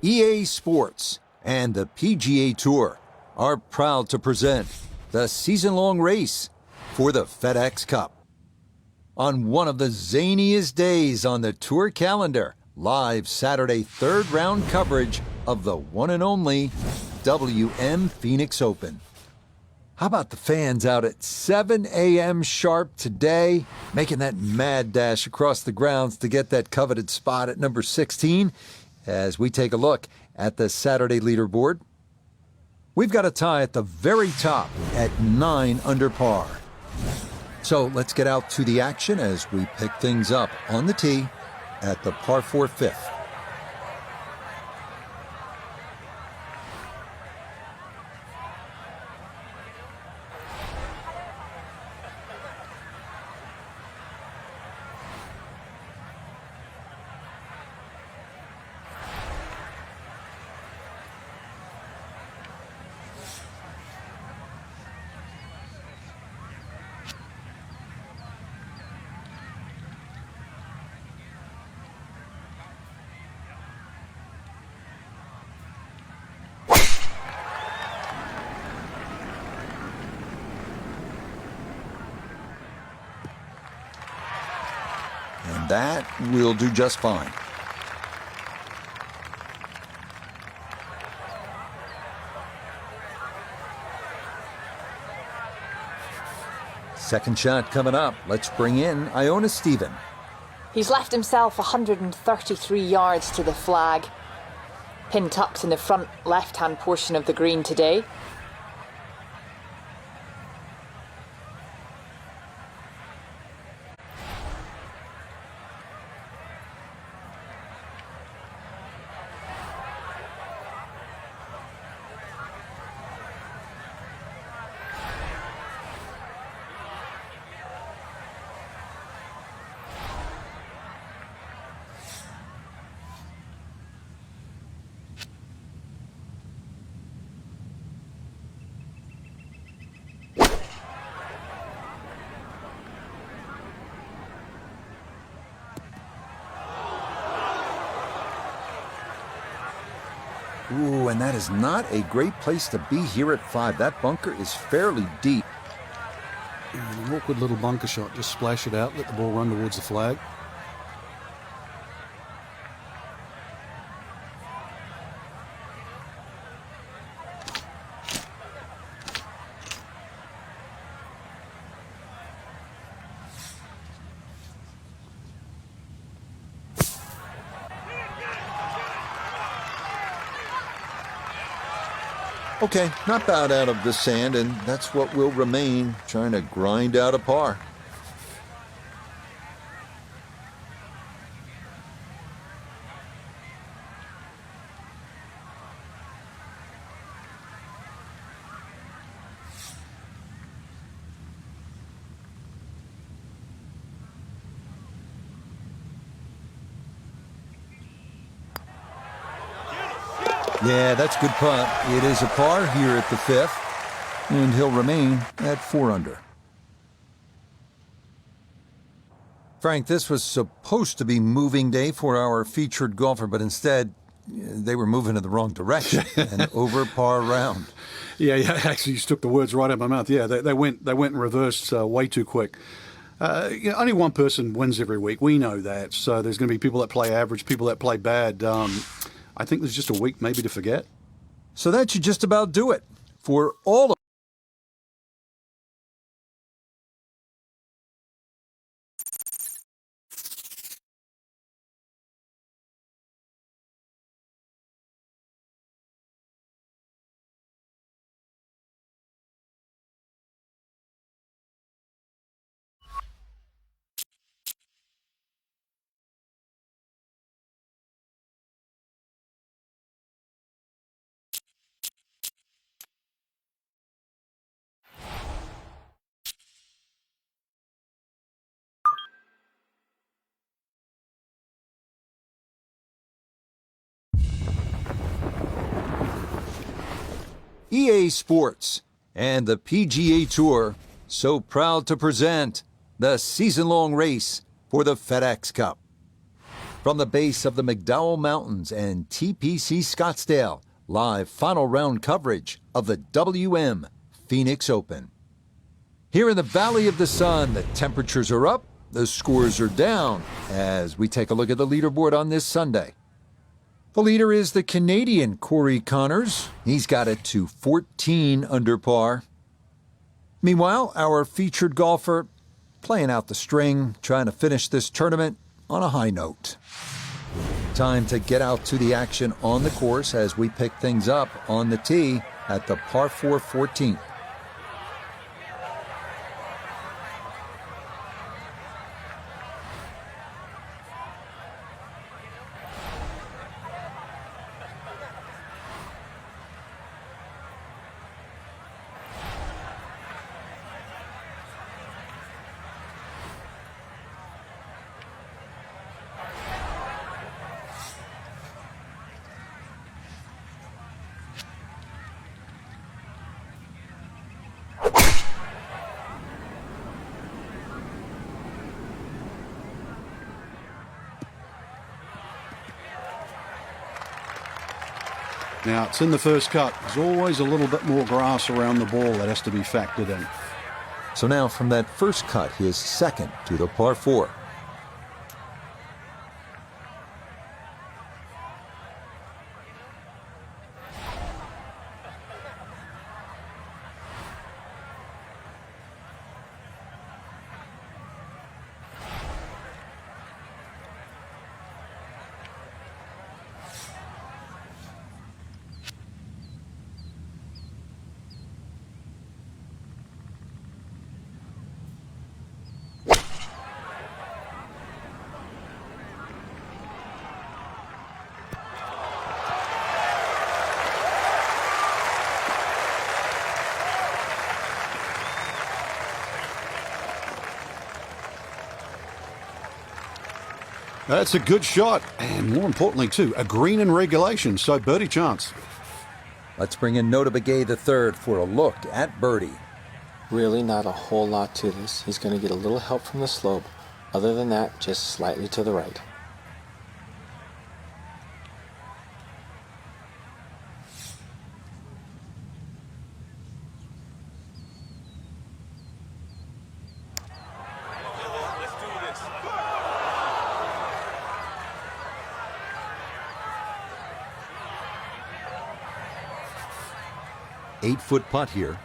EA Sports and the PGA Tour are proud to present the season-long race for the FedEx Cup. On one of the zaniest days on the tour calendar, live Saturday third round coverage of the one and only WM Phoenix Open. How about the fans out at 7 a.m. sharp today, making that mad dash across the grounds to get that coveted spot at number 16 as we take a look at the Saturday leaderboard? We've got a tie at the very top at 9 under par. So let's get out to the action as we pick things up on the tee at the par 4 fifth. And that will do just fine. Second shot coming up. Let's bring in Iona Stephen. He's left himself 133 yards to the flag. Pin tucked in the front left-hand portion of the green today. Ooh, and that is not a great place to be here at 5. That bunker is fairly deep. An awkward little bunker shot. Just splash it out, let the ball run towards the flag. Okay, not bowed out of the sand, and that's what will remain, trying to grind out a par. Yeah, that's a good putt. It is a par here at the 5th, and he'll remain at 4 under. Frank, this was supposed to be moving day for our featured golfer, but instead they were moving in the wrong direction. An over par round. Yeah, actually, you took the words right out of my mouth. Yeah, they went in reverse way too quick. Only one person wins every week. We know that. So there's going to be people that play average, people that play bad. I think there's just a week maybe to forget. So that should just about do it for all of EA Sports and the PGA Tour so proud to present the season-long race for the FedEx Cup. From the base of the McDowell Mountains and TPC Scottsdale, live final round coverage of the WM Phoenix Open. Here in the Valley of the Sun, the temperatures are up, the scores are down, as we take a look at the leaderboard on this Sunday. The leader is the Canadian Corey Connors. He's got it to 14 under par. Meanwhile, our featured golfer playing out the string, trying to finish this tournament on a high note. Time to get out to the action on the course as we pick things up on the tee at the par 4 14th. Now, it's in the first cut. There's always a little bit more grass around the ball that has to be factored in. So now from that first cut, his second to the par 4. That's a good shot, and more importantly, too, a green in regulation, so birdie chance. Let's bring in Nota Begay III for a look at birdie. Really not a whole lot to this. He's going to get a little help from the slope. Other than that, just slightly to the right. Eight-foot putt here.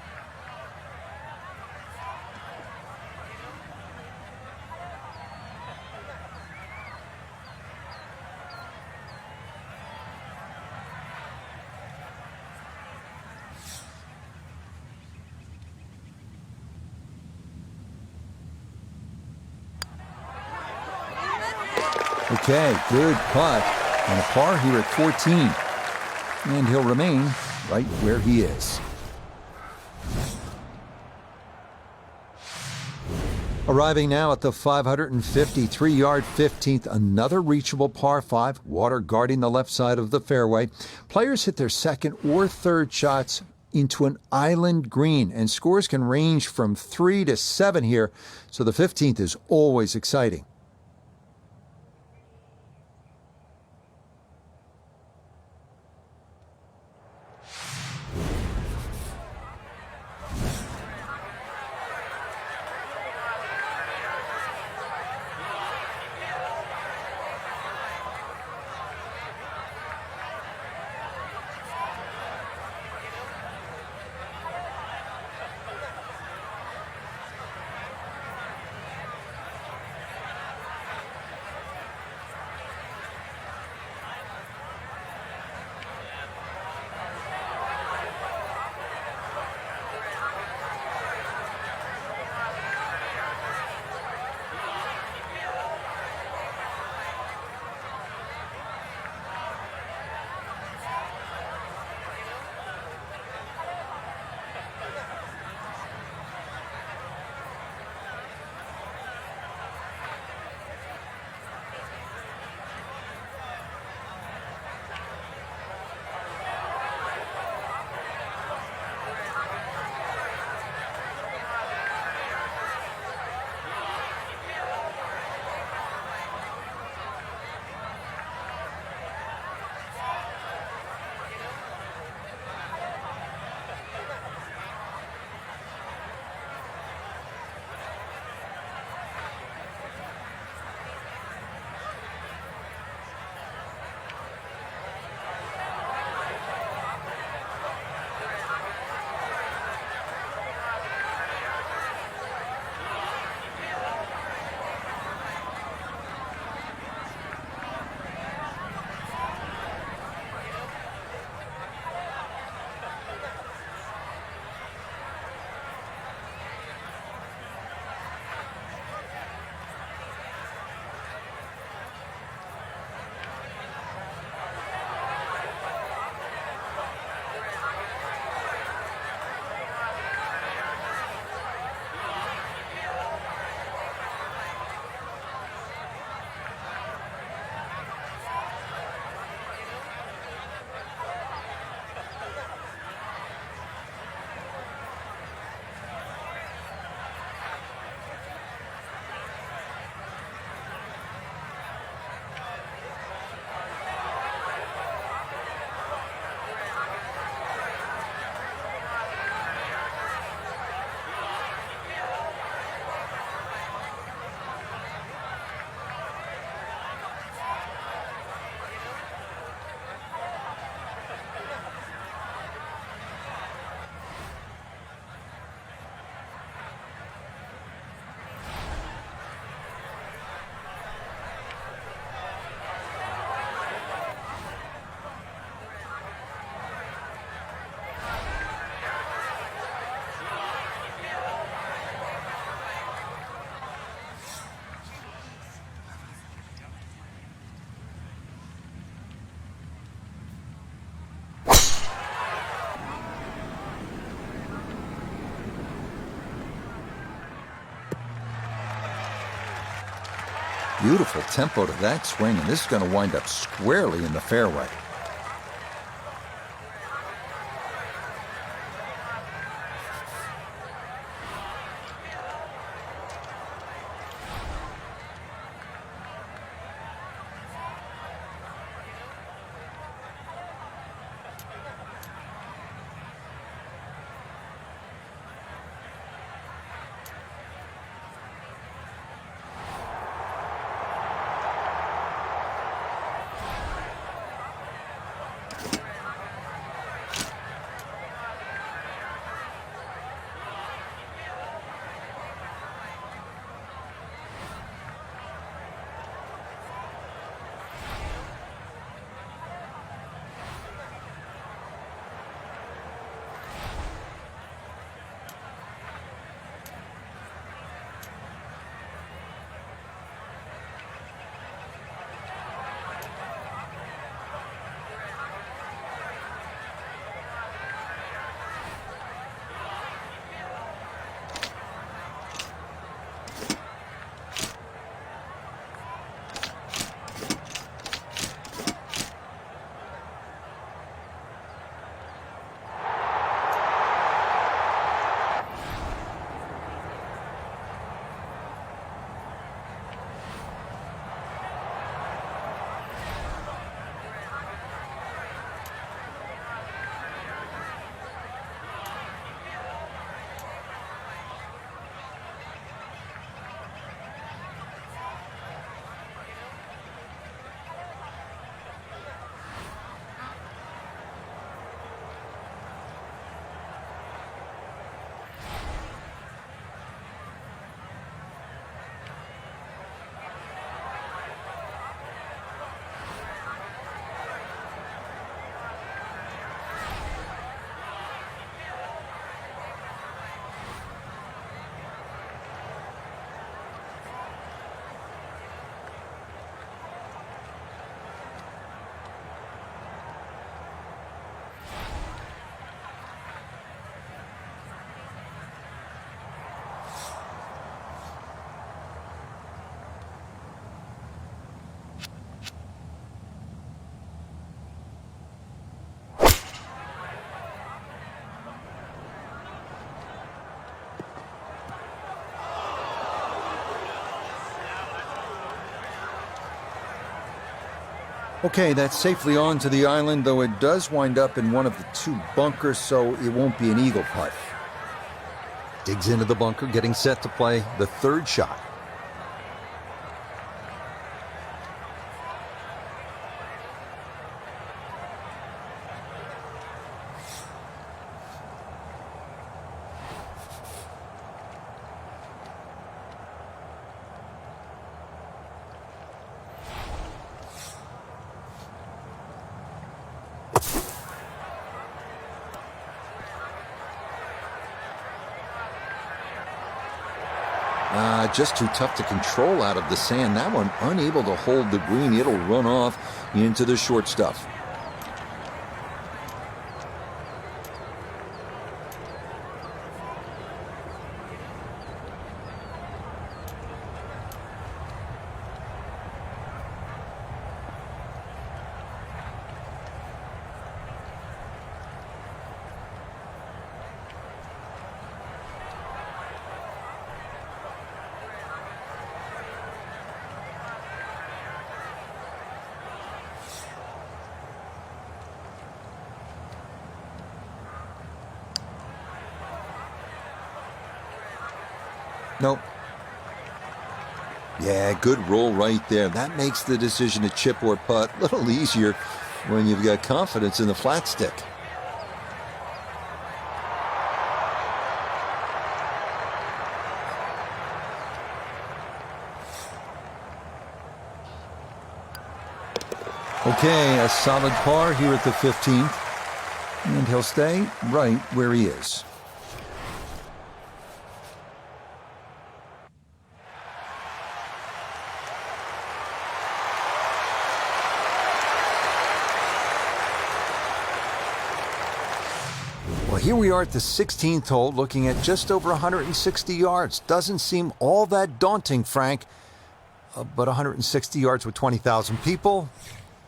Okay, good putt. And a par here at 14. And he'll remain right where he is. Arriving now at the 553-yard 15th, another reachable par 5, water guarding the left side of the fairway. Players hit their second or third shots into an island green, and scores can range from 3 to 7 here, so the 15th is always exciting. Beautiful tempo to that swing, and this is going to wind up squarely in the fairway. Okay, that's safely on to the island, though it does wind up in one of the two bunkers, so it won't be an eagle putt. Digs into the bunker, getting set to play the third shot. Just too tough to control out of the sand. That one unable to hold the green. It'll run off into the short stuff. Nope. Yeah, good roll right there. That makes the decision to chip or putt a little easier when you've got confidence in the flat stick. Okay, a solid par here at the 15th. And he'll stay right where he is. Well, here we are at the 16th hole, looking at just over 160 yards. Doesn't seem all that daunting, Frank. but 160 yards with 20,000 people,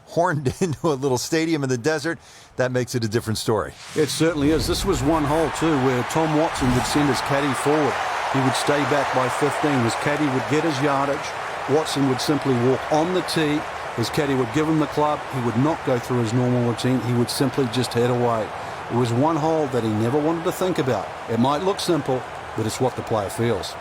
horned into a little stadium in the desert, that makes it a different story. It certainly is. This was one hole, too, where Tom Watson would send his caddy forward. He would stay back by 15. His caddy would get his yardage. Watson would simply walk on the tee. His caddy would give him the club. He would not go through his normal routine. He would simply just head away. It was one hole that he never wanted to think about. It might look simple, but it's what the player feels.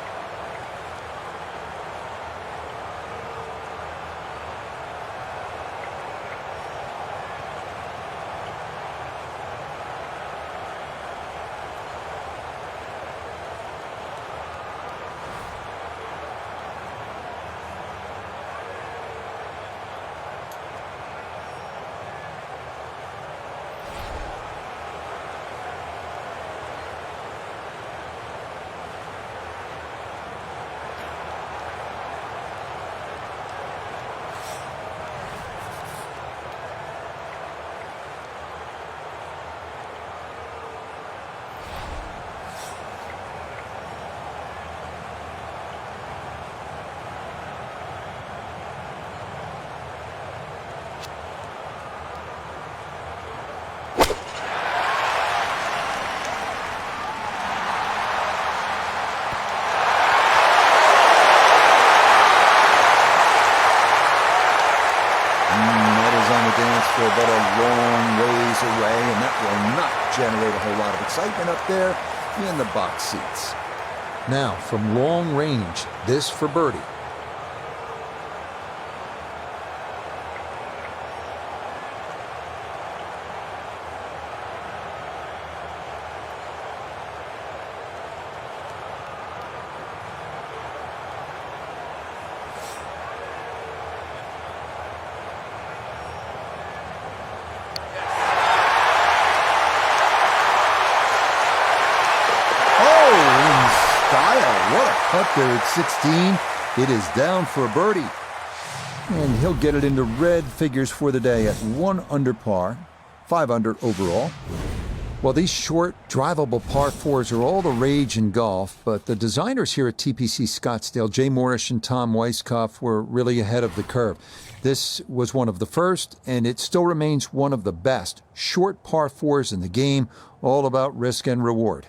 But a long ways away, and that will not generate a whole lot of excitement up there in the box seats. Now, from long range, this for birdie. Up there at 16, it is down for a birdie. And he'll get it into red figures for the day at 1 under par, 5 under overall. Well, these short, drivable par 4s are all the rage in golf, but the designers here at TPC Scottsdale, Jay Morrish and Tom Weiskopf, were really ahead of the curve. This was one of the first, and it still remains one of the best short par 4s in the game, all about risk and reward.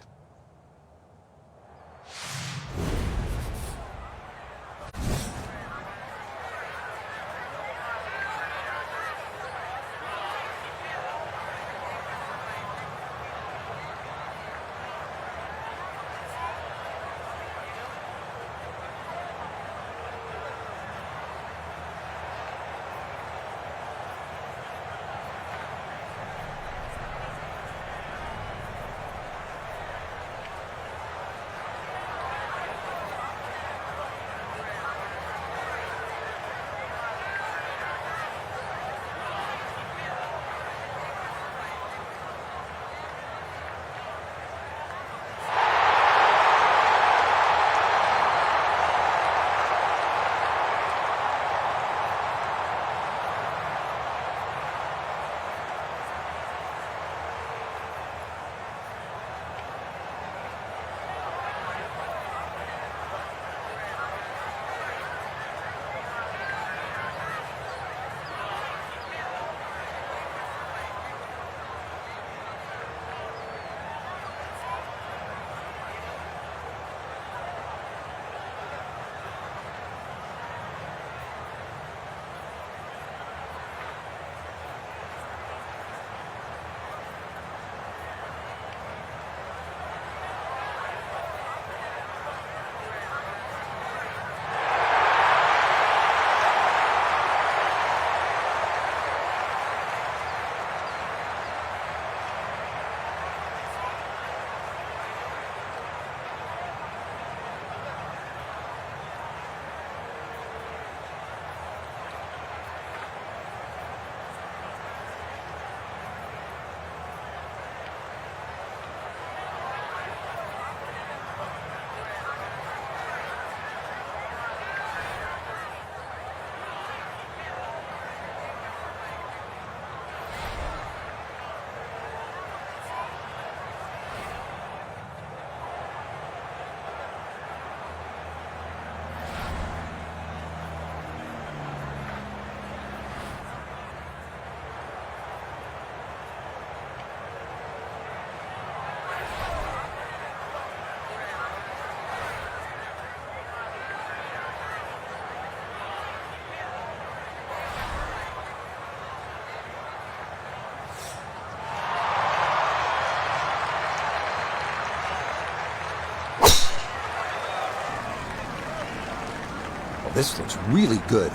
This looks really good.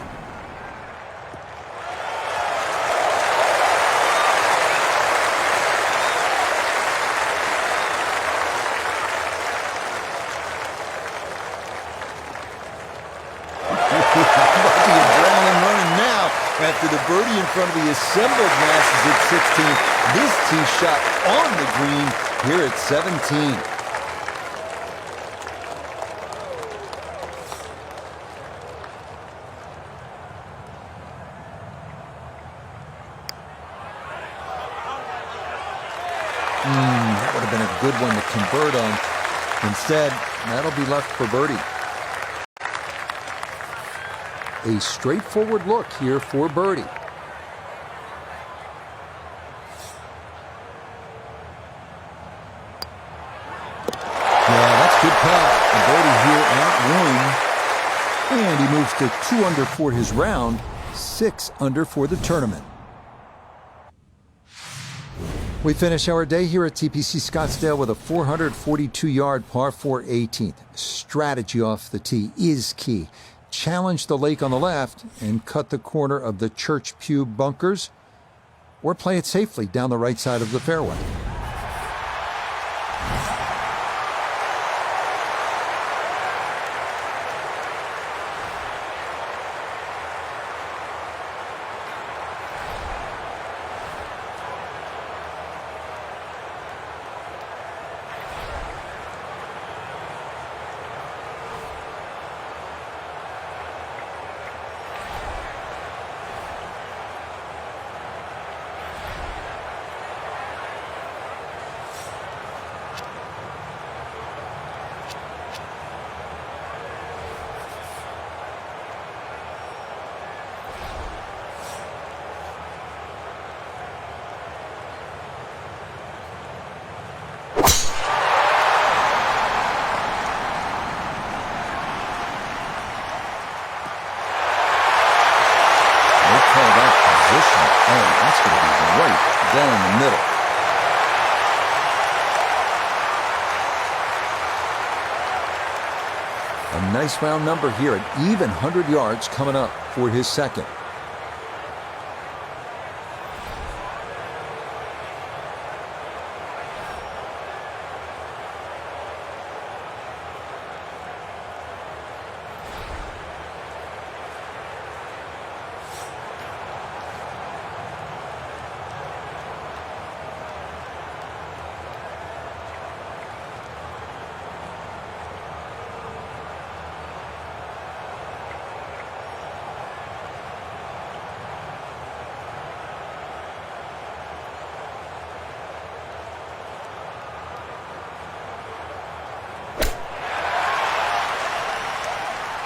The adrenaline running now after the birdie in front of the assembled masses at 16. This tee shot on the green here at 17. That would have been a good one to convert on. Instead, that'll be left for birdie. A straightforward look here for birdie. Yeah, that's good putt. A birdie here at 1. And he moves to 2 under for his round, 6 under for the tournament. We finish our day here at TPC Scottsdale with a 442-yard par 4 18th. Strategy off the tee is key. Challenge the lake on the left and cut the corner of the Church Pew bunkers, or play it safely down the right side of the fairway. That's going to be right down the middle. A nice round number here, an even 100 yards coming up for his second.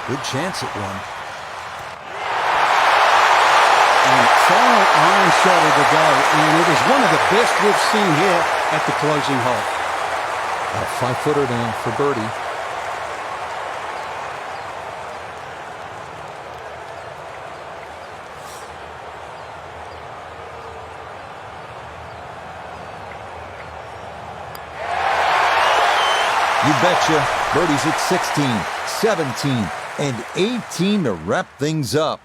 Good chance at one. And final iron shot of the day, and it is one of the best we've seen here at the closing hole. A 5-footer now for birdie. You betcha. Birdies at 16, 17, and 18 to wrap things up.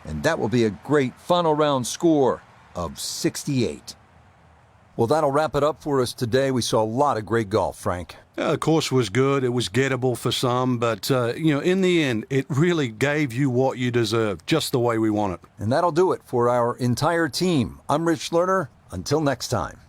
And that will be a great final round score of 68. Well, that'll wrap it up for us today. We saw a lot of great golf, Frank. The course was good. It was gettable for some, but, in the end, it really gave you what you deserved, just the way we want it. And that'll do it for our entire team. I'm Rich Lerner. Until next time.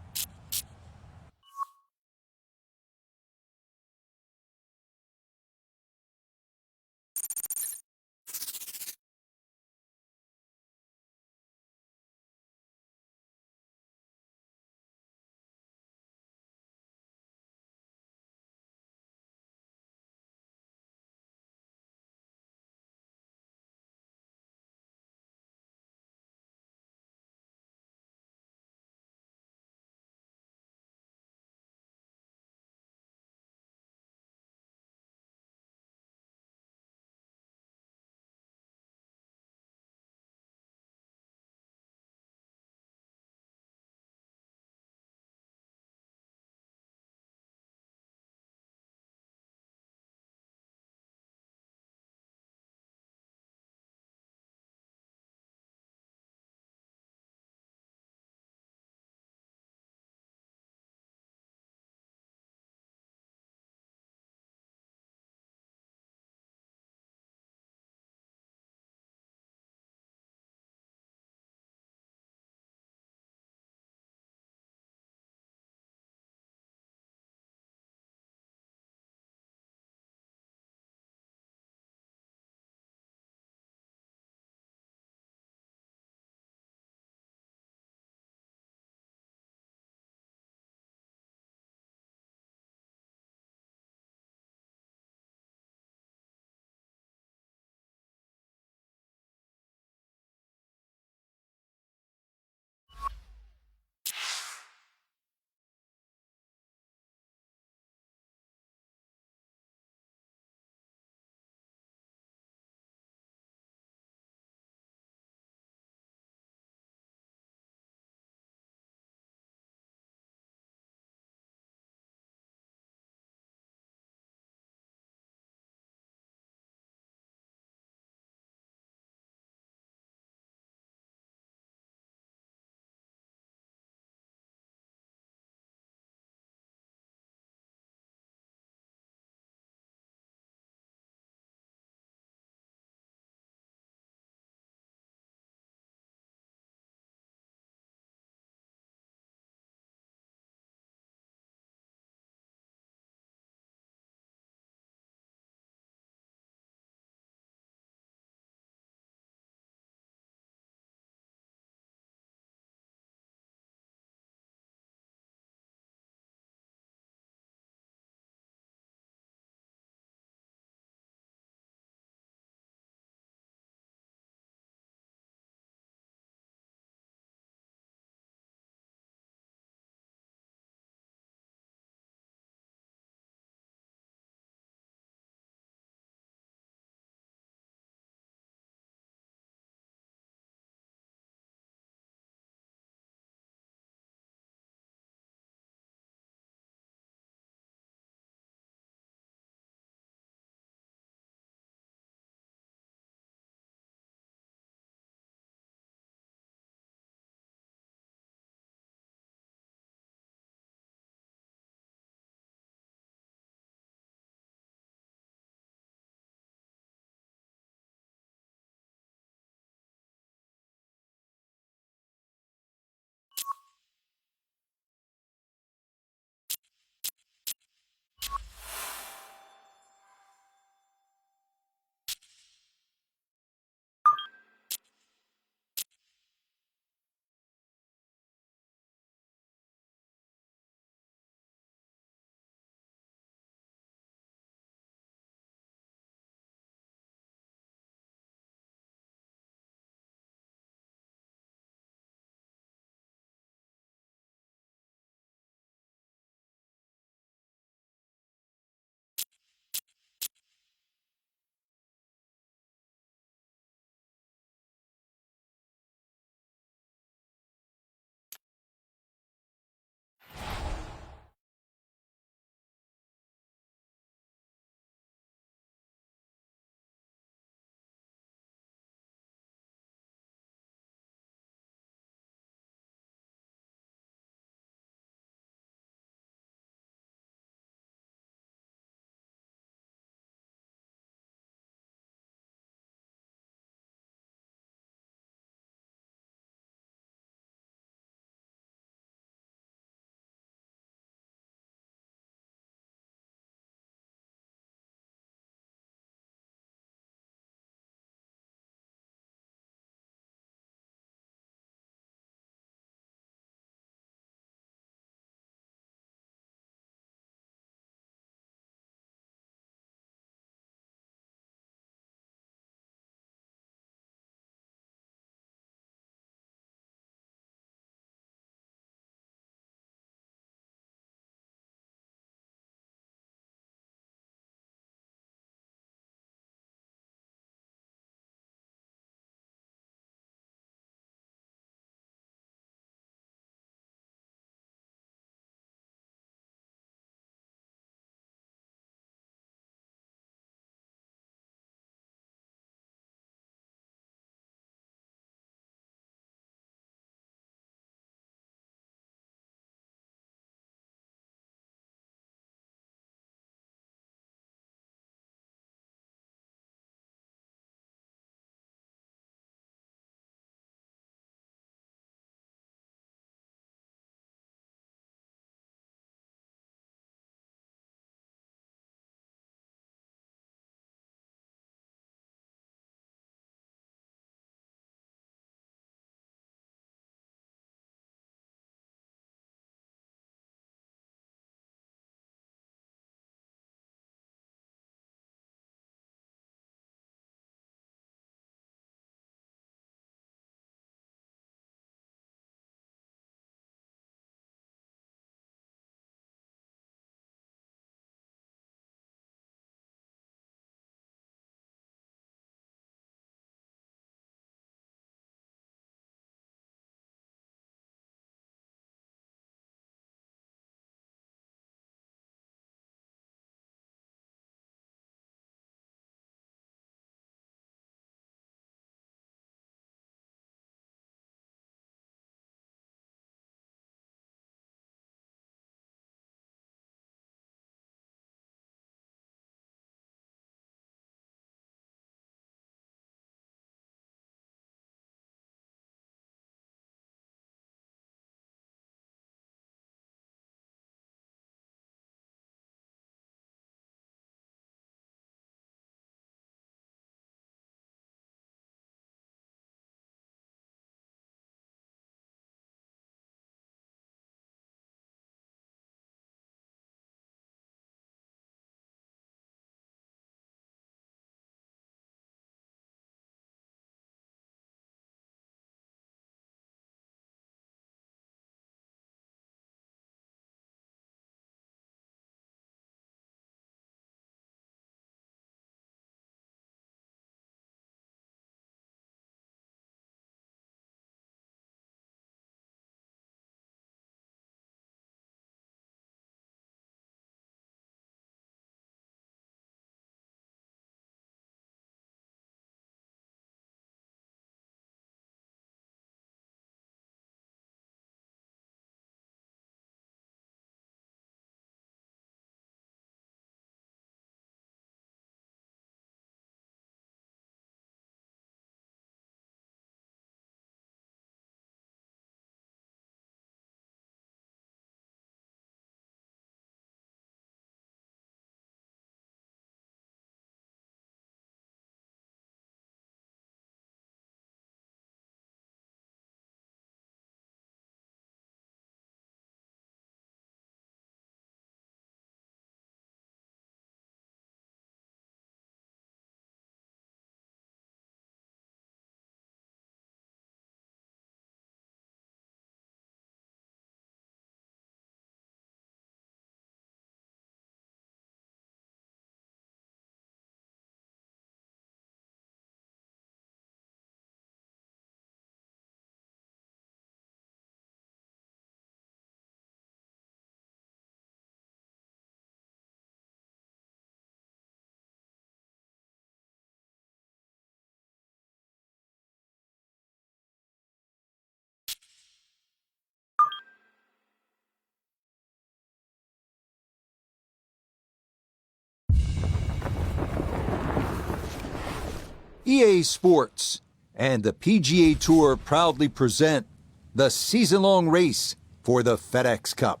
EA Sports, and the PGA Tour proudly present the season-long race for the FedEx Cup.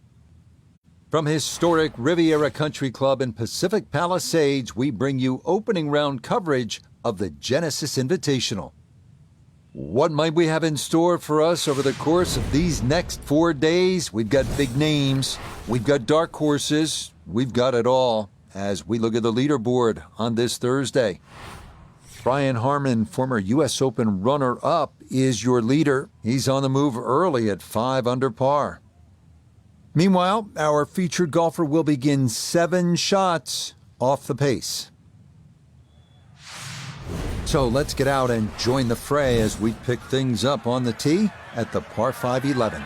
From historic Riviera Country Club in Pacific Palisades, we bring you opening round coverage of the Genesis Invitational. What might we have in store for us over the course of these next 4 days? We've got big names, we've got dark horses, we've got it all as we look at the leaderboard on this Thursday. Brian Harman, former U.S. Open runner-up, is your leader. He's on the move early at 5 under par. Meanwhile, our featured golfer will begin 7 shots off the pace. So let's get out and join the fray as we pick things up on the tee at the par 5 11th.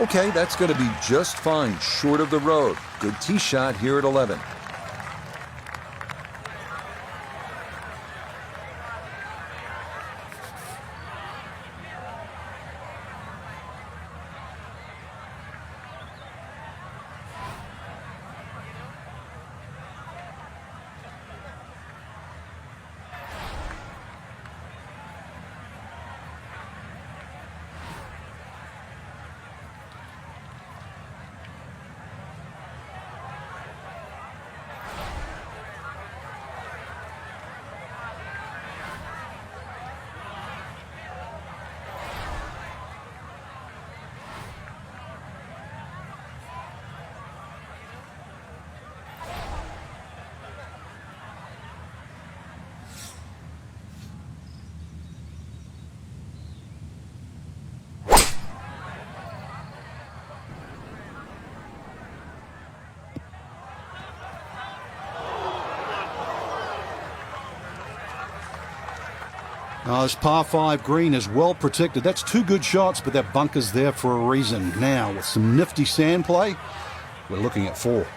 Okay, that's going to be just fine, short of the road. Good tee shot here at 11. This par 5 green is well protected. That's 2 good shots, but that bunker's there for a reason. Now, with some nifty sand play, we're looking at 4.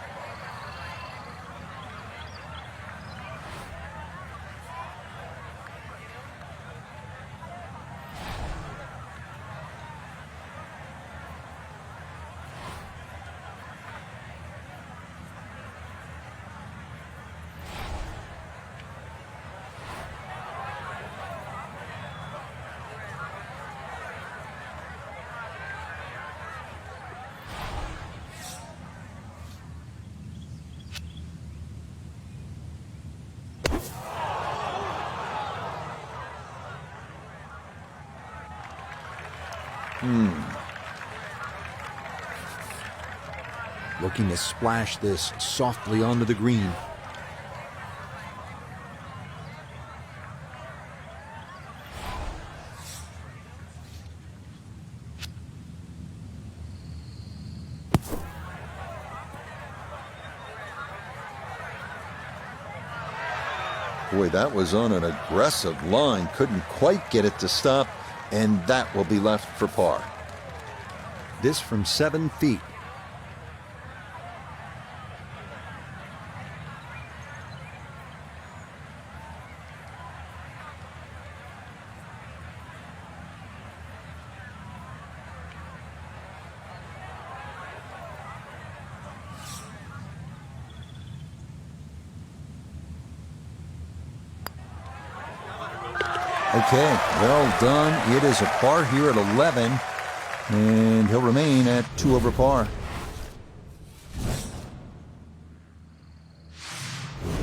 Looking to splash this softly onto the green. Boy, that was on an aggressive line. Couldn't quite get it to stop, and that will be left for par. This from 7 feet. Okay, well done. It is a par here at 11, and he'll remain at 2 over par.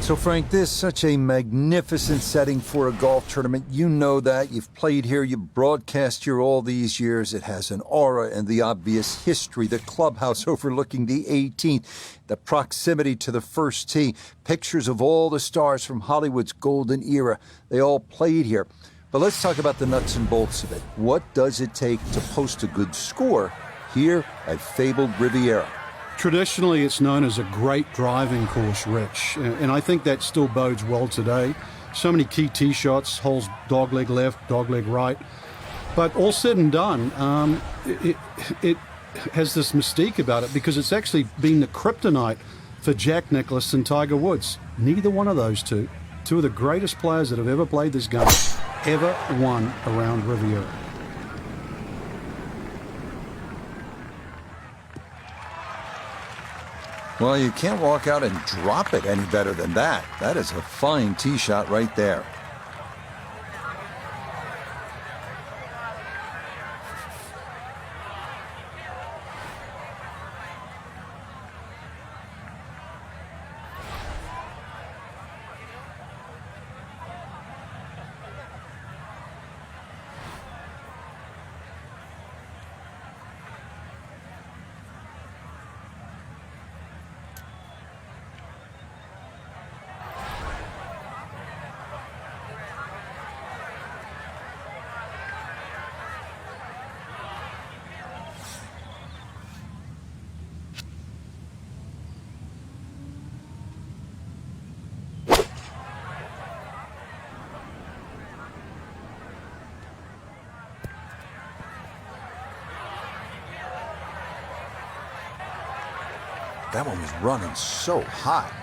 So, Frank, this is such a magnificent setting for a golf tournament. You know that. You've played here. You've broadcast here all these years. It has an aura and the obvious history. The clubhouse overlooking the 18th, the proximity to the first tee, pictures of all the stars from Hollywood's golden era. They all played here. But let's talk about the nuts and bolts of it. What does it take to post a good score here at fabled Riviera? Traditionally, it's known as a great driving course, Rich, and I think that still bodes well today. So many key tee shots, holes dogleg left, dogleg right. But all said and done, it has this mystique about it because it's actually been the kryptonite for Jack Nicklaus and Tiger Woods. Neither one of those two of the greatest players that have ever played this game, ever won around Riviera. Well, you can't walk out and drop it any better than that. That is a fine tee shot right there. That one was running so hot.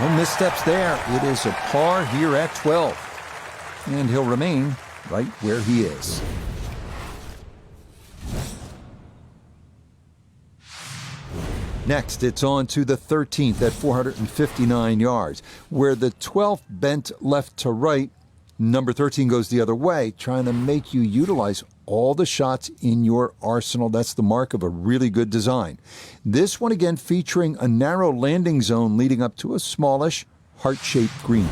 No missteps there. It is a par here at 12. And he'll remain right where he is. Next, it's on to the 13th at 459 yards, where the 12th bent left to right. Number 13 goes the other way, trying to make you utilize all the shots in your arsenal. That's the mark of a really good design. This one again featuring a narrow landing zone leading up to a smallish, heart-shaped green.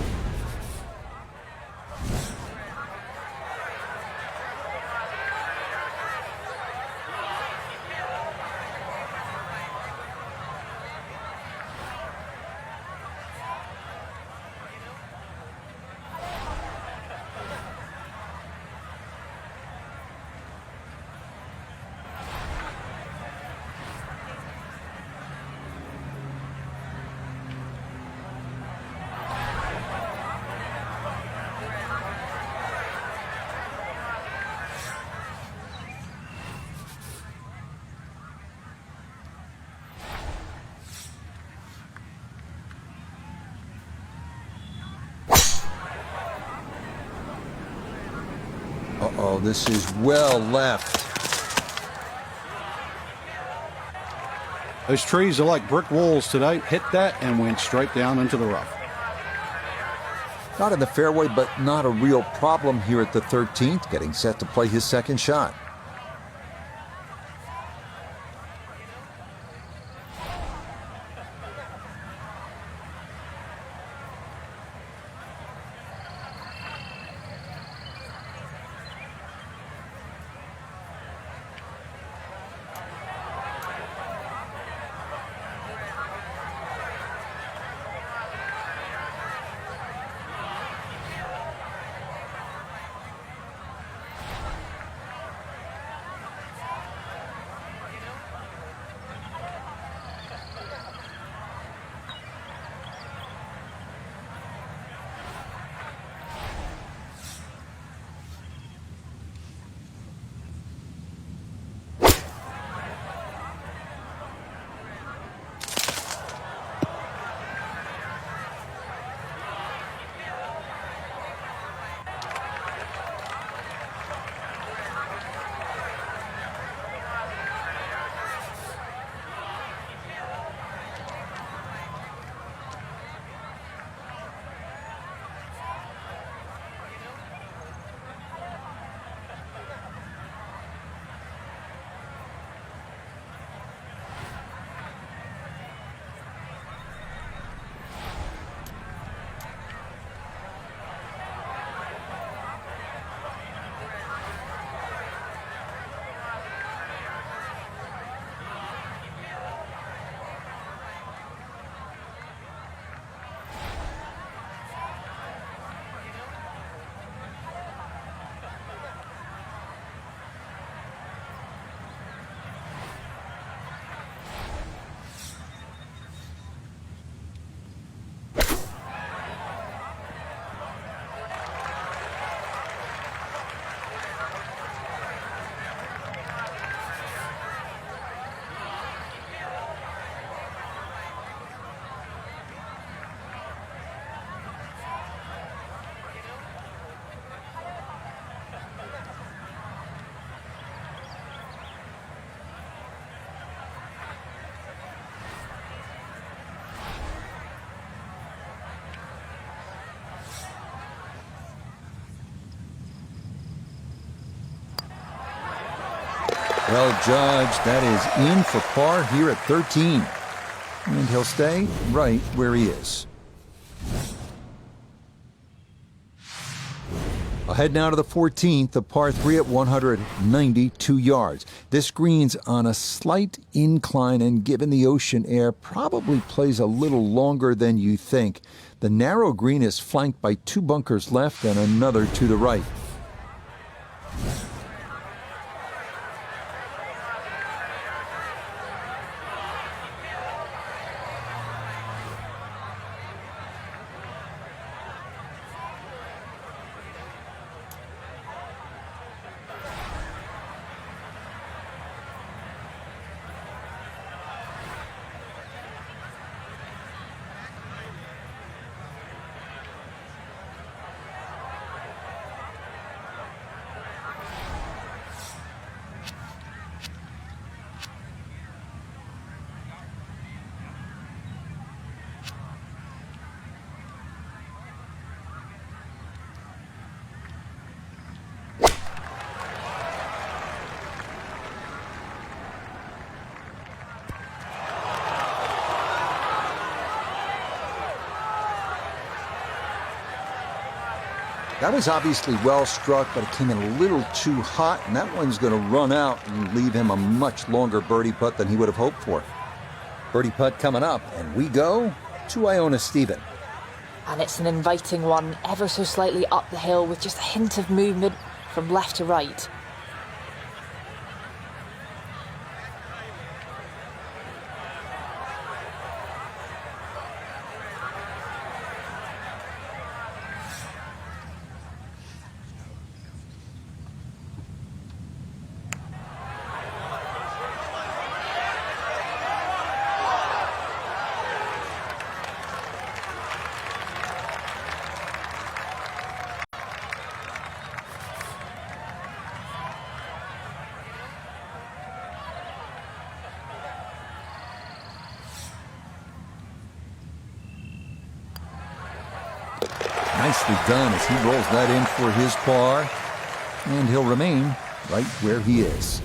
Uh-oh, this is well left. Those trees are like brick walls today. Hit that and went straight down into the rough. Not in the fairway, but not a real problem here at the 13th, getting set to play his second shot. Well, Judge, that is in for par here at 13. And he'll stay right where he is. Ahead now to the 14th, the par 3 at 192 yards. This green's on a slight incline, and given the ocean air, probably plays a little longer than you think. The narrow green is flanked by 2 bunkers left and another to the right. That was obviously well struck, but it came in a little too hot, and that one's going to run out and leave him a much longer birdie putt than he would have hoped for. Birdie putt coming up, and we go to Iona Stephen. And it's an inviting one, ever so slightly up the hill with just a hint of movement from left to right. Nicely done as he rolls that in for his par, and he'll remain right where he is.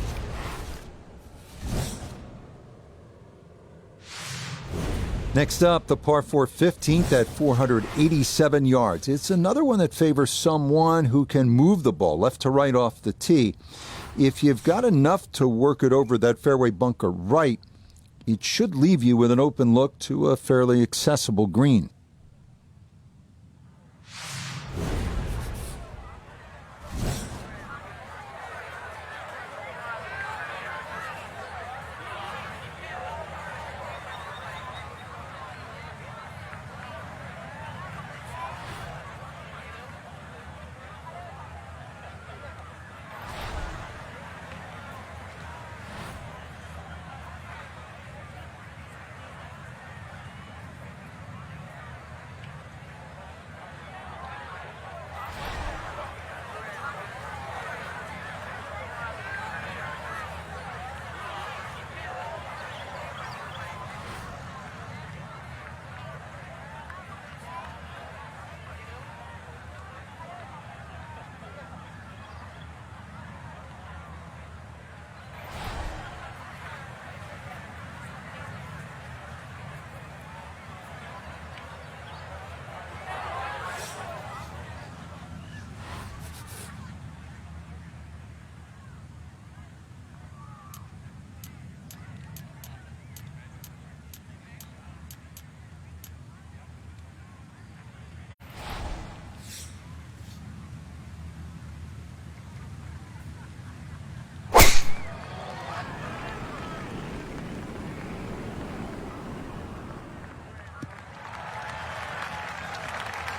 Next up, the par 4 15th at 487 yards. It's another one that favors someone who can move the ball left to right off the tee. If you've got enough to work it over that fairway bunker right, it should leave you with an open look to a fairly accessible green.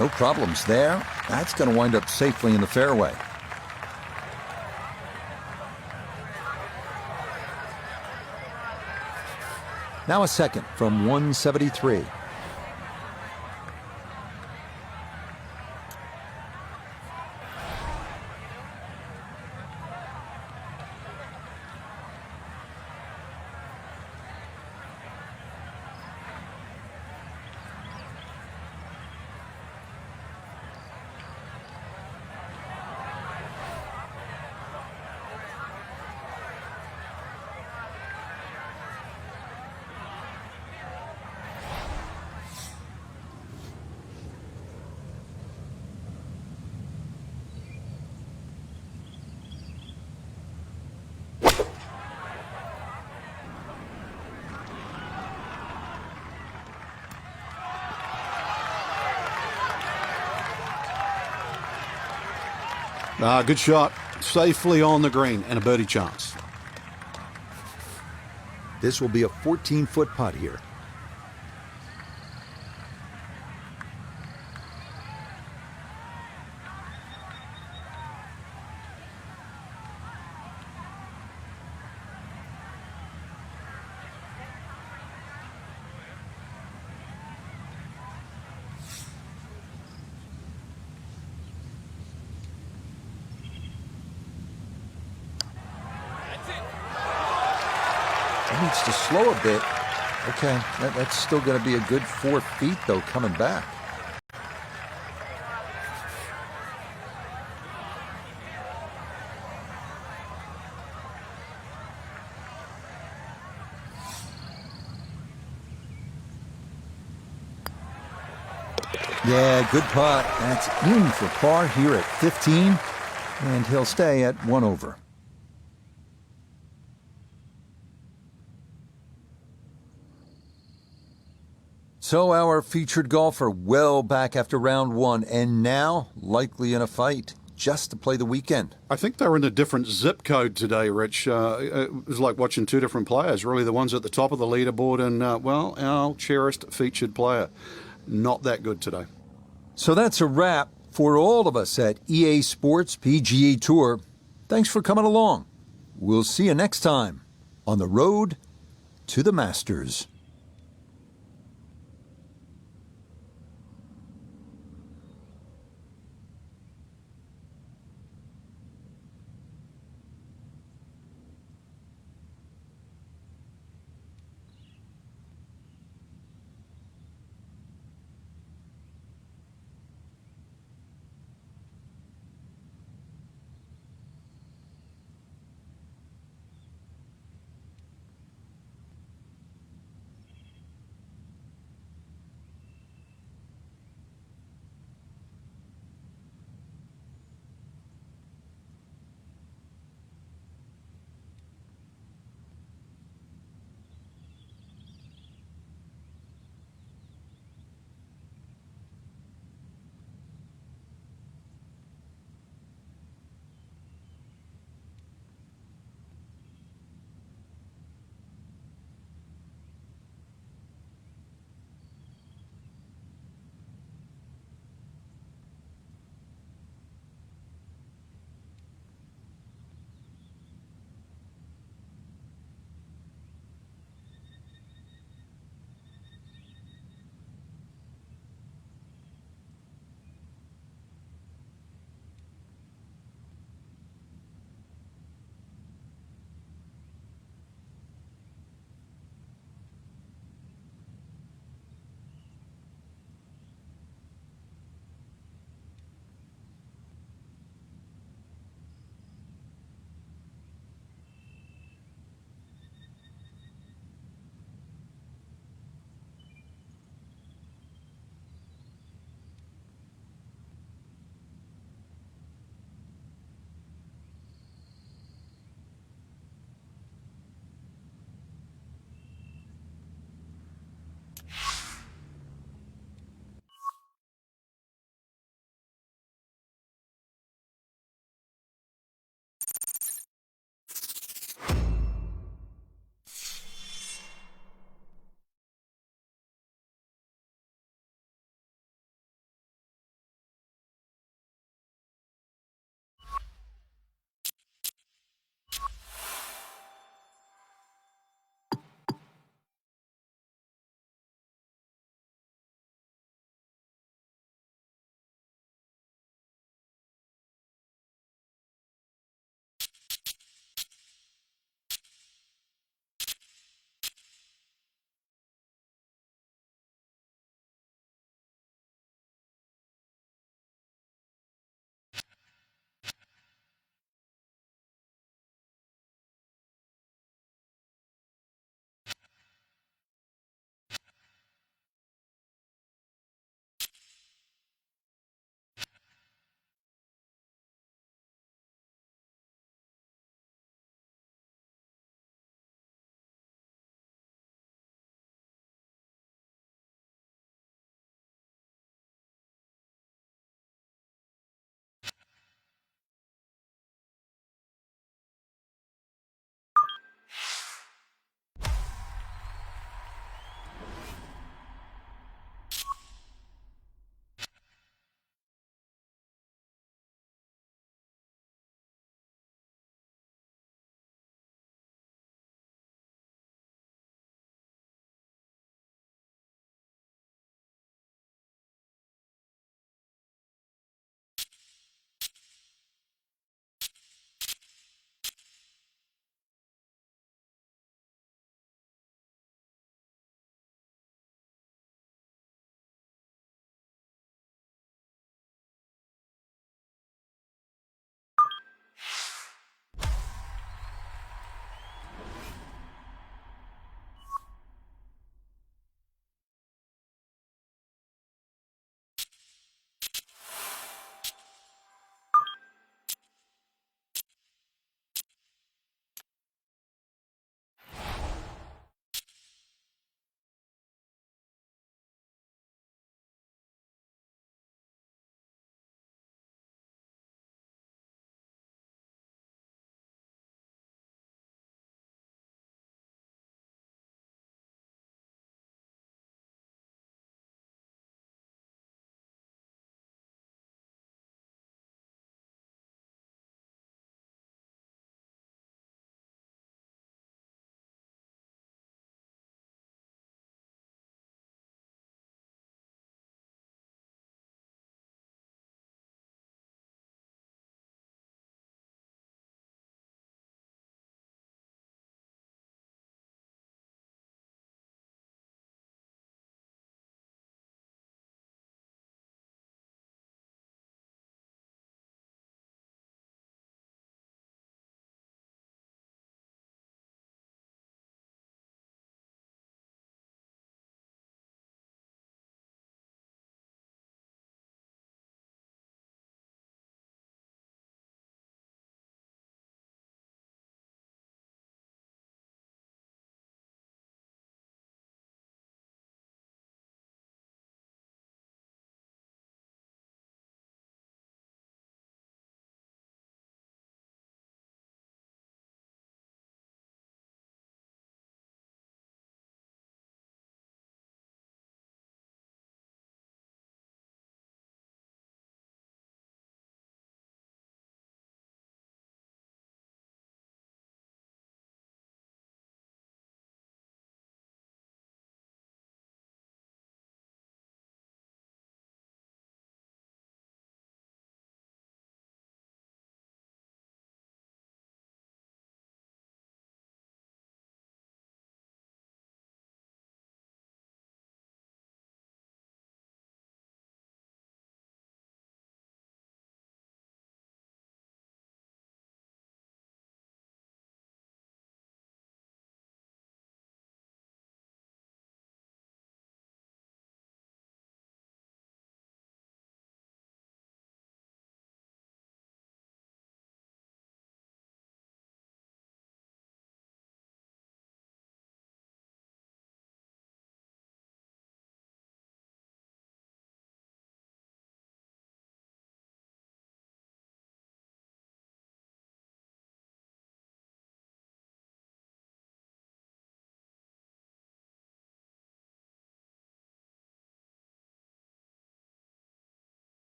No problems there. That's going to wind up safely in the fairway. Now a second from 173. Good shot. Safely on the green and a birdie chance. This will be a 14-foot putt here. Needs to slow a bit. Okay, that's still going to be a good 4 feet, though, coming back. Yeah, good putt. That's in for par here at 15, and he'll stay at 1 over. So our featured golfer well back after round 1, and now likely in a fight just to play the weekend. I think they're in a different zip code today, Rich. It was like watching two different players, really. The ones at the top of the leaderboard and, our cherished featured player. Not that good today. So that's a wrap for all of us at EA Sports PGA Tour. Thanks for coming along. We'll see you next time on the road to the Masters.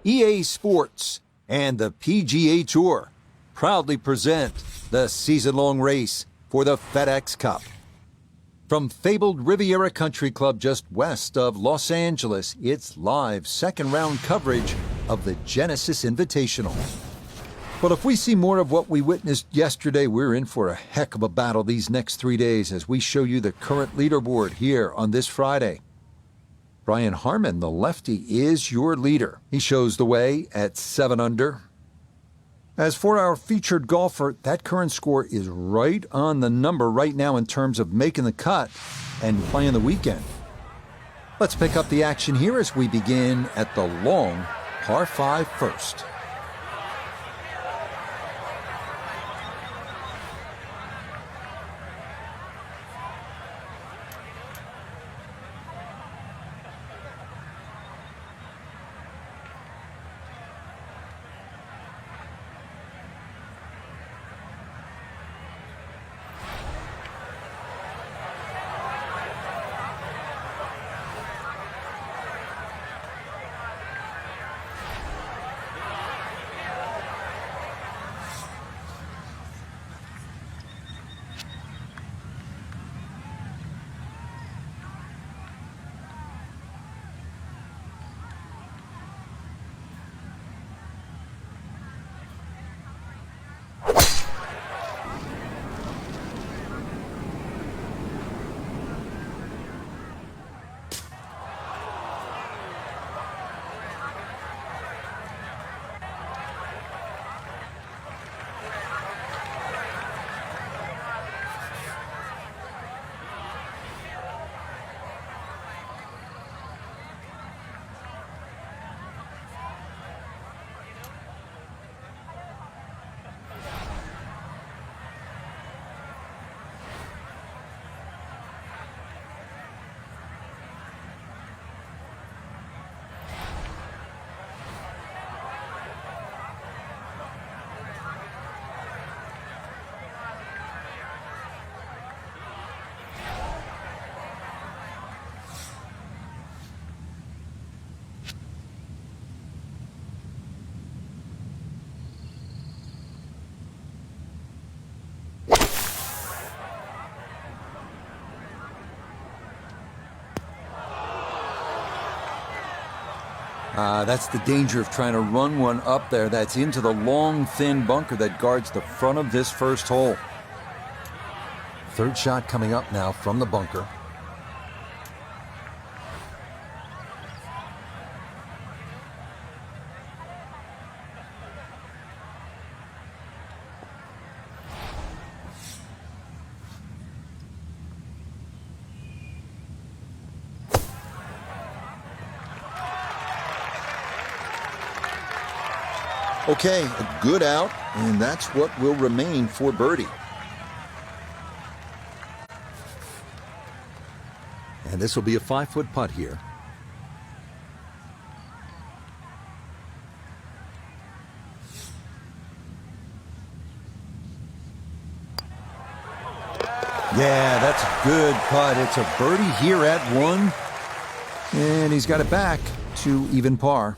EA Sports, and the PGA Tour proudly present the season-long race for the FedEx Cup. From fabled Riviera Country Club just west of Los Angeles, it's live second-round coverage of the Genesis Invitational. But if we see more of what we witnessed yesterday, we're in for a heck of a battle these next 3 days as we show you the current leaderboard here on this Friday. Brian Harman, the lefty, is your leader. He shows the way at 7 under. As for our featured golfer, that current score is right on the number right now in terms of making the cut and playing the weekend. Let's pick up the action here as we begin at the long par 5 first. That's the danger of trying to run one up there. That's into the long, thin bunker that guards the front of this first hole. Third shot coming up now from the bunker. Okay, a good out, and that's what will remain for birdie. And this will be a 5-foot putt here. Yeah, that's a good putt. It's a birdie here at 1. And he's got it back to even par.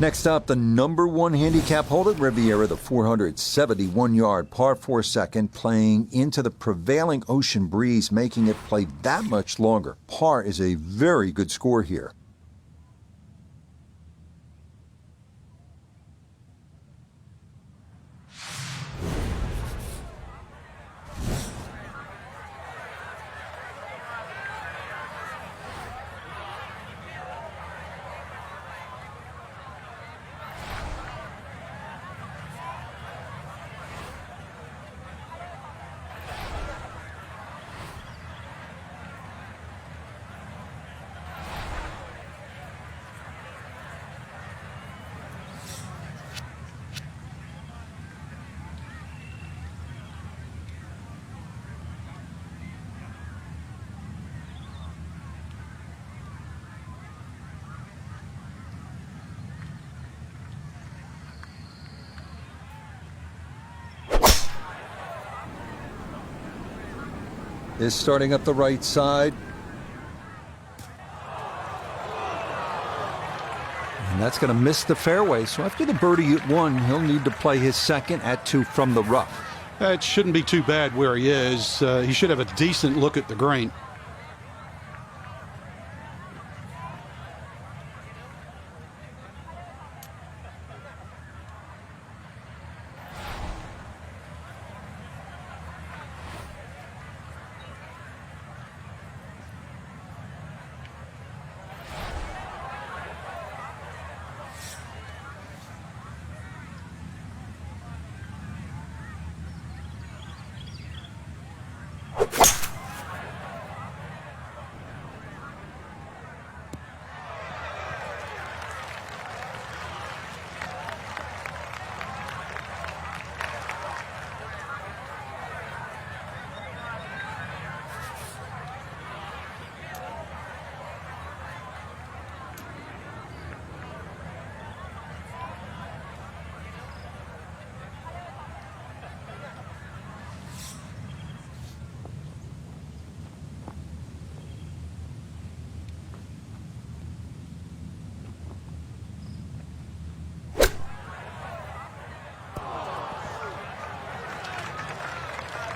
Next up, the number 1 handicap hole at Riviera, the 471-yard par 4 second, playing into the prevailing ocean breeze, making it play that much longer. Par is a very good score here. Is starting up the right side. that's going to miss the fairway. So after the birdie at 1, he'll need to play his second at 2 from the rough. It shouldn't be too bad where he is. He should have a decent look at the green.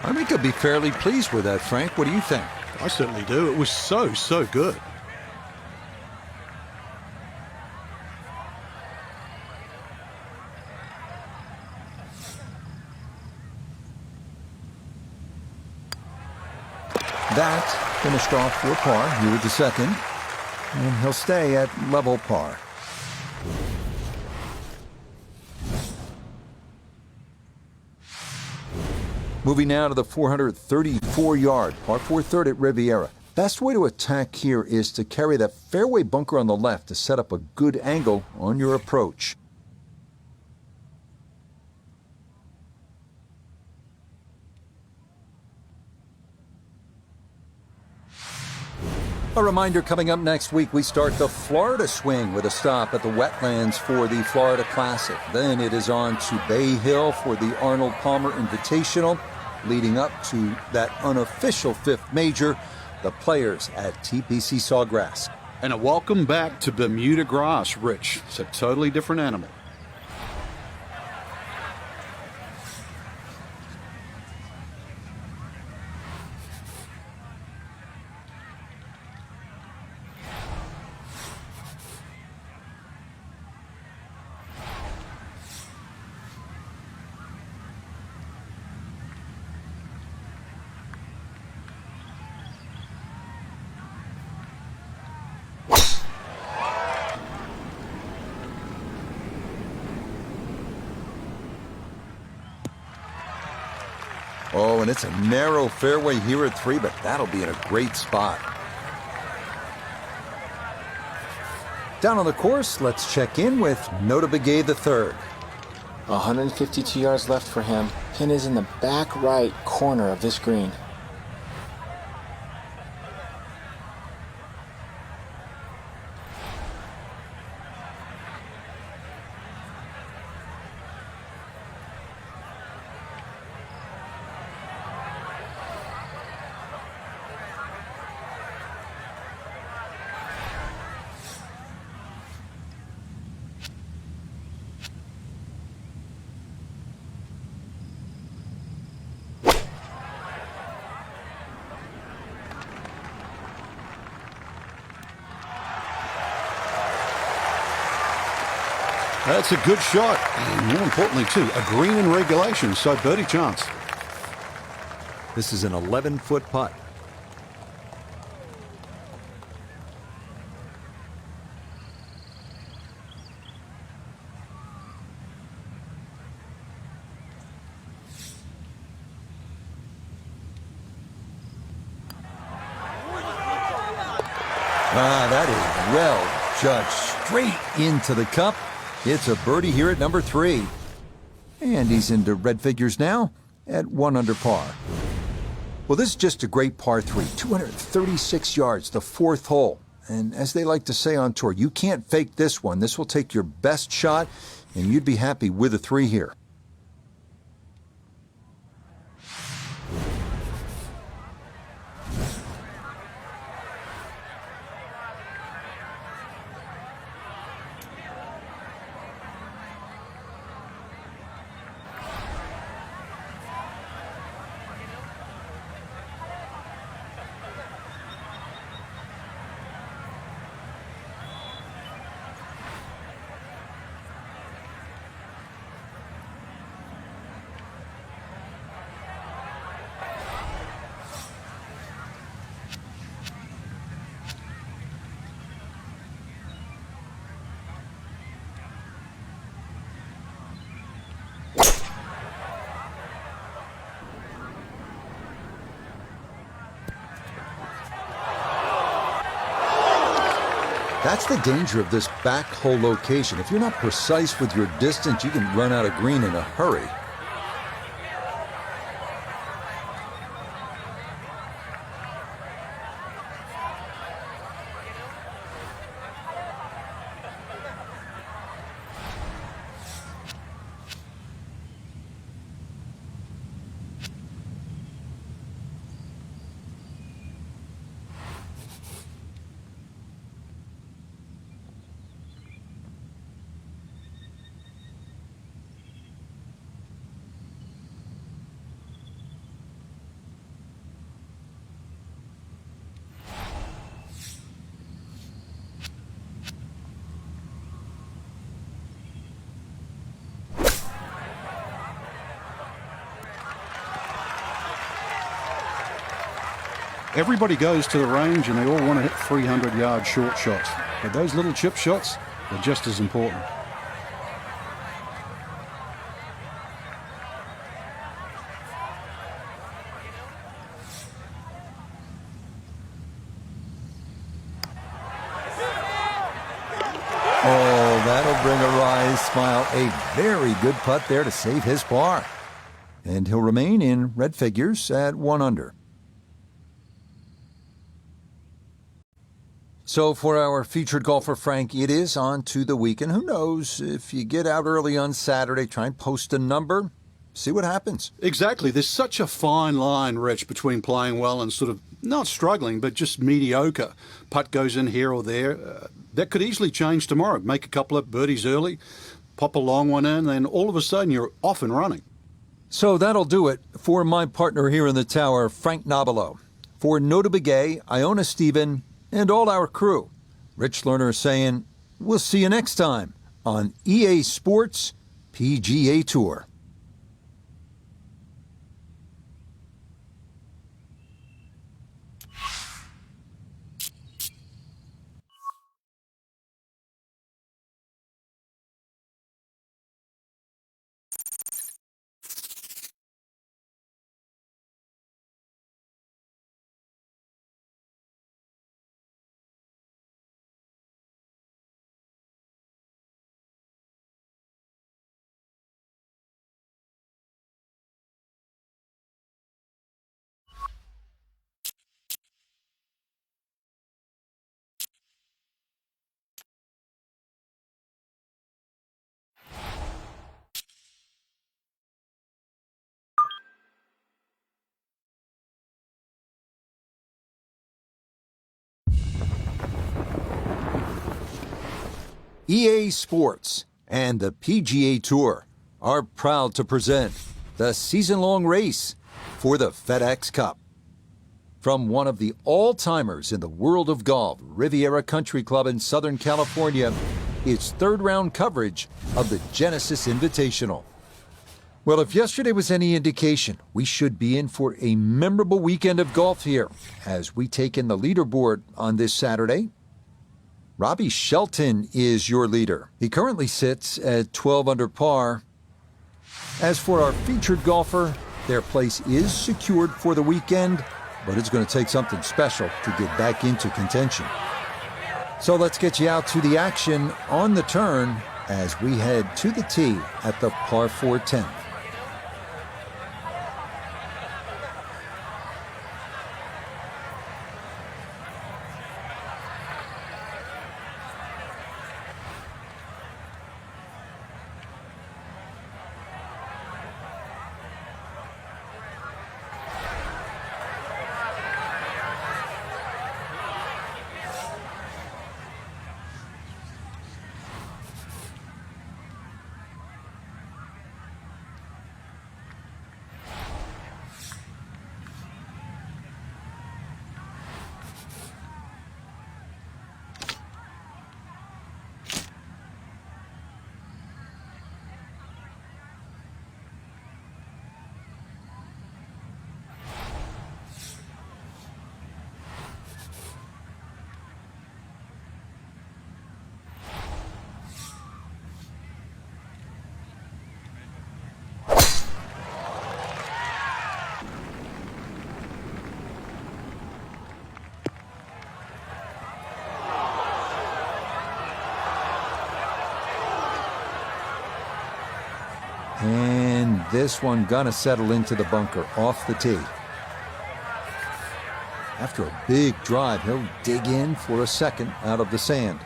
I think he'll be fairly pleased with that, Frank. What do you think? I certainly do. It was so good. That finished off for par here with the second, and he'll stay at level par. Moving now to the 434-yard par 4 third at Riviera. Best way to attack here is to carry that fairway bunker on the left to set up a good angle on your approach. A reminder, coming up next week, we start the Florida swing with a stop at the Wetlands for the Florida Classic. Then it is on to Bay Hill for the Arnold Palmer Invitational, leading up to that unofficial 5th major, the Players at TPC Sawgrass. And a welcome back to Bermuda grass, Rich. It's a totally different animal. Oh, and it's a narrow fairway here at 3, but that'll be in a great spot. Down on the course, let's check in with Nota Begay III. 152 yards left for him. Pin is in the back right corner of this green. That's a good shot. And more importantly, too, a green in regulation, so birdie chance. This is an 11-foot putt. That is well judged. Straight into the cup. It's a birdie here at number 3. And he's into red figures now at 1 under par. Well, this is just a great par 3. 236 yards, the 4th hole. And as they like to say on tour, you can't fake this one. This will take your best shot, and you'd be happy with a 3 here. That's the danger of this back hole location. If you're not precise with your distance, you can run out of green in a hurry. Everybody goes to the range and they all want to hit 300-yard short shots. But those little chip shots are just as important. Oh, that'll bring a wry smile. A very good putt there to save his par. And he'll remain in red figures at 1 under. So for our featured golfer, Frank, it is on to the weekend. Who knows, if you get out early on Saturday, try and post a number, see what happens. Exactly. There's such a fine line, Rich, between playing well and sort of not struggling, but just mediocre. Putt goes in here or there. That could easily change tomorrow. Make a couple of birdies early, pop a long one in, and all of a sudden you're off and running. So that'll do it for my partner here in the tower, Frank Nobilo. For Nota Begay, Iona Stephen, and all our crew, Rich Lerner saying, we'll see you next time on EA Sports PGA Tour. EA Sports and the PGA Tour are proud to present the season-long race for the FedEx Cup. From one of the all-timers in the world of golf, Riviera Country Club in Southern California, it's third-round coverage of the Genesis Invitational. Well, if yesterday was any indication, we should be in for a memorable weekend of golf here as we take in the leaderboard on this Saturday. Robbie Shelton is your leader. He currently sits at 12 under par. As for our featured golfer, their place is secured for the weekend, but it's going to take something special to get back into contention. So let's get you out to the action on the turn as we head to the tee at the par 4 10th. And this one gonna settle into the bunker off the tee. After a big drive, he'll dig in for a second out of the sand.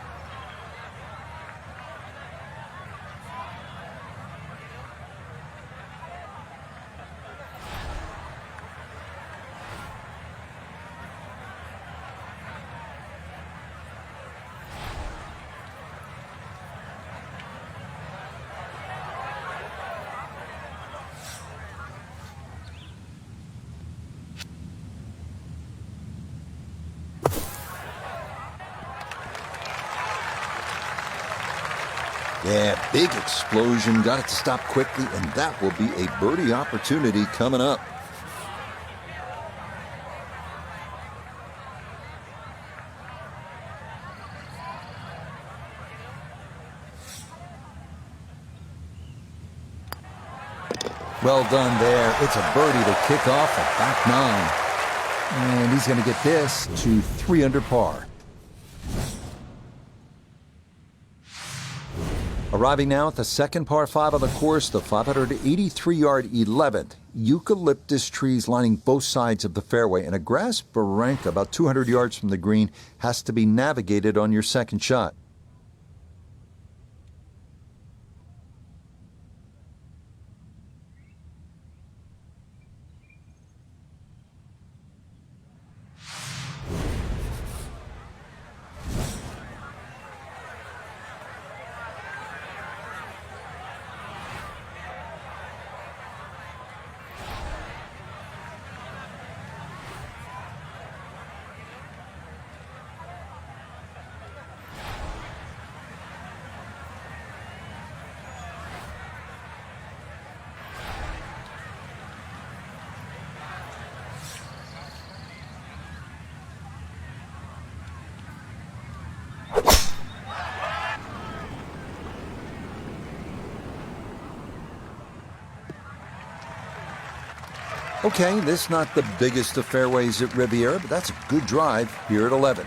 Yeah, big explosion. Got it to stop quickly, and that will be a birdie opportunity coming up. Well done there. It's a birdie to kick off the back nine. And he's going to get this to 3 under par. Arriving now at the second par 5 of the course, the 583-yard 11th. Eucalyptus trees lining both sides of the fairway, and a grass barranca about 200 yards from the green has to be navigated on your second shot. Okay, this not the biggest of fairways at Riviera, but that's a good drive here at 11.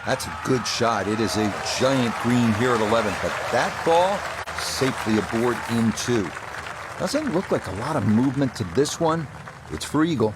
That's a good shot. It is a giant green here at 11, but that ball safely aboard in 2. Doesn't look like a lot of movement to this one. It's for eagle.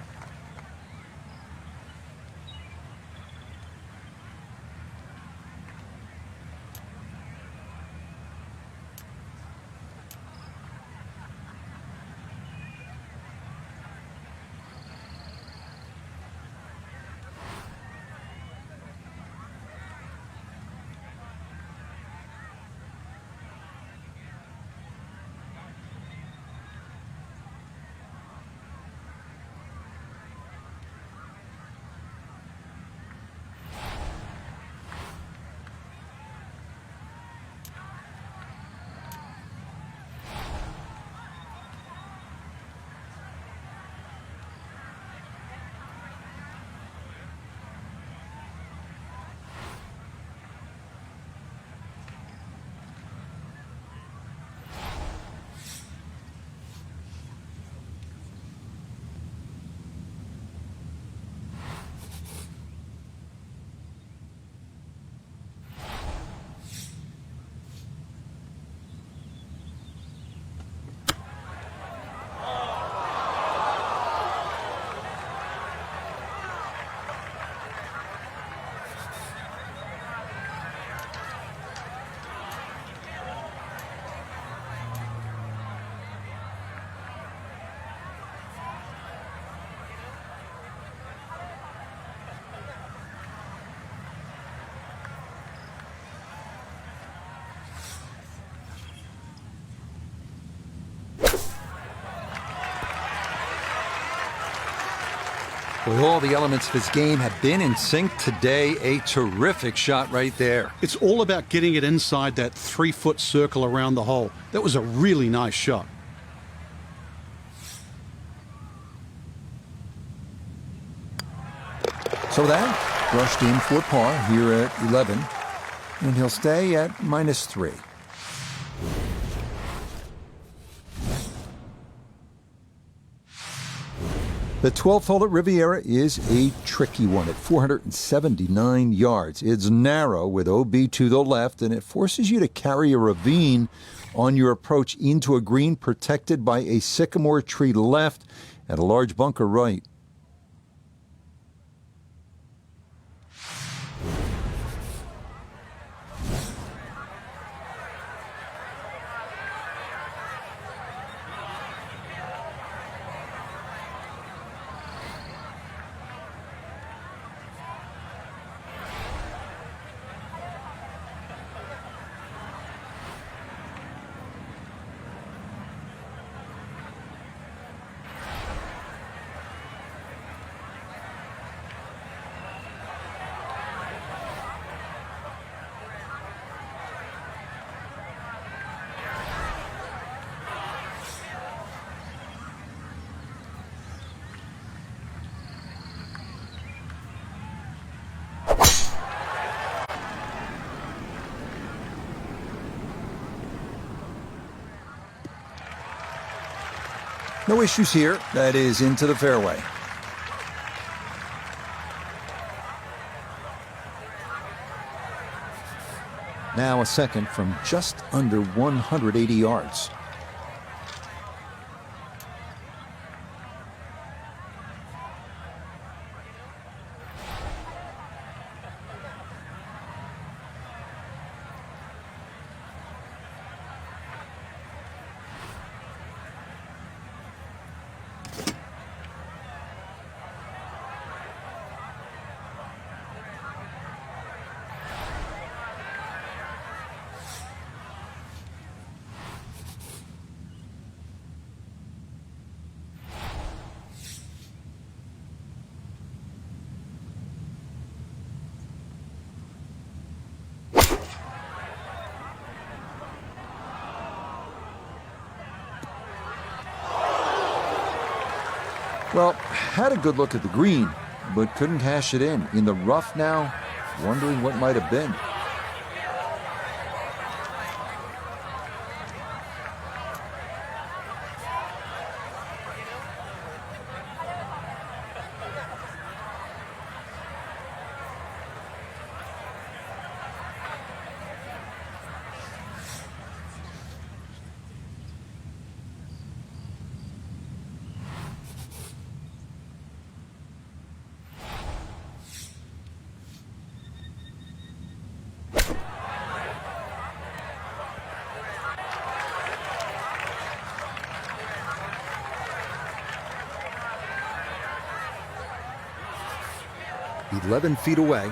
With all the elements of his game have been in sync today, a terrific shot right there. It's all about getting it inside that 3-foot circle around the hole. That was a really nice shot. So that brushed in for par here at 11, and he'll stay at -3. The 12th hole at Riviera is a tricky one at 479 yards. It's narrow with OB to the left, and it forces you to carry a ravine on your approach into a green protected by a sycamore tree left and a large bunker right. No issues here. That is into the fairway. Now a second from just under 180 yards. Well, had a good look at the green, but couldn't cash it in. In the rough now, wondering what might have been. "11 feet away."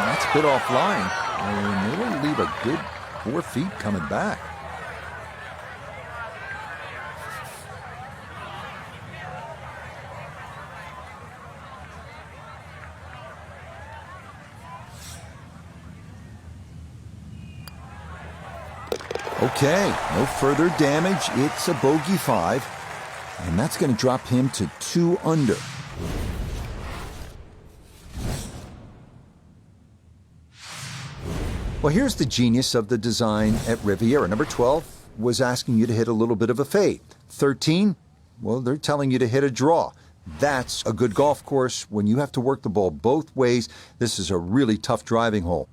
That's a bit offline. And it'll leave a good 4 feet coming back. Okay, no further damage. It's a bogey 5, and that's going to drop him to 2 under. Well, here's the genius of the design at Riviera. Number 12 was asking you to hit a little bit of a fade. 13, well, they're telling you to hit a draw. That's a good golf course. When you have to work the ball both ways, this is a really tough driving hole.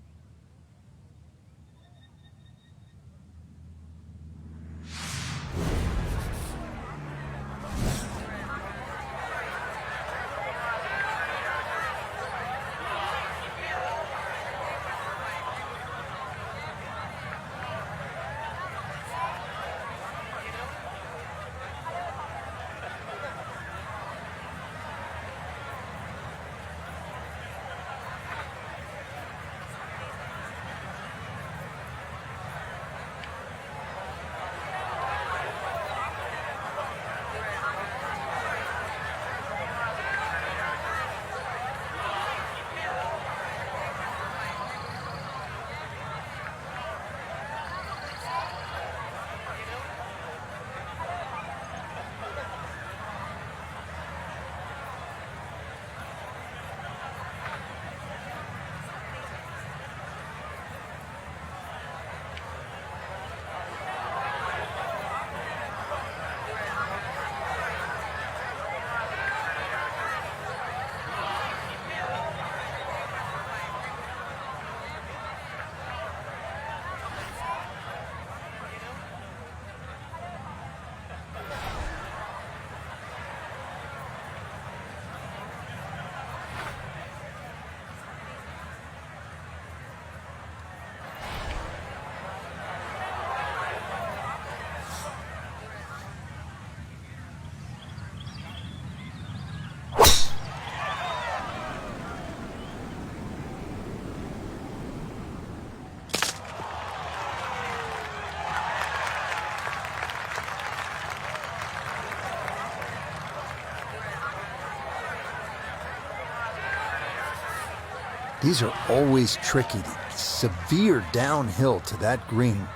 These are always tricky. Severe downhill to that green.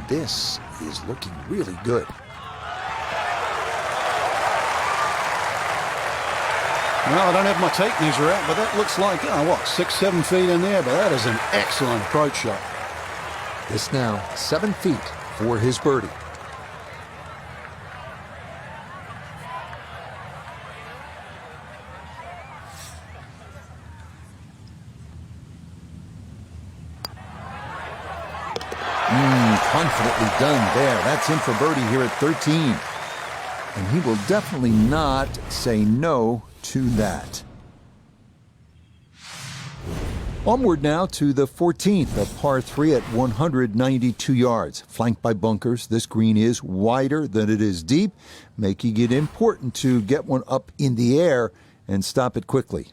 This is looking really good. Well, I don't have my tape measure out, but that looks like, 6, 7 feet in there, but that is an excellent approach shot. This now 7 feet for his birdie. Confidently done there. That's in for birdie here at 13. And he will definitely not say no to that. Onward now to the 14th, a par 3 at 192 yards. Flanked by bunkers, this green is wider than it is deep, making it important to get one up in the air and stop it quickly.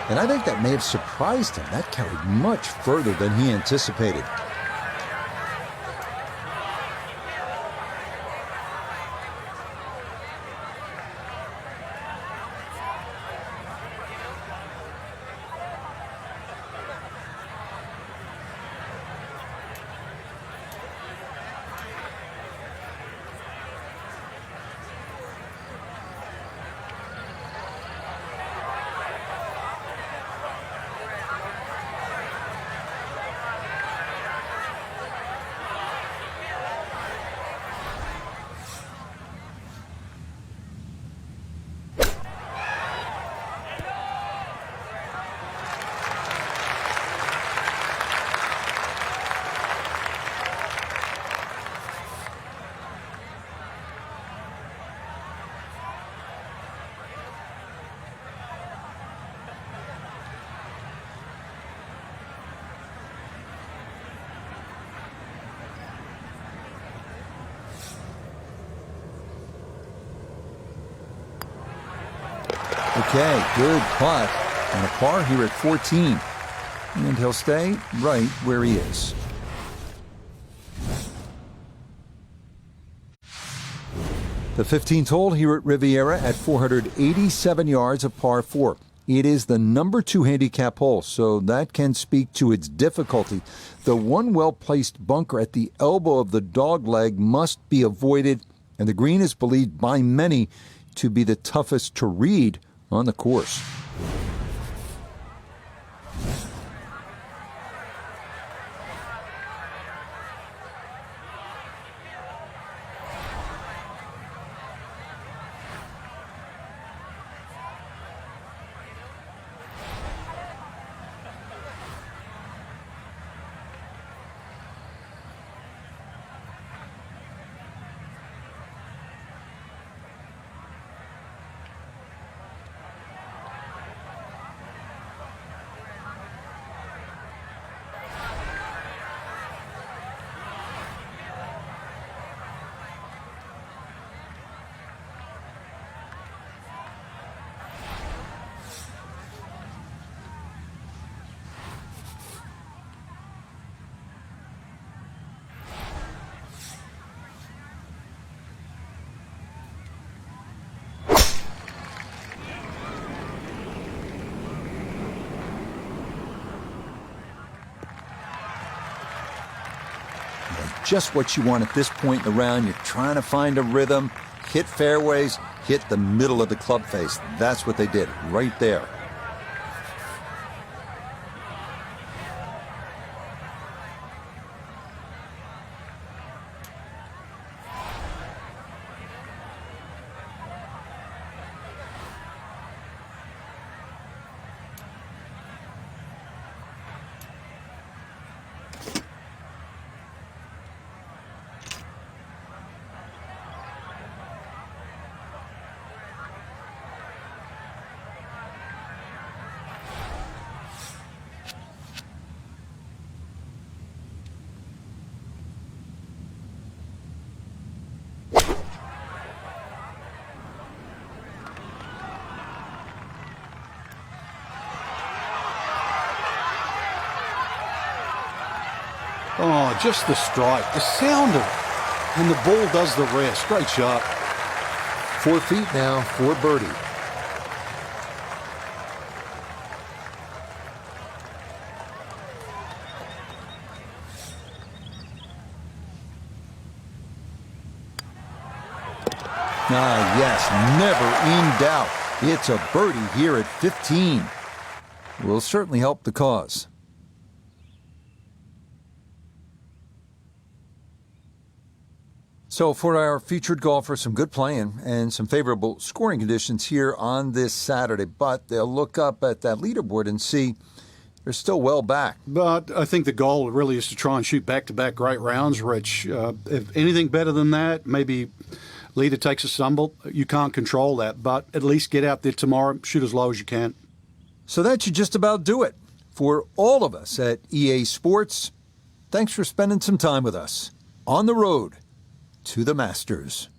And I think that may have surprised him. That carried much further than he anticipated. Okay, good putt. And a par here at 14. And he'll stay right where he is. The 15th hole here at Riviera at 487 yards of par 4. It is the number 2 handicap hole, so that can speak to its difficulty. The one well-placed bunker at the elbow of the dogleg must be avoided, and the green is believed by many to be the toughest to read on the course. Yeah, just what you want at this point in the round. You're trying to find a rhythm, hit fairways, hit the middle of the club face. That's what they did right there. Oh, just the strike, the sound of it. And the ball does the rest. Great shot. 4 feet now for birdie. Ah, yes, never in doubt. It's a birdie here at 15. Will certainly help the cause. So for our featured golfer, some good playing and some favorable scoring conditions here on this Saturday. But they'll look up at that leaderboard and see they're still well back. But I think the goal really is to try and shoot back-to-back great rounds, Rich. If anything better than that, maybe leader takes a stumble. You can't control that, but at least get out there tomorrow, shoot as low as you can. So that should just about do it. For all of us at EA Sports, thanks for spending some time with us on the road to the Masters.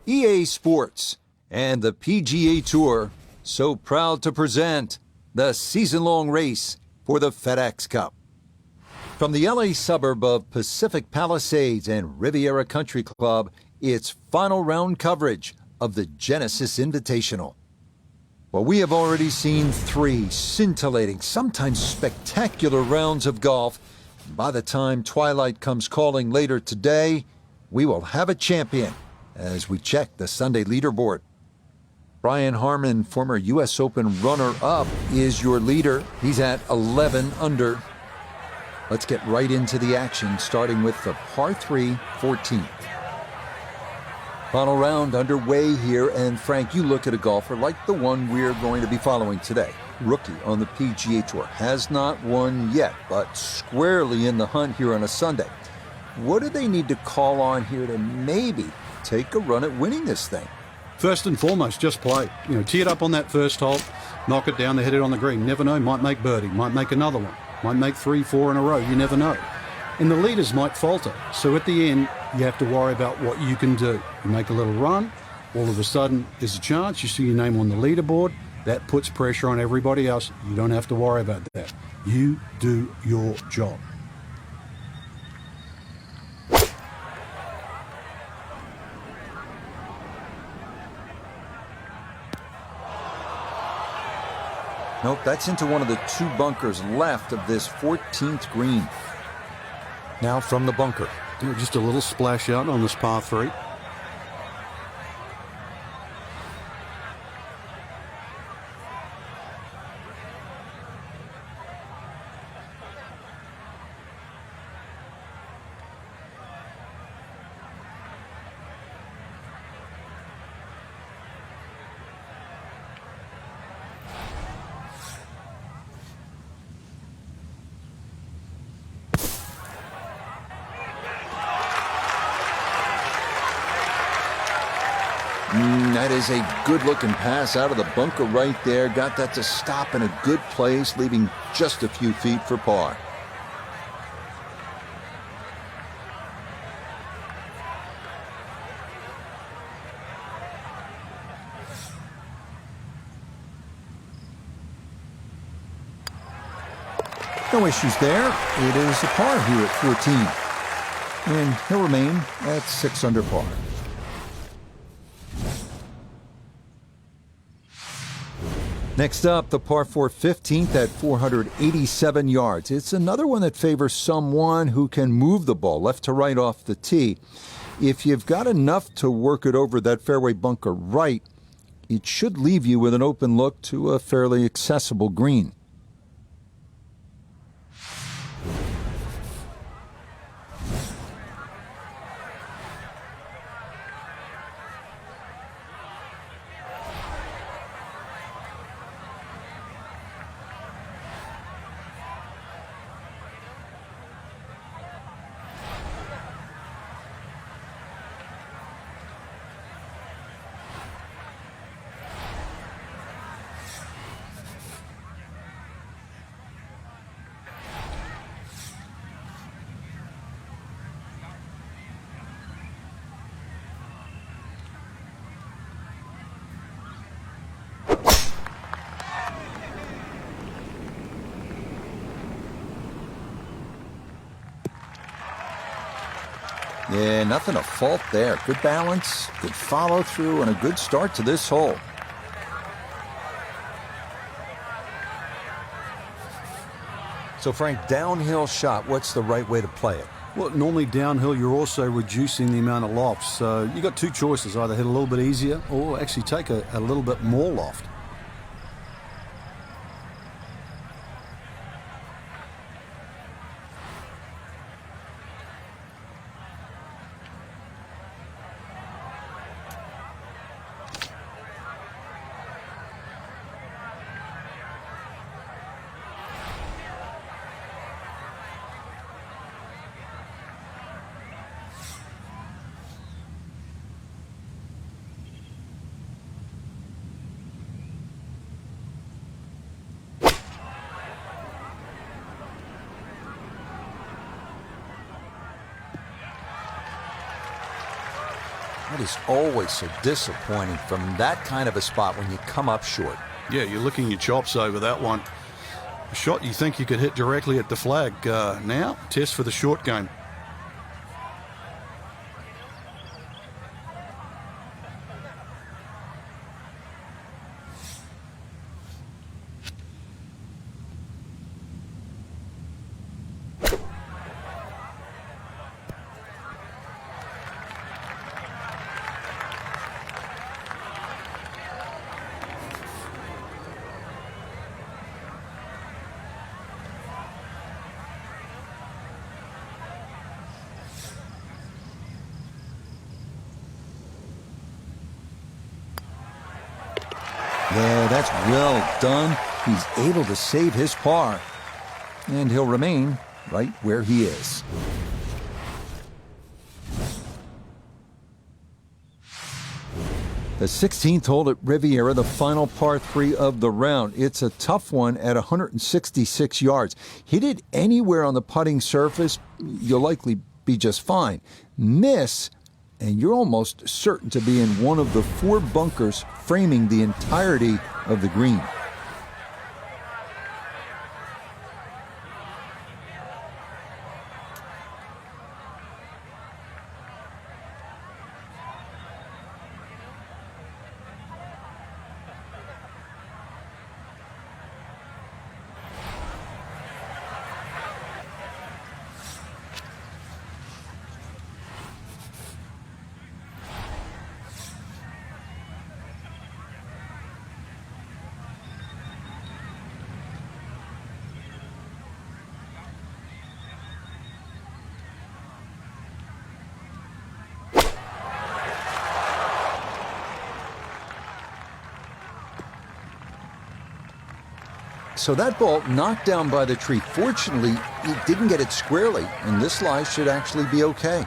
EA Sports and the PGA Tour so proud to present the season-long race for the FedEx Cup. From the LA suburb of Pacific Palisades and Riviera Country Club, it's final round coverage of the Genesis Invitational. Well, we have already seen 3 scintillating, sometimes spectacular rounds of golf. By the time twilight comes calling later today, we will have a champion as we check the Sunday leaderboard. Brian Harman, former U.S. Open runner-up, is your leader. He's at 11 under. Let's get right into the action, starting with the par 3 14th. Final round underway here, and Frank, you look at a golfer like the one we're going to be following today. Rookie on the PGA Tour, has not won yet, but squarely in the hunt here on a Sunday. What do they need to call on here to maybe take a run at winning this thing? First and foremost, just play. Tee it up on that first hole, knock it down, hit it on the green. Never know, might make birdie, might make another one, might make 3, 4 in a row. You never know. And the leaders might falter. So at the end, you have to worry about what you can do. You make a little run, all of a sudden there's a chance, you see your name on the leaderboard. That puts pressure on everybody else. You don't have to worry about that. You do your job. Nope, that's into one of the 2 bunkers left of this 14th green. Now from the bunker. Just a little splash out on this par 3. That is a good-looking pass out of the bunker right there. Got that to stop in a good place, leaving just a few feet for par. No issues there. It is a par here at 14. And he'll remain at 6 under par. Next up, the par 4 15th at 487 yards. It's another one that favors someone who can move the ball left to right off the tee. If you've got enough to work it over that fairway bunker right, it should leave you with an open look to a fairly accessible green. Yeah, nothing to fault there. Good balance, good follow through, and a good start to this hole. So Frank, downhill shot, what's the right way to play it? Well, normally downhill, you're also reducing the amount of loft. So you got 2 choices, either hit a little bit easier or actually take a little bit more loft. That is always so disappointing from that kind of a spot when you come up short. Yeah, you're licking your chops over that one. A shot you think you could hit directly at the flag. Now, test for the short game. Yeah, that's well done. He's able to save his par. And he'll remain right where he is. The 16th hole at Riviera, the final par 3 of the round. It's a tough one at 166 yards. Hit it anywhere on the putting surface, you'll likely be just fine. Miss, and you're almost certain to be in one of the 4 bunkers framing the entirety of the green. So that ball knocked down by the tree. Fortunately, it didn't get it squarely, and this lie should actually be okay.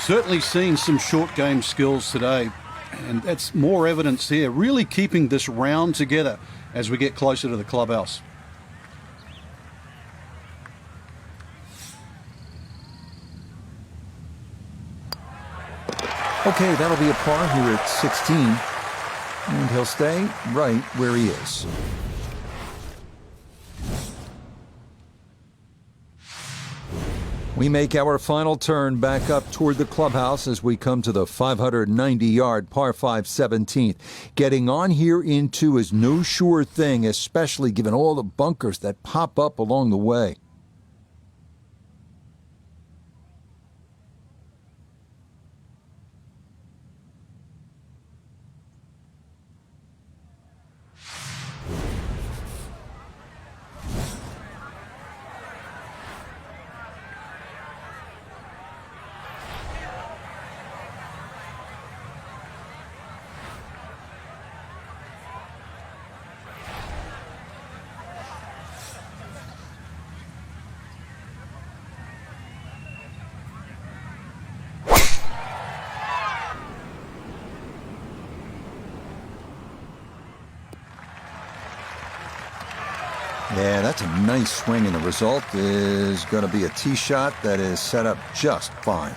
Certainly seen some short game skills today, and that's more evidence here, really keeping this round together as we get closer to the clubhouse. Okay, that'll be a par here at 16, and he'll stay right where he is. We make our final turn back up toward the clubhouse as we come to the 590-yard par 5 17th. Getting on here in 2 is no sure thing, especially given all the bunkers that pop up along the way. Yeah, that's a nice swing, and the result is going to be a tee shot that is set up just fine.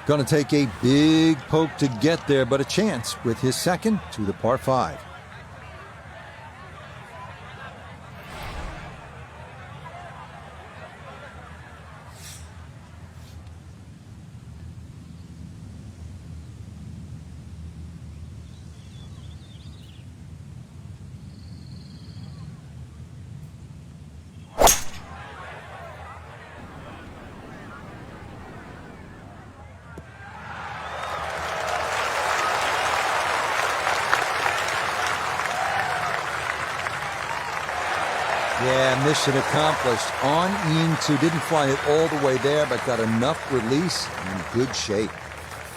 Going to take a big poke to get there, but a chance with his second to the par 5. Yeah, mission accomplished. On Ian 2, didn't fly it all the way there, but got enough release and in good shape.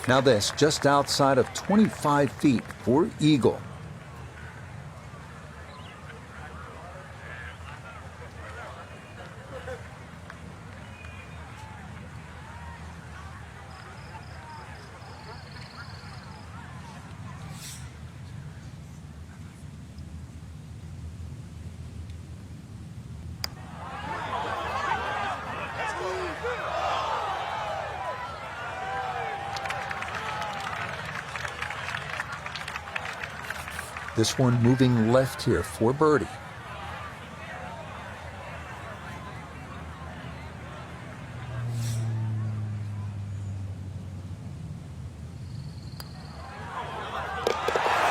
Now this, just outside of 25 feet for eagle. This one moving left here for birdie.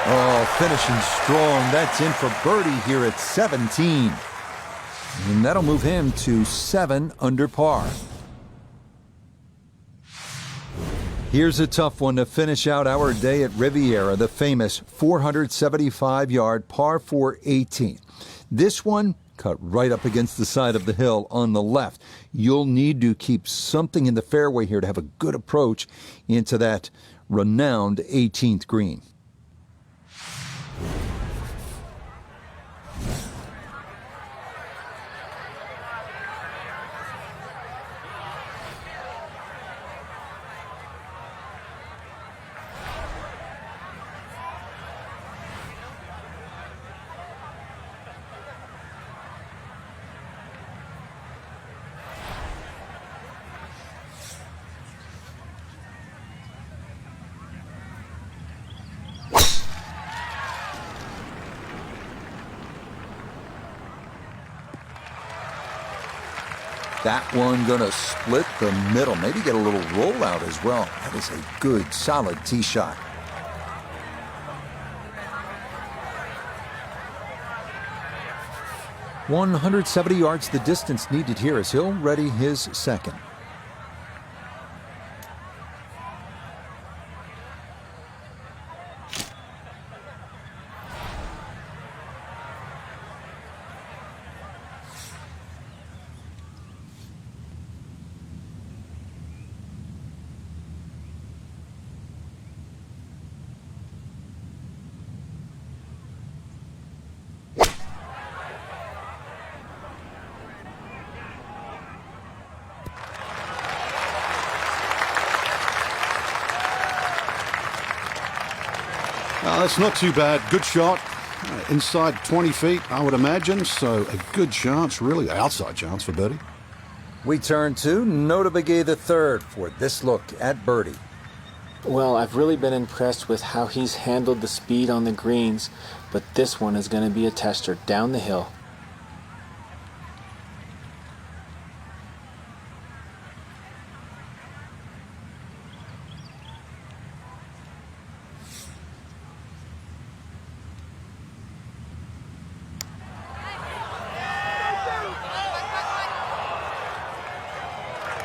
Oh, finishing strong. That's in for birdie here at 17. And that'll move him to 7 under par. Here's a tough one to finish out our day at Riviera, the famous 475-yard par 4 18. This one cut right up against the side of the hill on the left. You'll need to keep something in the fairway here to have a good approach into that renowned 18th green. That one gonna split the middle, maybe get a little rollout as well. That is a good, solid tee shot. "170 yards the distance needed here as he'll ready his second." That's not too bad. Good shot. Inside 20 feet, I would imagine. So a good chance, really outside chance for birdie. We turn to Nota Begay III for this look at birdie. Well, I've really been impressed with how he's handled the speed on the greens, but this one is going to be a tester down the hill.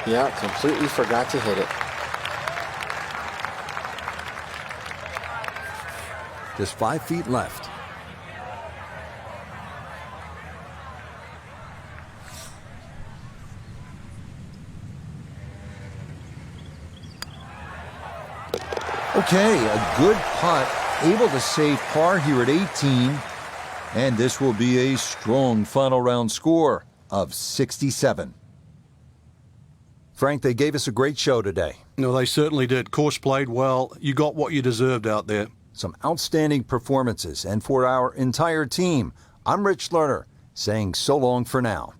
Yeah, completely forgot to hit it. Just 5 feet left. Okay, a good putt, able to save par here at 18. And this will be a strong final round score of 67. Frank, they gave us a great show today. No, they certainly did. Course played well. You got what you deserved out there. Some outstanding performances. And for our entire team, I'm Rich Lerner, saying so long for now.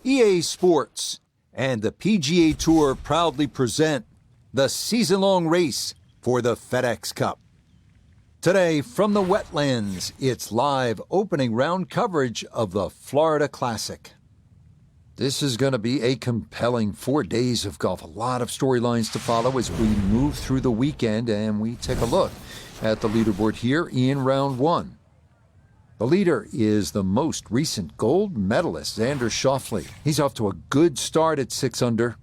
EA Sports and the PGA Tour proudly present the season-long race for the FedEx Cup. Today, from the wetlands, it's live opening round coverage of the Florida Classic. This is going to be a compelling 4 days of golf. A lot of storylines to follow as we move through the weekend, and we take a look at the leaderboard here in round one. The leader is the most recent gold medalist, Xander Schauffele. He's off to a good start at 6 under.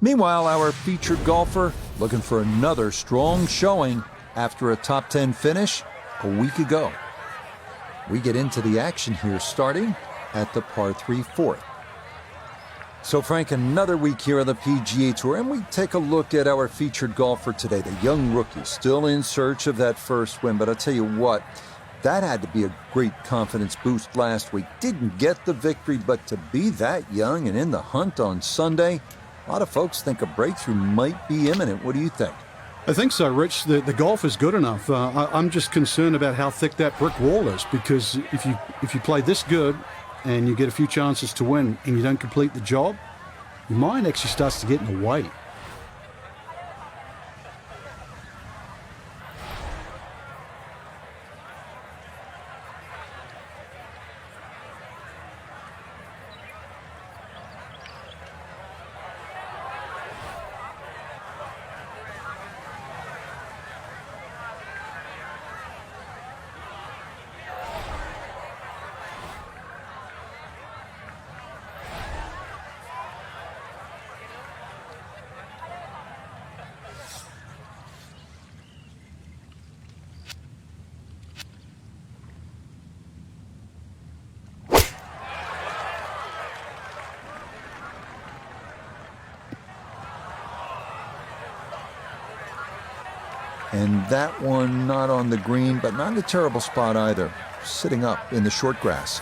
Meanwhile, our featured golfer looking for another strong showing after a top 10 finish a week ago. We get into the action here starting at the par 3 fourth. So Frank, another week here on the PGA Tour, and we take a look at our featured golfer today, the young rookie, still in search of that first win. But I'll tell you what, that had to be a great confidence boost last week. Didn't get the victory, but to be that young and in the hunt on Sunday, a lot of folks think a breakthrough might be imminent. What do you think? I think so, Rich. The golf is good enough. I'm just concerned about how thick that brick wall is, because if you play this good and you get a few chances to win and you don't complete the job, your mind actually starts to get in the way. And that one not on the green, but not in a terrible spot either, sitting up in the short grass.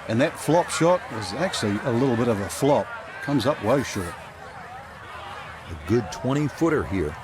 And that flop shot was actually a little bit of a flop. Comes up way short. A good 20-footer here.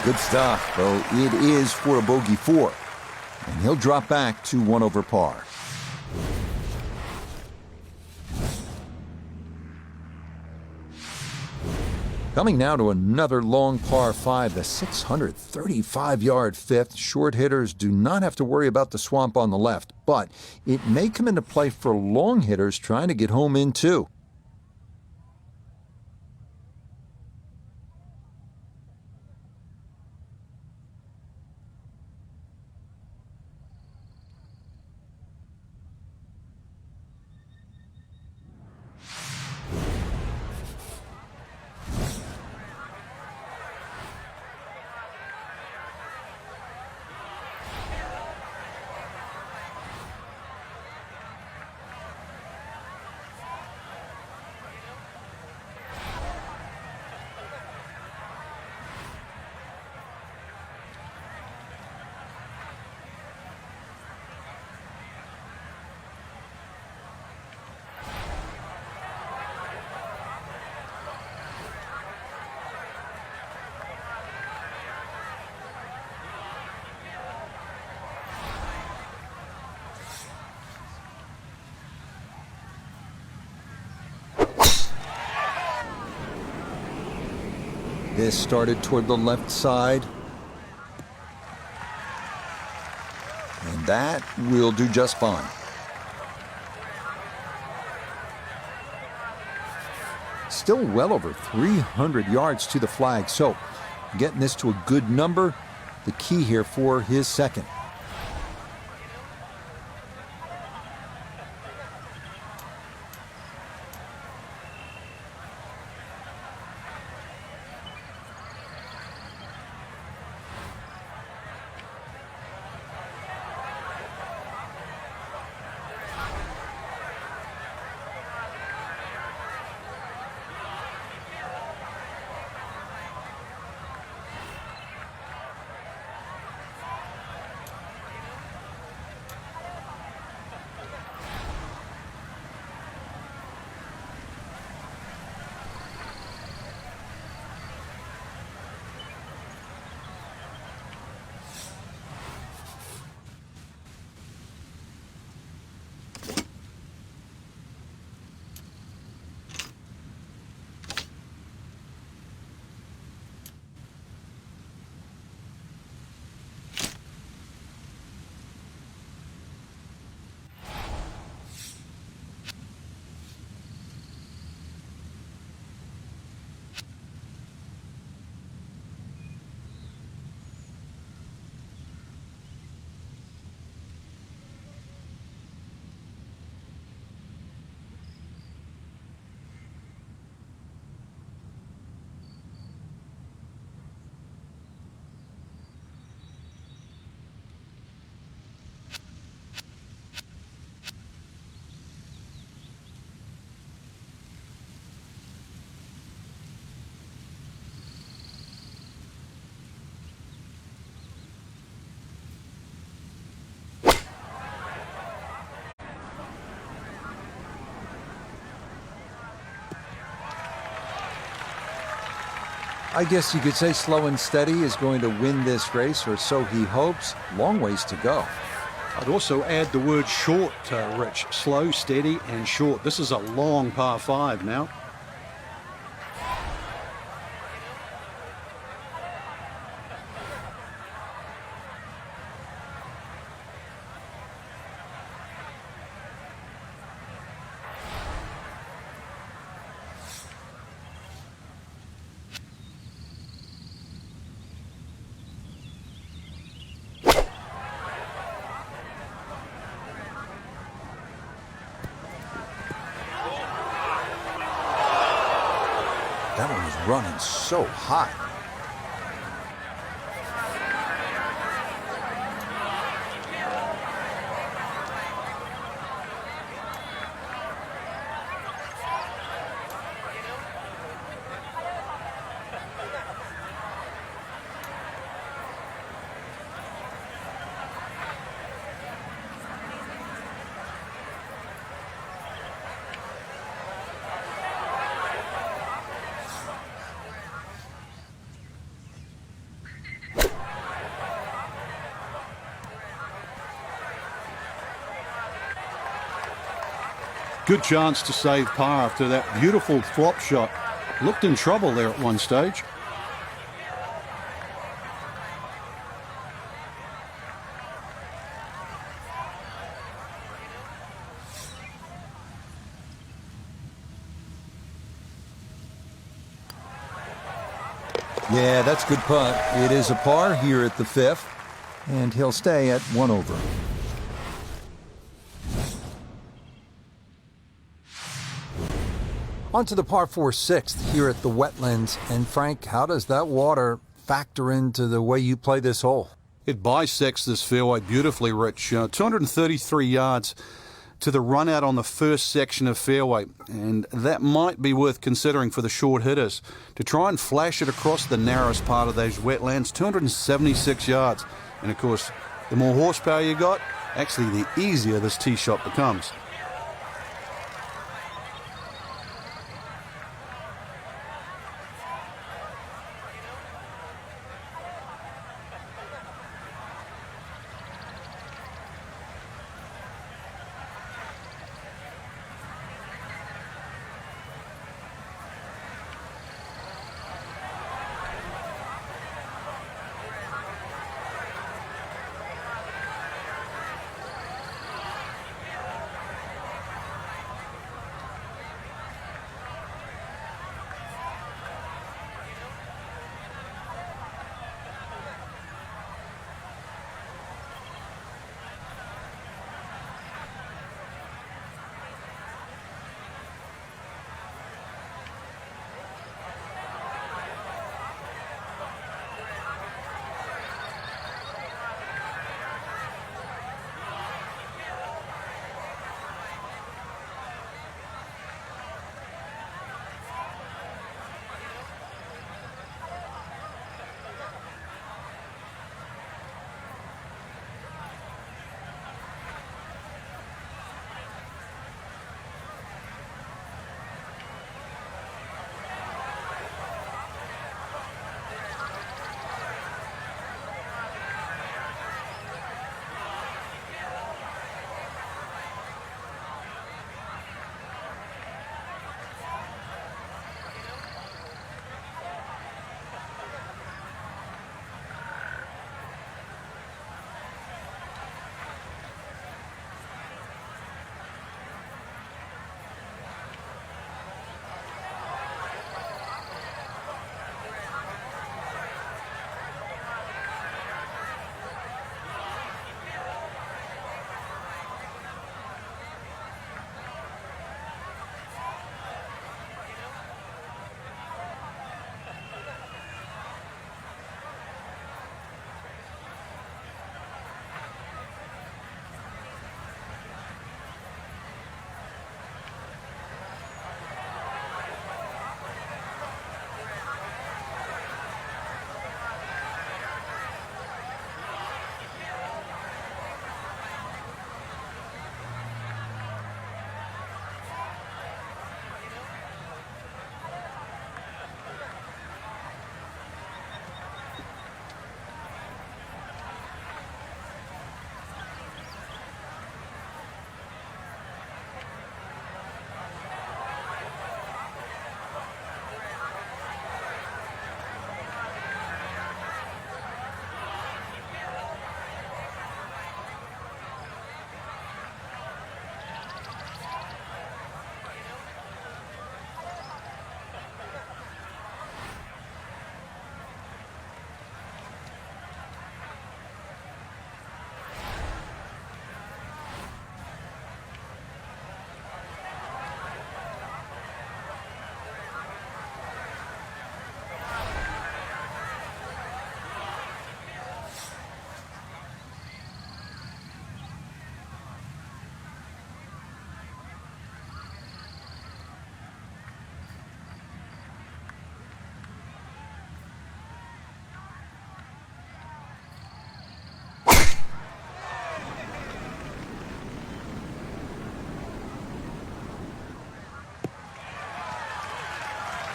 Good stuff, though it is for a bogey 4. And he'll drop back to 1 over par. Coming now to another long par 5, the 635-yard fifth. Short hitters do not have to worry about the swamp on the left, but it may come into play for long hitters trying to get home in too. this started toward the left side. And that will do just fine. Still well over 300 yards to the flag, so getting this to a good number, the key here for his second. I guess you could say slow and steady is going to win this race, or so he hopes. Long ways to go. I'd also add the word short, Rich. Slow, steady, and short. This is a long par 5 now. That one was running so hot. Good chance to save par after that beautiful flop shot. Looked in trouble there at one stage. Yeah, that's a good putt. It is a par here at the 5th, and he'll stay at 1 over. On to the par 4 6th here at the Wetlands. And Frank, how does that water factor into the way you play this hole? It bisects this fairway beautifully, Rich. 233 yards to the run out on the first section of fairway, and that might be worth considering for the short hitters to try and flash it across the narrowest part of those wetlands. 276 yards, and of course the more horsepower you got, actually the easier this tee shot becomes.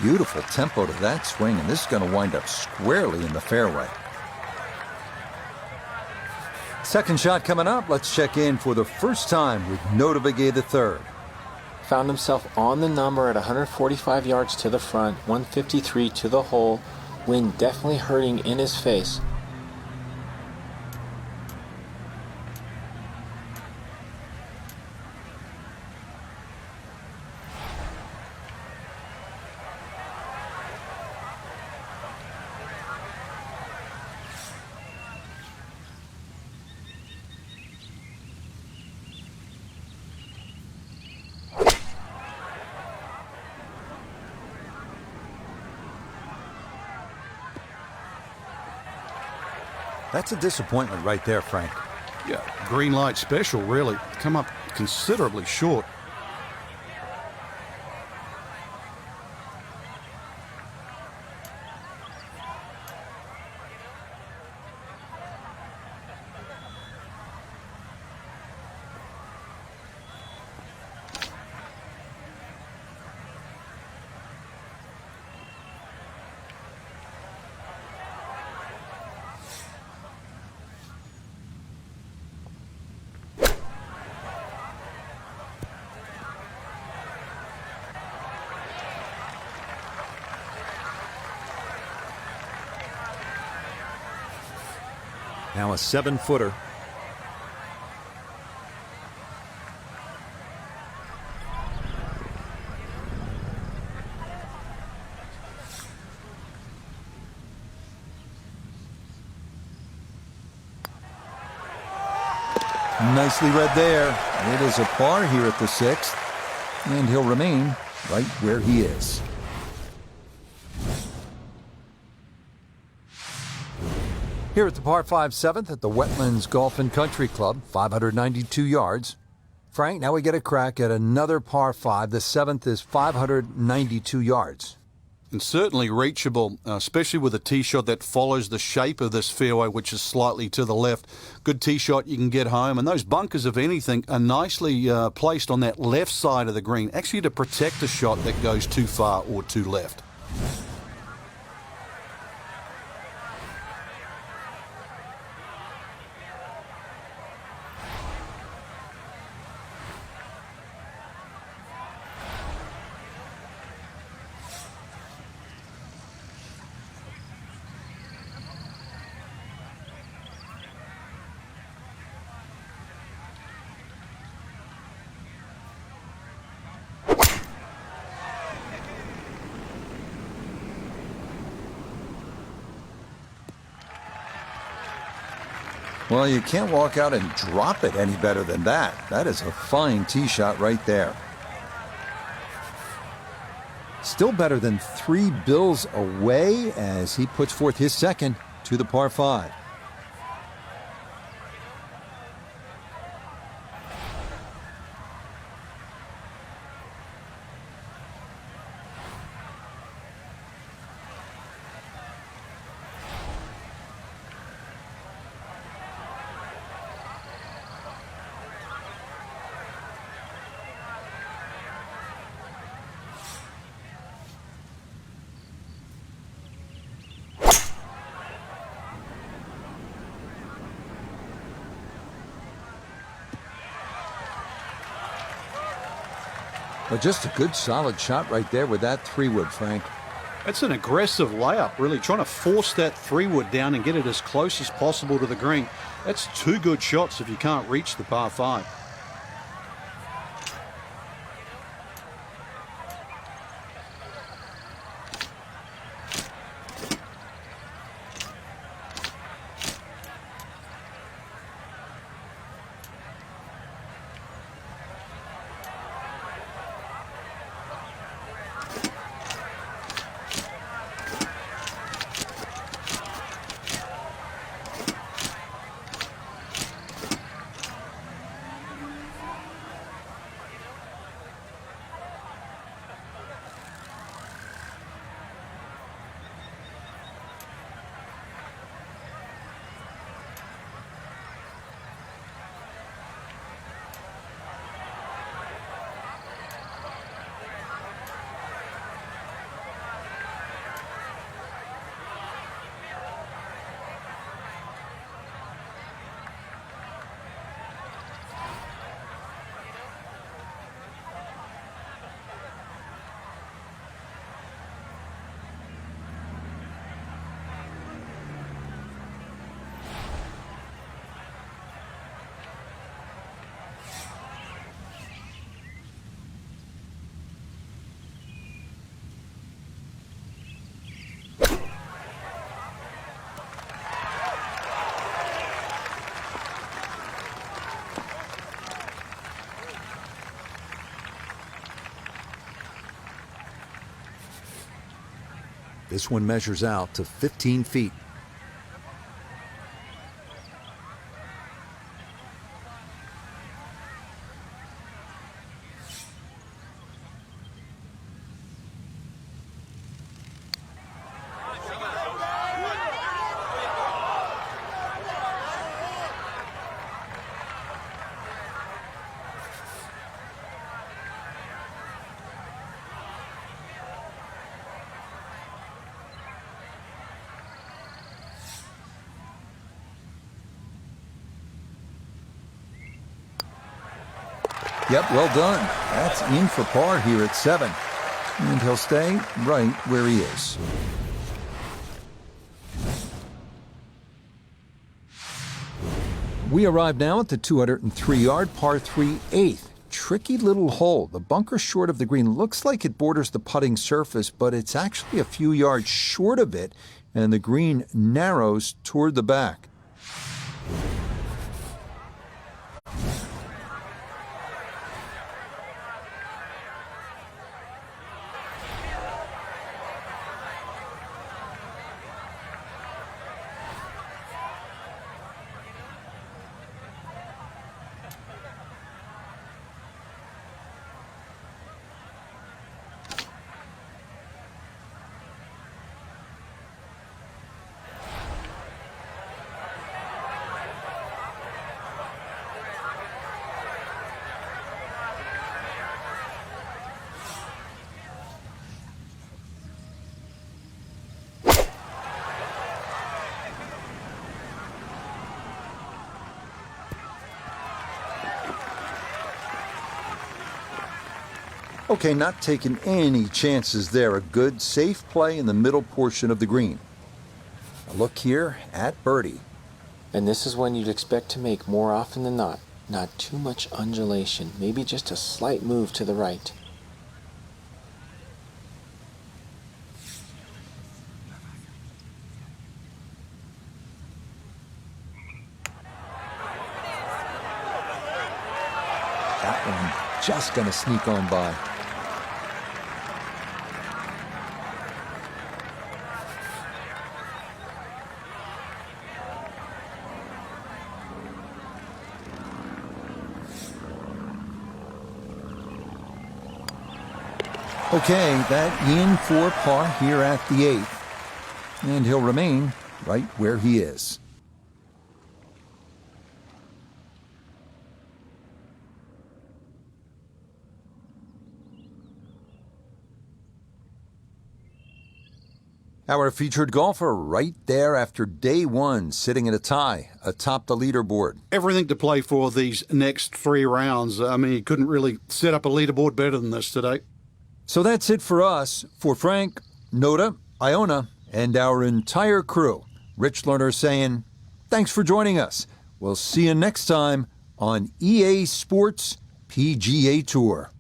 Beautiful tempo to that swing, and this is going to wind up squarely in the fairway. Second shot coming up. Let's check in for the first time with Notah Begay III. Found himself on the number at 145 yards to the front, 153 to the hole. Wind definitely hurting in his face. That's a disappointment right there, Frank. Yeah, green light special, really. Come up considerably short. Now a 7-footer. Nicely read there. It is a par here at the 6th, and he'll remain right where he is. Here at the par 5 7th at the Wetlands Golf and Country Club, 592 yards. Frank, now we get a crack at another par 5. The 7th is 592 yards. And certainly reachable, especially with a tee shot that follows the shape of this fairway, which is slightly to the left. Good tee shot, you can get home. And those bunkers, if anything, are nicely placed on that left side of the green, actually to protect a shot that goes too far or too left. Well, you can't walk out and drop it any better than that. That is a fine tee shot right there. Still better than 3 bills away as he puts forth his second to the par 5. But just a good solid shot right there with that 3-wood, Frank. That's an aggressive layup, really, trying to force that 3-wood down and get it as close as possible to the green. That's 2 good shots if you can't reach the par 5. This one measures out to 15 feet. Yep, well done. That's in for par here at 7. And he'll stay right where he is. We arrive now at the 203-yard par 3 8th. Tricky little hole. The bunker short of the green looks like it borders the putting surface, but it's actually a few yards short of it, and the green narrows toward the back. Okay, not taking any chances there. A good, safe play in the middle portion of the green. A look here at birdie. And this is one you'd expect to make more often than not. Not too much undulation, maybe just a slight move to the right. That one just gonna sneak on by. Okay, that in for par here at the 8th. And he'll remain right where he is. Our featured golfer right there after day 1, sitting at a tie atop the leaderboard. Everything to play for these next 3 rounds. I mean, you couldn't really set up a leaderboard better than this today. So that's it for us. For Frank, Noda, Iona, and our entire crew, Rich Lerner saying, thanks for joining us. We'll see you next time on EA Sports PGA Tour.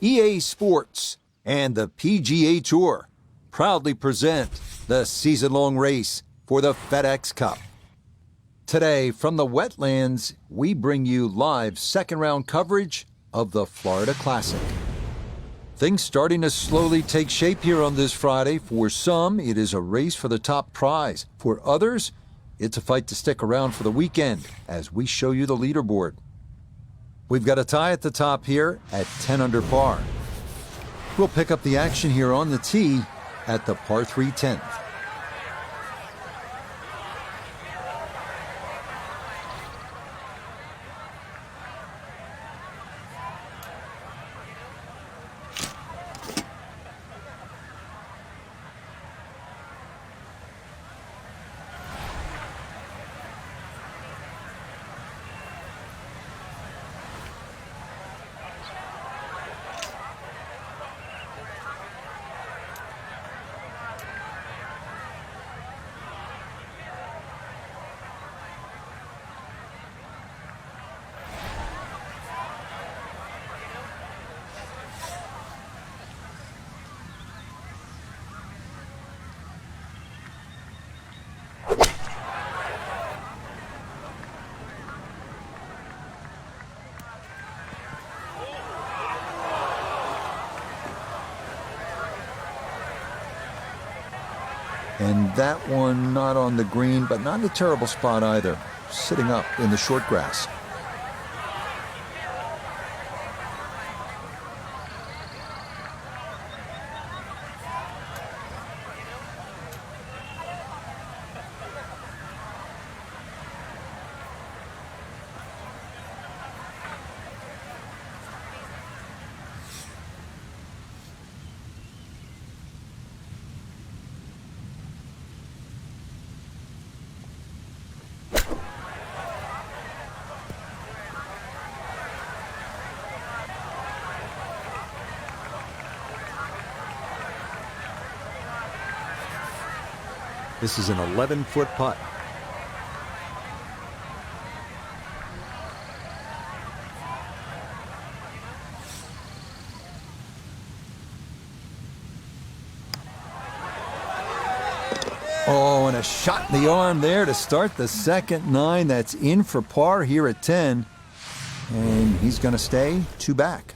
EA Sports and the PGA Tour proudly present the season-long race for the FedEx Cup. Today, from the wetlands, we bring you live second-round coverage of the Florida Classic. Things starting to slowly take shape here on this Friday. For some, it is a race for the top prize. For others, it's a fight to stick around for the weekend as we show you the leaderboard. We've got a tie at the top here at 10 under par. We'll pick up the action here on the tee at the par 3 10th. And that one not on the green, but not in a terrible spot either. Sitting up in the short grass. This is an 11-foot putt. Oh, and a shot in the arm there to start the second 9. That's in for par here at 10. And he's going to stay 2 back.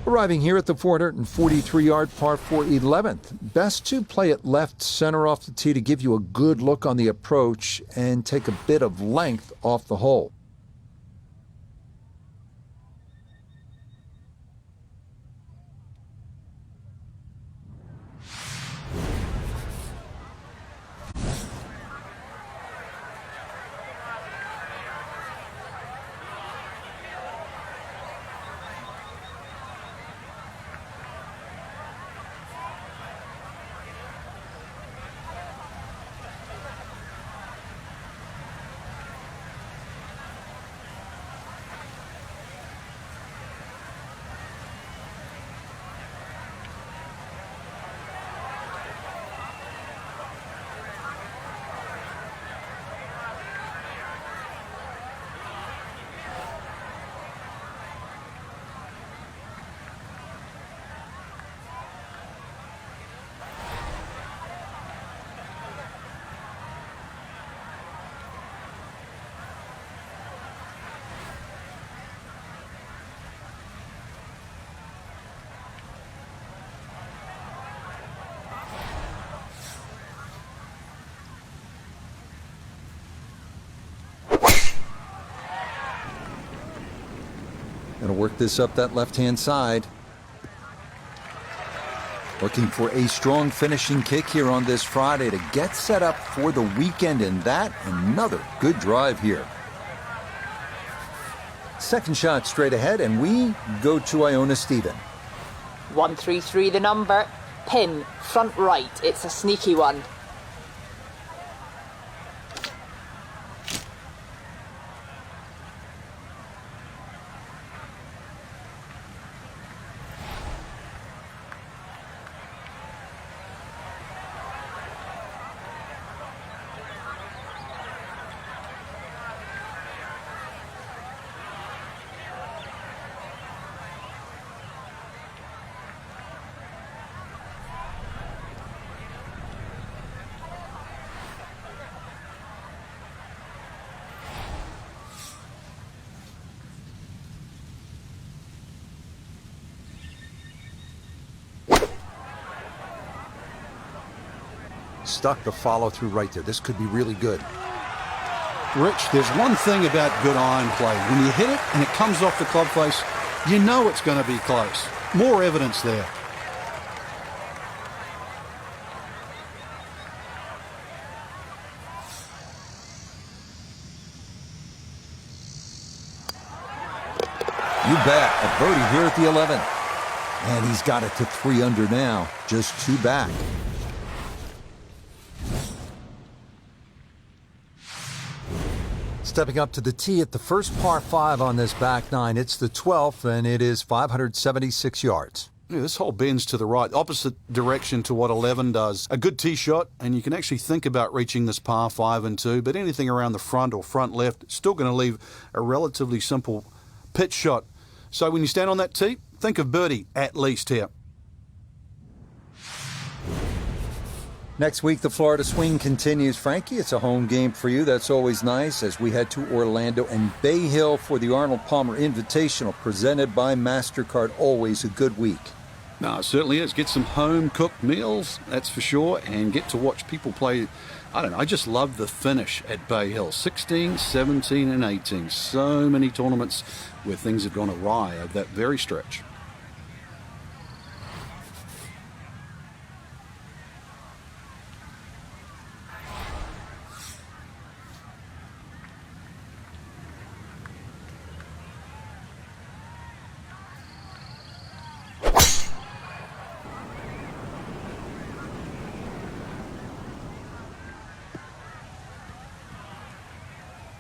Arriving here at the 443-yard par 4 11th. Best to play it left center off the tee to give you a good look on the approach and take a bit of length off the hole. Gonna work this up that left-hand side. Looking for a strong finishing kick here on this Friday to get set up for the weekend, and that another good drive here. Second shot straight ahead, and we go to Iona Stephen. 133 the number. Pin, front right. It's a sneaky one. Stuck the follow-through right there. This could be really good. Rich, there's one thing about good iron play. When you hit it and it comes off the club face, you know it's going to be close. More evidence there. You bet. A birdie here at the 11th. And he's got it to 3 under now. Just 2 back. Stepping up to the tee at the first par 5 on this back 9. It's the 12th, and it is 576 yards. Yeah, this hole bends to the right, opposite direction to what 11 does. A good tee shot, and you can actually think about reaching this par 5 and 2, but anything around the front or front left, still going to leave a relatively simple pitch shot. So when you stand on that tee, think of birdie at least here. Next week, the Florida Swing continues. Frankie, it's a home game for you. That's always nice as we head to Orlando and Bay Hill for the Arnold Palmer Invitational presented by MasterCard. Always a good week. No, it certainly is. Get some home-cooked meals, that's for sure, and get to watch people play. I don't know, I just love the finish at Bay Hill. 16, 17, and 18. So many tournaments where things have gone awry over that very stretch.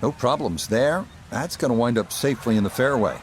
No problems there. That's going to wind up safely in the fairway.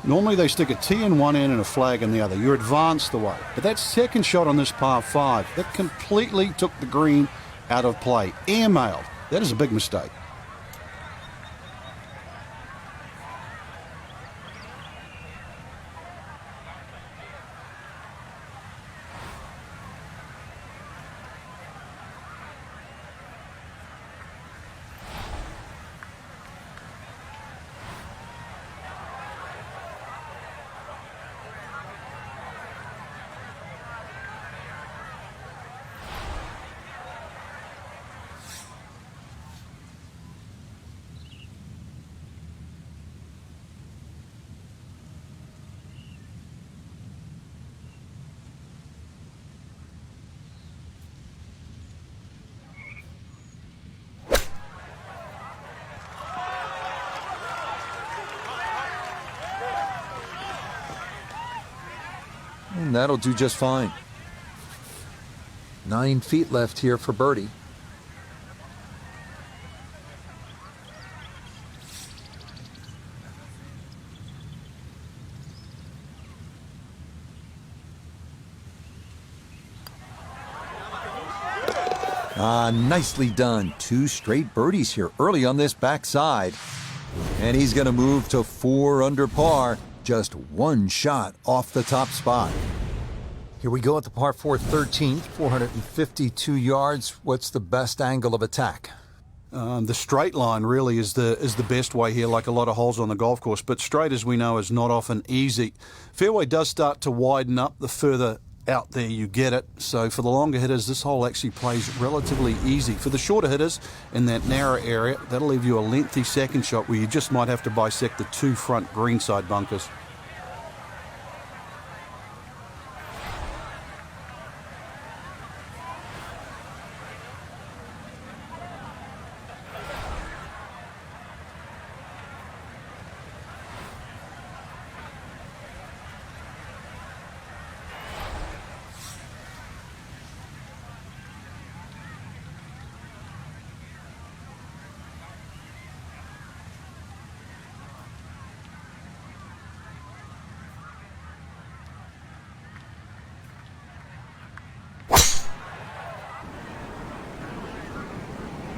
Normally they stick a tee in one end and a flag in the other. You're advanced the way. But that second shot on this par 5, that completely took the green out of play. Airmailed. That is a big mistake. And that'll do just fine. 9 feet left here for birdie. Nicely done. 2 straight birdies here early on this backside. And he's going to move to 4 under par. Just 1 shot off the top spot. Here we go at the par 4 13th, 452 yards. What's the best angle of attack? The straight line really is the best way here, like a lot of holes on the golf course. But straight, as we know, is not often easy. Fairway does start to widen up the further out there you get it. So for the longer hitters, this hole actually plays relatively easy. For the shorter hitters in that narrow area, that'll leave you a lengthy second shot where you just might have to bisect the 2 front greenside bunkers.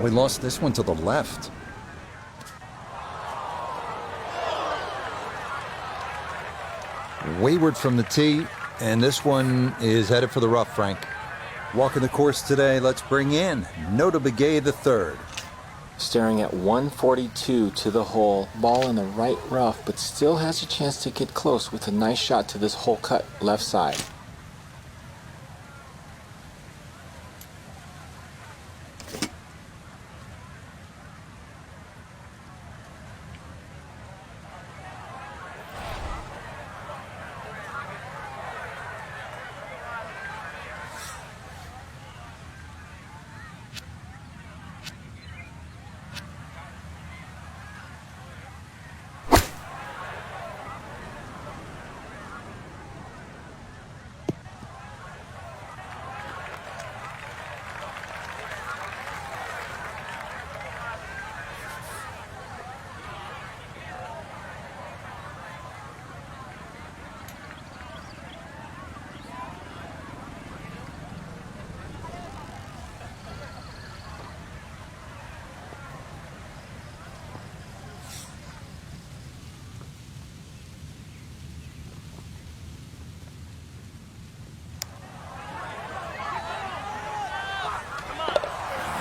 We lost this one to the left. Wayward from the tee, and this one is headed for the rough, Frank. Walking the course today, let's bring in Notah Begay III. staring at 142 to the hole, ball in the right rough, but still has a chance to get close with a nice shot to this hole cut left side.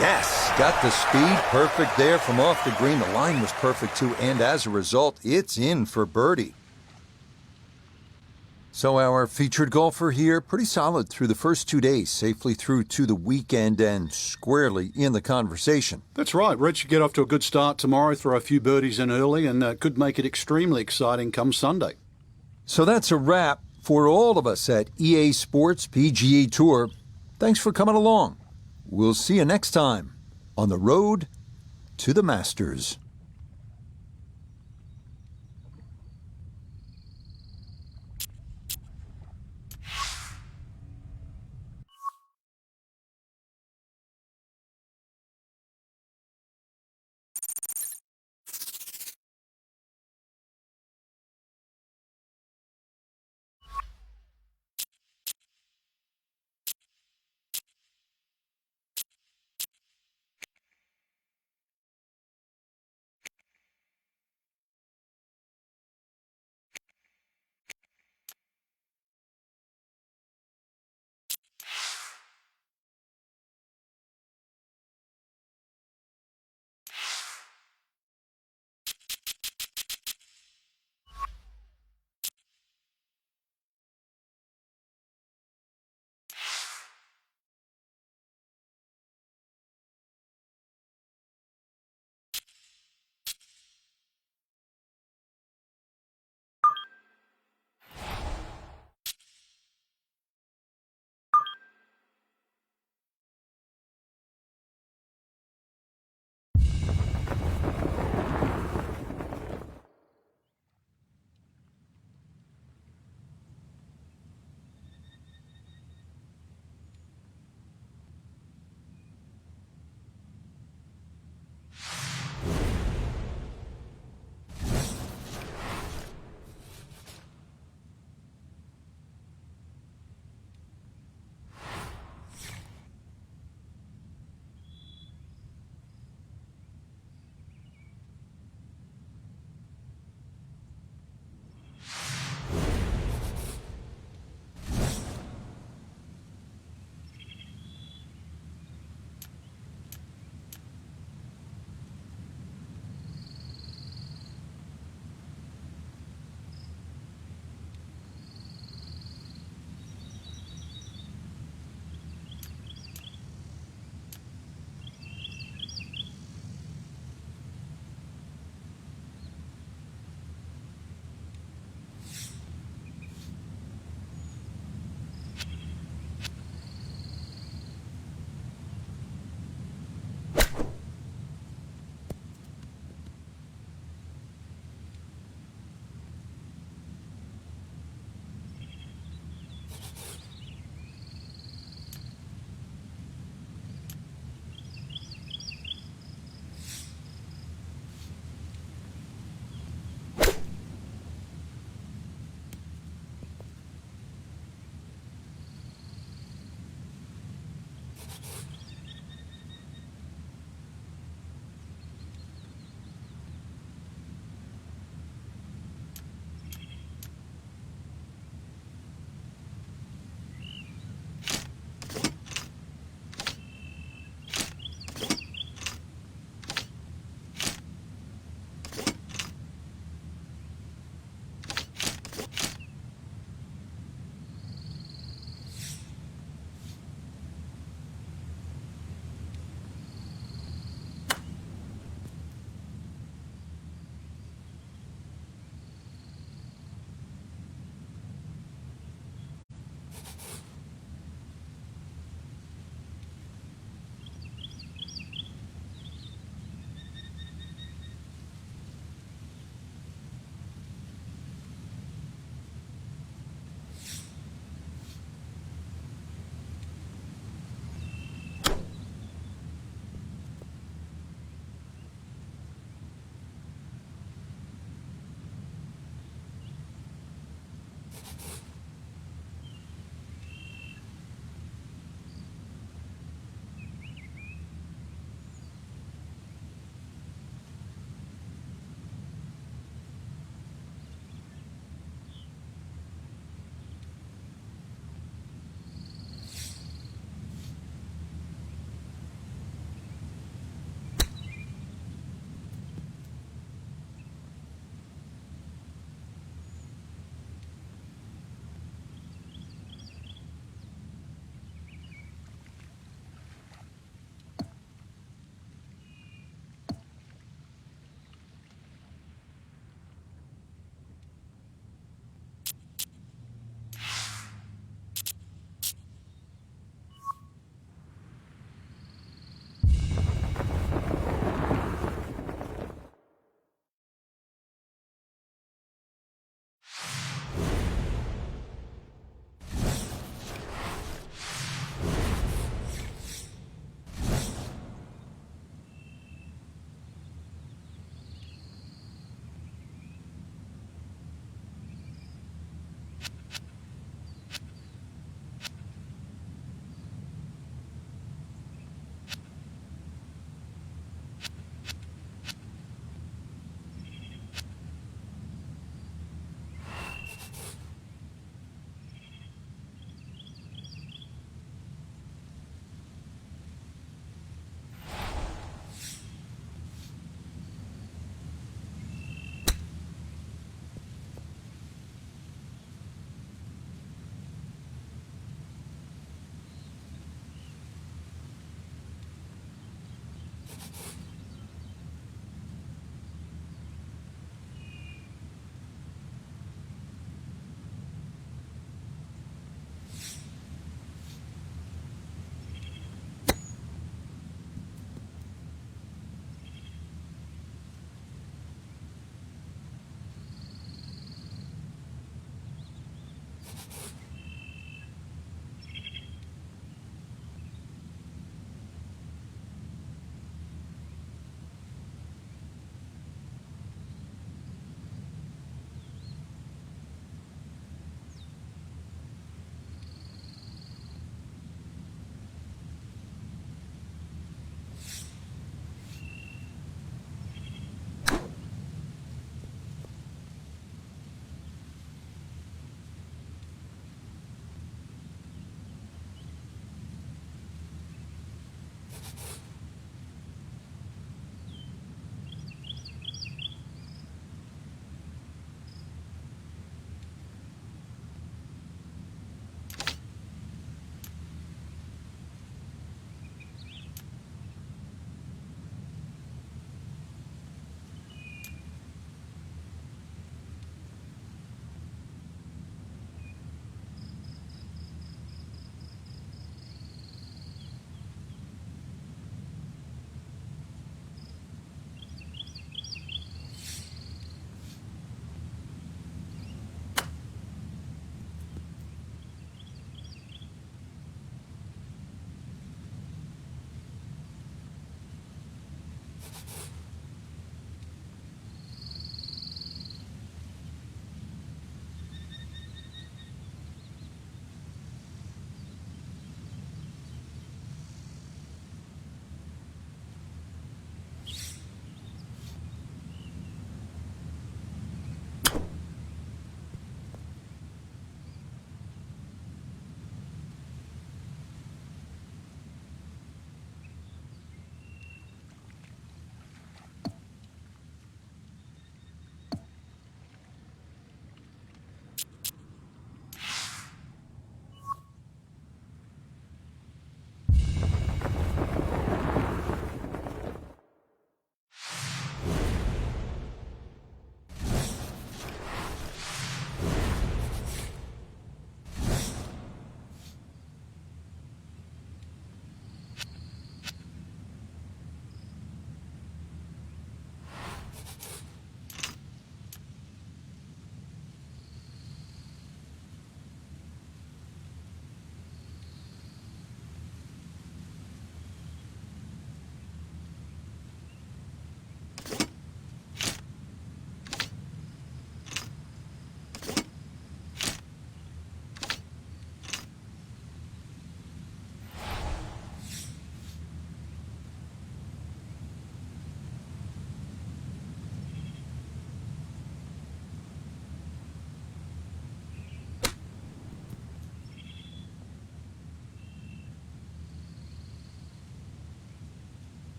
Yes, got the speed perfect there from off the green. The line was perfect too, and as a result, it's in for birdie. So our featured golfer here, pretty solid through the first 2 days, safely through to the weekend and squarely in the conversation. That's right. Red should get off to a good start tomorrow, throw a few birdies in early, and could make it extremely exciting come Sunday. So that's a wrap for all of us at EA Sports PGA Tour. Thanks for coming along. We'll see you next time on the road to the Masters.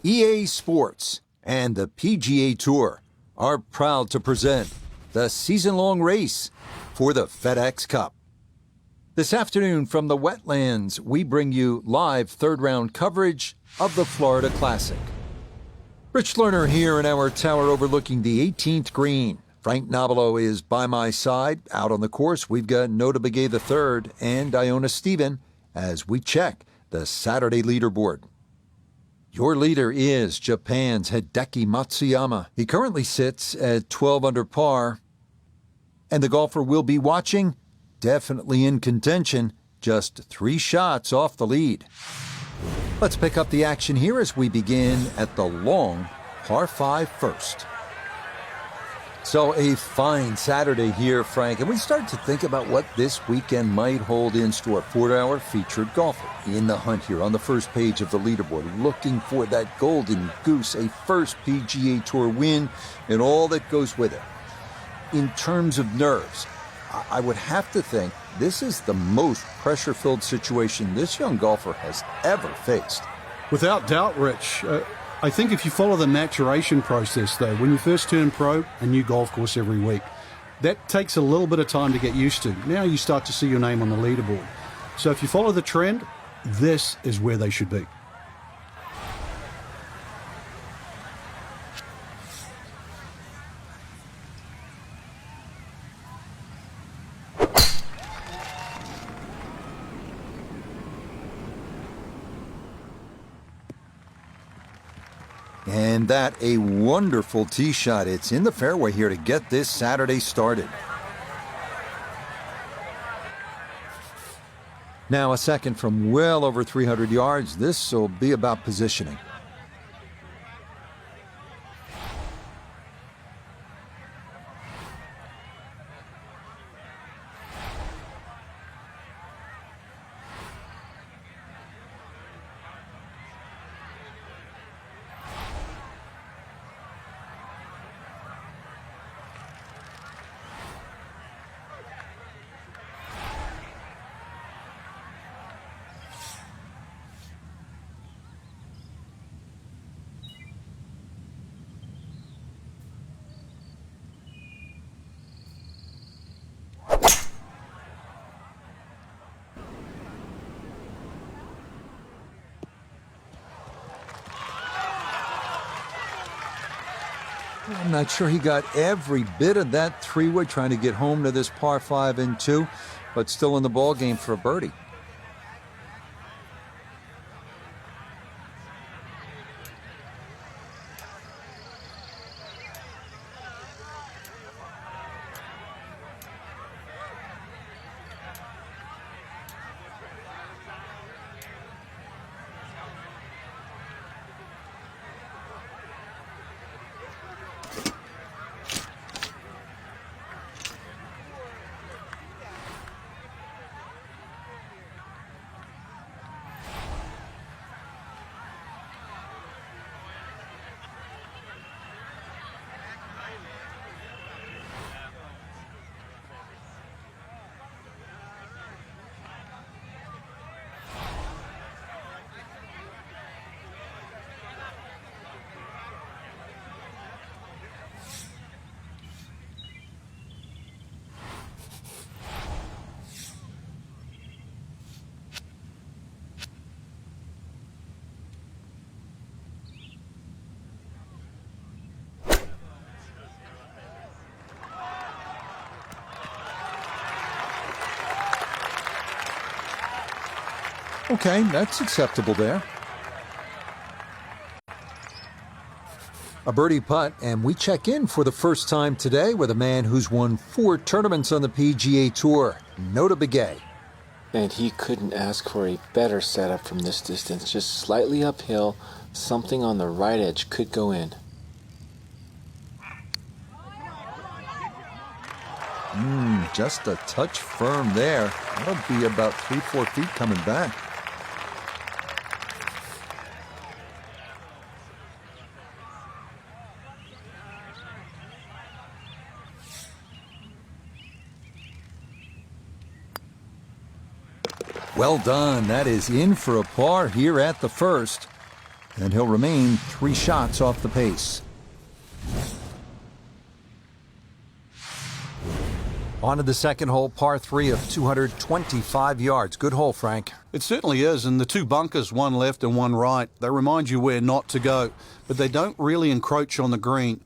EA Sports and the PGA Tour are proud to present the season-long race for the FedEx Cup. This afternoon from the Wetlands, we bring you live third-round coverage of the Florida Classic. Rich Lerner here in our tower overlooking the 18th green. Frank Nobilo is by my side. Out on the course, we've got Nota Begay III and Iona Stephen as we check the Saturday leaderboard. Your leader is Japan's Hideki Matsuyama. He currently sits at 12 under par. And the golfer we'll be watching, definitely in contention, just 3 shots off the lead. Let's pick up the action here as we begin at the long par 5 first. So a fine Saturday here, Frank, and we start to think about what this weekend might hold in store for our featured golfer in the hunt here on the first page of the leaderboard, looking for that golden goose, a first PGA Tour win, and all that goes with it. In terms of nerves, I would have to think this is the most pressure-filled situation this young golfer has ever faced. Without doubt, Rich. I think if you follow the maturation process, though, when you first turn pro, a new golf course every week, that takes a little bit of time to get used to. Now you start to see your name on the leaderboard. So if you follow the trend, this is where they should be. And that a wonderful tee shot. It's in the fairway here to get this Saturday started. Now a second from well over 300 yards. This will be about positioning. I'm not sure he got every bit of that 3-wood trying to get home to this par 5 and 2, but still in the ball game for a birdie. Okay, that's acceptable there. A birdie putt, and we check in for the first time today with a man who's won 4 tournaments on the PGA Tour, Nota Begay. And he couldn't ask for a better setup from this distance. Just slightly uphill, something on the right edge could go in. Just a touch firm there. That'll be about 3-4 feet coming back. Well done. That is in for a par here at the first. and he'll remain 3 shots off the pace. On to the second hole, par 3 of 225 yards. Good hole, Frank. It certainly is, and the 2 bunkers, one left and one right, they remind you where not to go, but they don't really encroach on the green.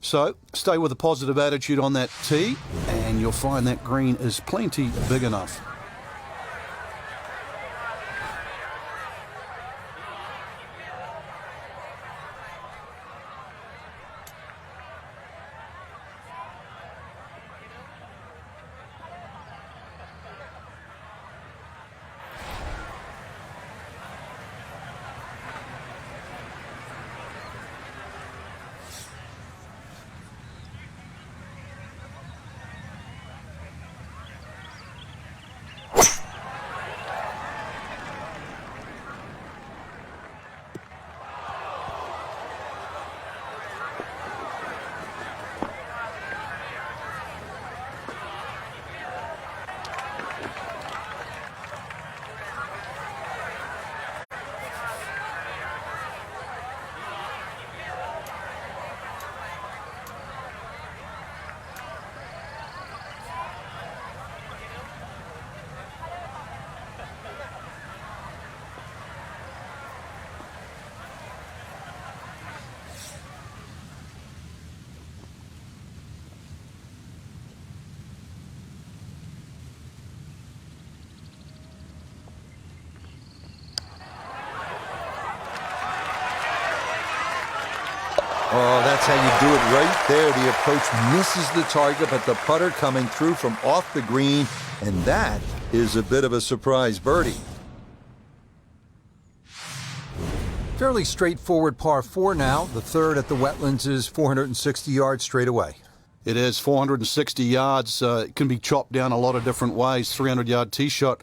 So stay with a positive attitude on that tee, and you'll find that green is plenty big enough. Oh, that's how you do it right there. The approach misses the target, but the putter coming through from off the green, and that is a bit of a surprise birdie. Fairly straightforward par 4 now. The third at the Wetlands is 460 yards straight away. It is 460 yards. It can be chopped down a lot of different ways. 300-yard tee shot,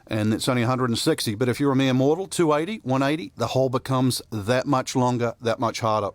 and it's only 160. But if you're a mere mortal, 280, 180, the hole becomes that much longer, that much harder.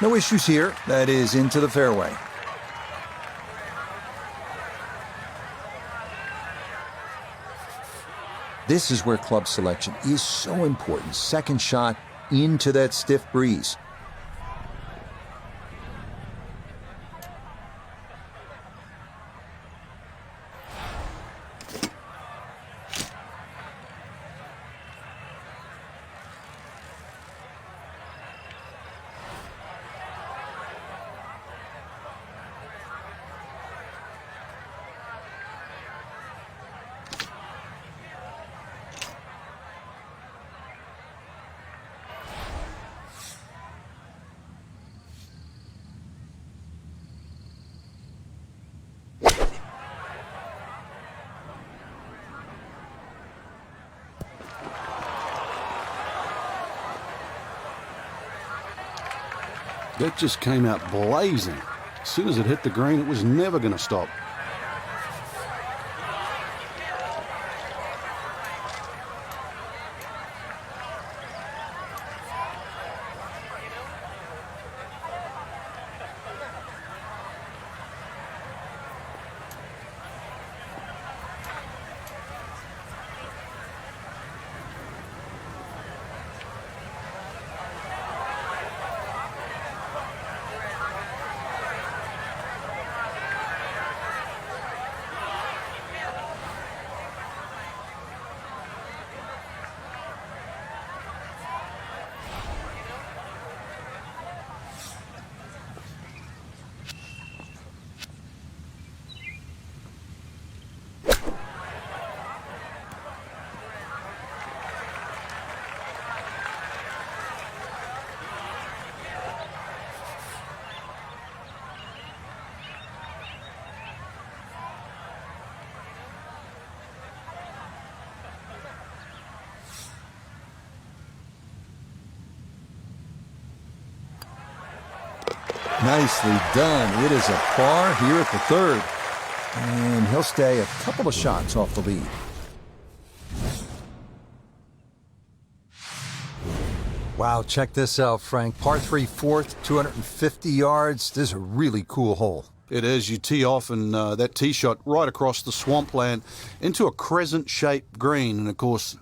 No issues here. That is into the fairway. This is where club selection is so important. Second shot into that stiff breeze. That just came out blazing. As soon as it hit the green, it was never going to stop. Nicely done. It is a par here at the third. And he'll stay a couple of shots off the lead. Wow, check this out, Frank. Par 3 fourth, 250 yards. This is a really cool hole. It is. You tee off and that tee shot right across the swampland into a crescent-shaped green. And, of course,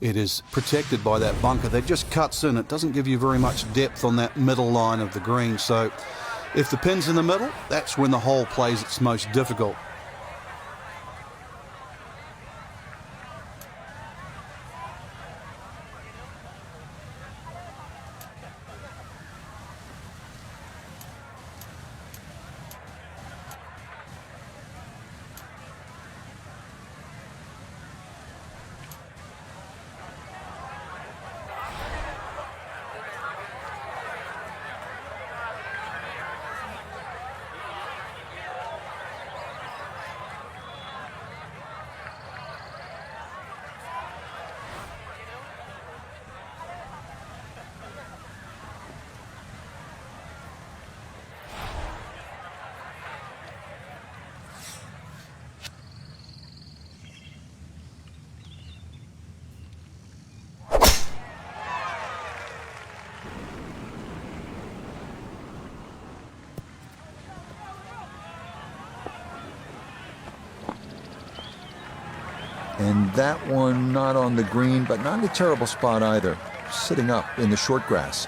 it is protected by that bunker that just cuts in. It doesn't give you very much depth on that middle line of the green. So if the pin's in the middle, that's when the hole plays its most difficult. And that one not on the green, but not in a terrible spot either. Sitting up in the short grass.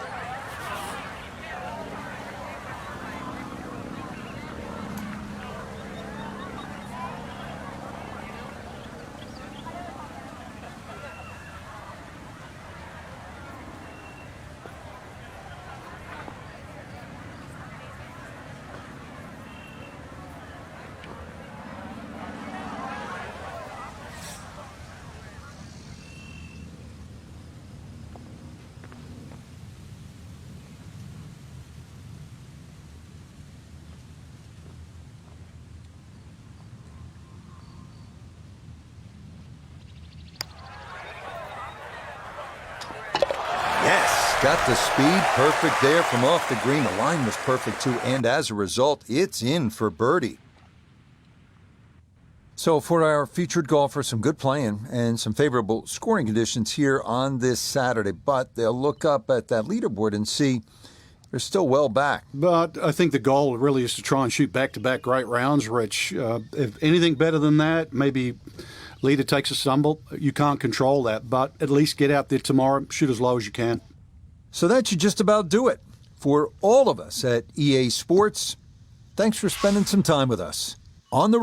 Got the speed perfect there from off the green. The line was perfect too, and as a result, it's in for birdie. So for our featured golfer, some good playing and some favorable scoring conditions here on this Saturday, but they'll look up at that leaderboard and see they're still well back. But I think the goal really is to try and shoot back-to-back great rounds, Rich. If anything better than that, maybe leader takes a stumble. You can't control that, but at least get out there tomorrow, shoot as low as you can. So that should just about do it. For all of us at EA Sports, thanks for spending some time with us on the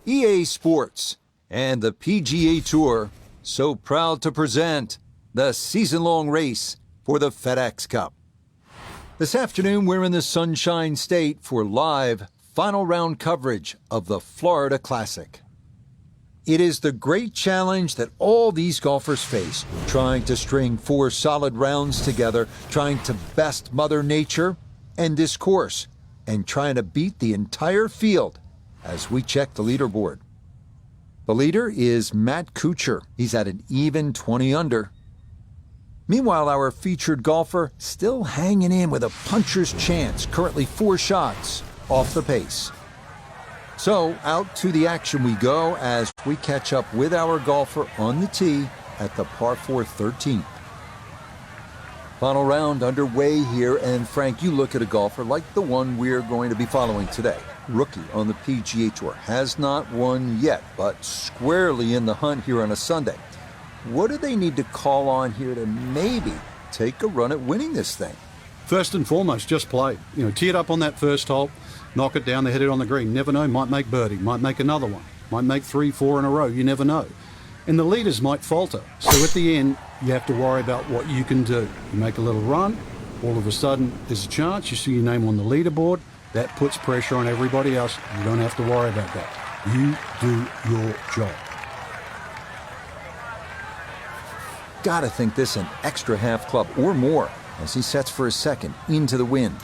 EA Sports, and the PGA Tour so proud to present the season-long race for the FedEx Cup. This afternoon, we're in the Sunshine State for live final round coverage of the Florida Classic. It is the great challenge that all these golfers face, trying to string 4 solid rounds together, trying to best Mother Nature and this course, and trying to beat the entire field as we check the leaderboard. The leader is Matt Kuchar. He's at an even 20 under. Meanwhile, our featured golfer still hanging in with a puncher's chance, currently 4 shots off the pace. So out to the action we go as we catch up with our golfer on the tee at the par 4 13th. Final round underway here, and Frank, you look at a golfer like the one we're going to be following today. Rookie on the PGA Tour, has not won yet, but squarely in the hunt here on a Sunday. What do they need to call on here to maybe take a run at winning this thing? First and foremost, just play. Tee it up on that first hole, knock it down, hit it on the green. Never know, might make birdie, might make another one, might make 3, 4 in a row. You never know. And the leaders might falter. So at the end, you have to worry about what you can do. You make a little run, all of a sudden there's a chance, you see your name on the leaderboard. That puts pressure on everybody else. You don't have to worry about that. You do your job. Gotta think this an extra half club or more as he sets for a second into the wind.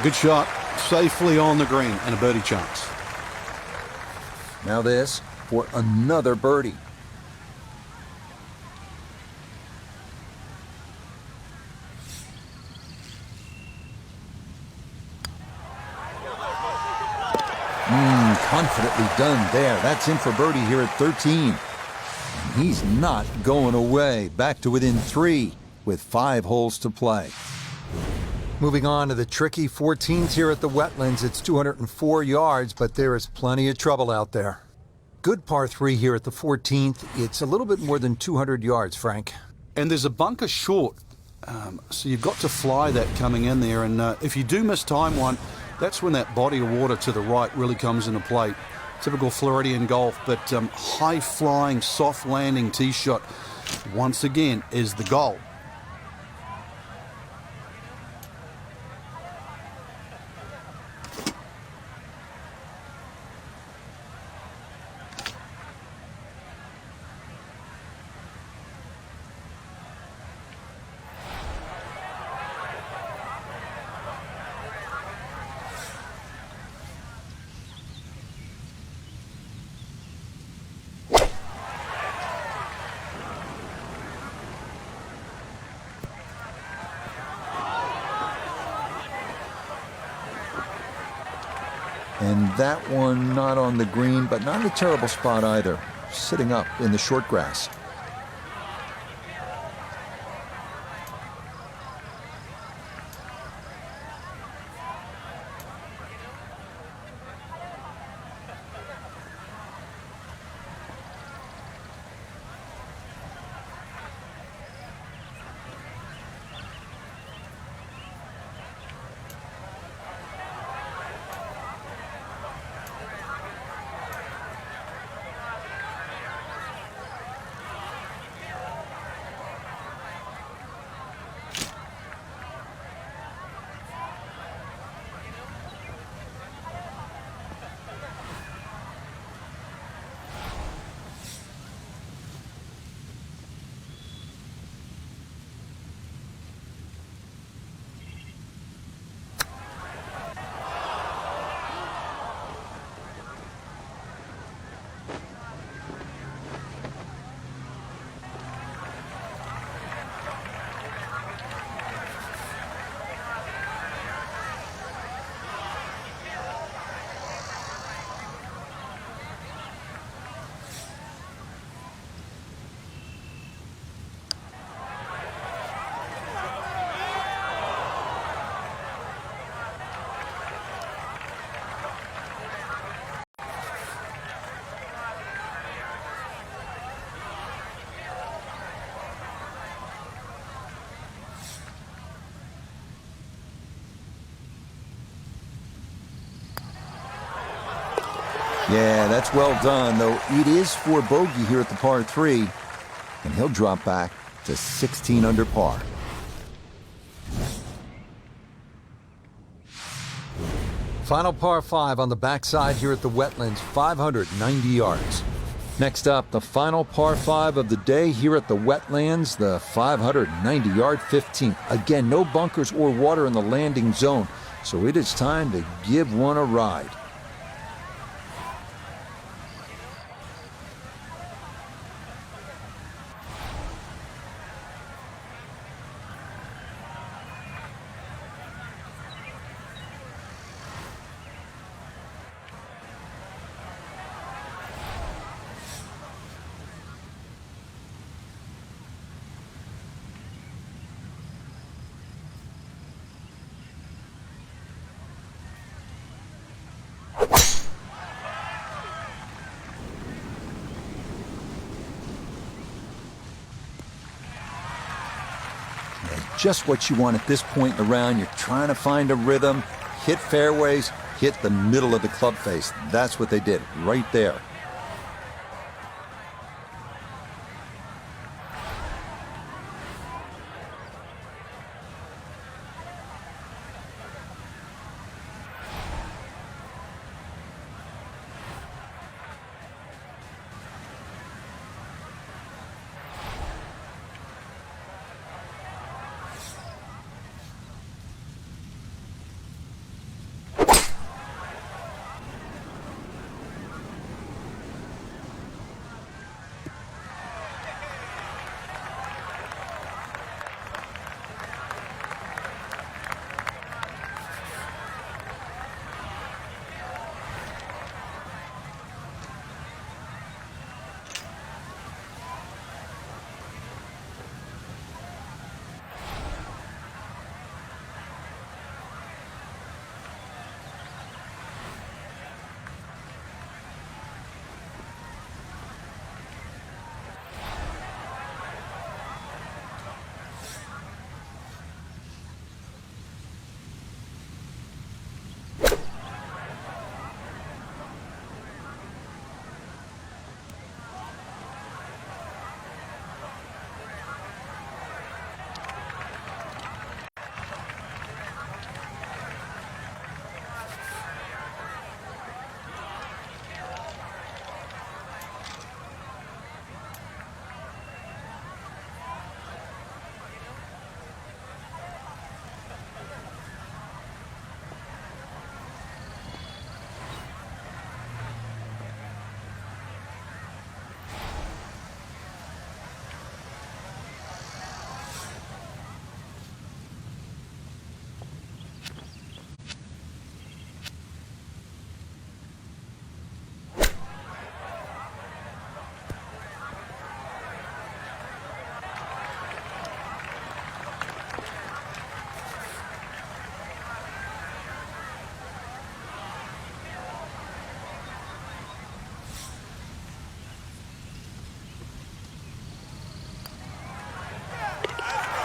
Good shot. Safely on the green and a birdie chance. Now this for another birdie. Confidently done there. That's in for birdie here at 13. And he's not going away. Back to within 3 with 5 holes to play. Moving on to the tricky 14th here at the Wetlands. It's 204 yards, but there is plenty of trouble out there. Good par 3 here at the 14th. It's a little bit more than 200 yards, Frank. And there's a bunker short, so you've got to fly that coming in there. And if you do miss time one, that's when that body of water to the right really comes into play. Typical Floridian golf, but high-flying, soft-landing tee shot, once again, is the goal. And that one not on the green, but not in a terrible spot either. Sitting up in the short grass. Yeah, that's well done, though it is for bogey here at the par 3, and he'll drop back to 16 under par. Final par 5 on the backside here at the Wetlands, 590 yards. Next up, the final par 5 of the day here at the Wetlands, the 590-yard 15th. Again, no bunkers or water in the landing zone, so it is time to give one a ride. Just what you want at this point in the round. You're trying to find a rhythm, hit fairways, hit the middle of the club face. That's what they did right there.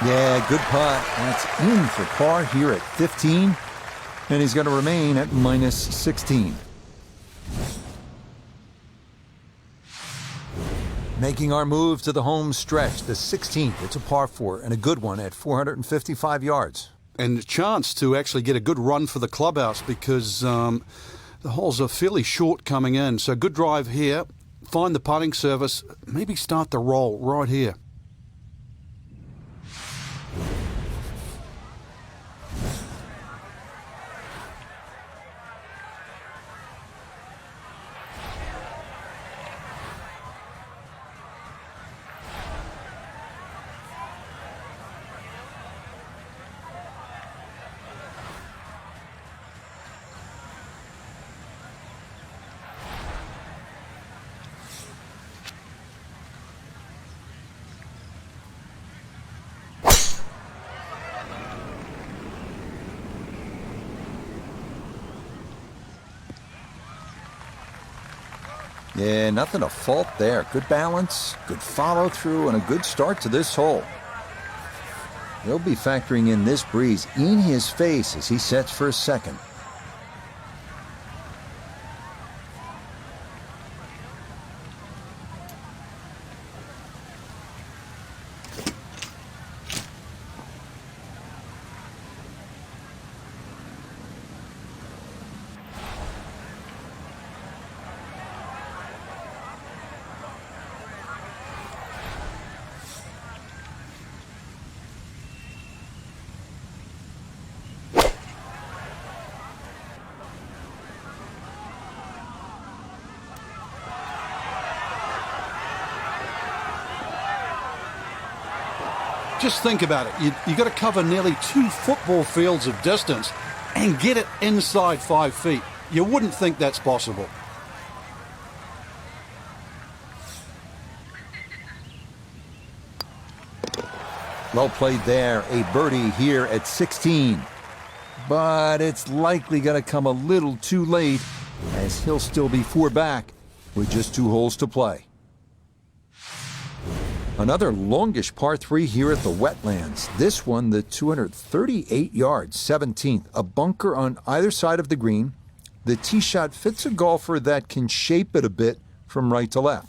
Yeah, good putt. That's in for par here at 15, and he's going to remain at minus 16. Making our move to the home stretch, the 16th. It's a par 4 and a good one at 455 yards. And a chance to actually get a good run for the clubhouse because the holes are fairly short coming in. So good drive here, find the putting surface, maybe start the roll right here. Yeah, nothing to fault there. Good balance, good follow through, and a good start to this hole. He'll be factoring in this breeze in his face as he sets for a second. Just think about it. You got to cover nearly 2 football fields of distance and get it inside 5 feet. You wouldn't think that's possible. Well played there. A birdie here at 16. But it's likely going to come a little too late, as he'll still be 4 back with just 2 holes to play. Another longish par 3 here at the Wetlands. This one, the 238 yards, 17th. A bunker on either side of the green. The tee shot fits a golfer that can shape it a bit from right to left.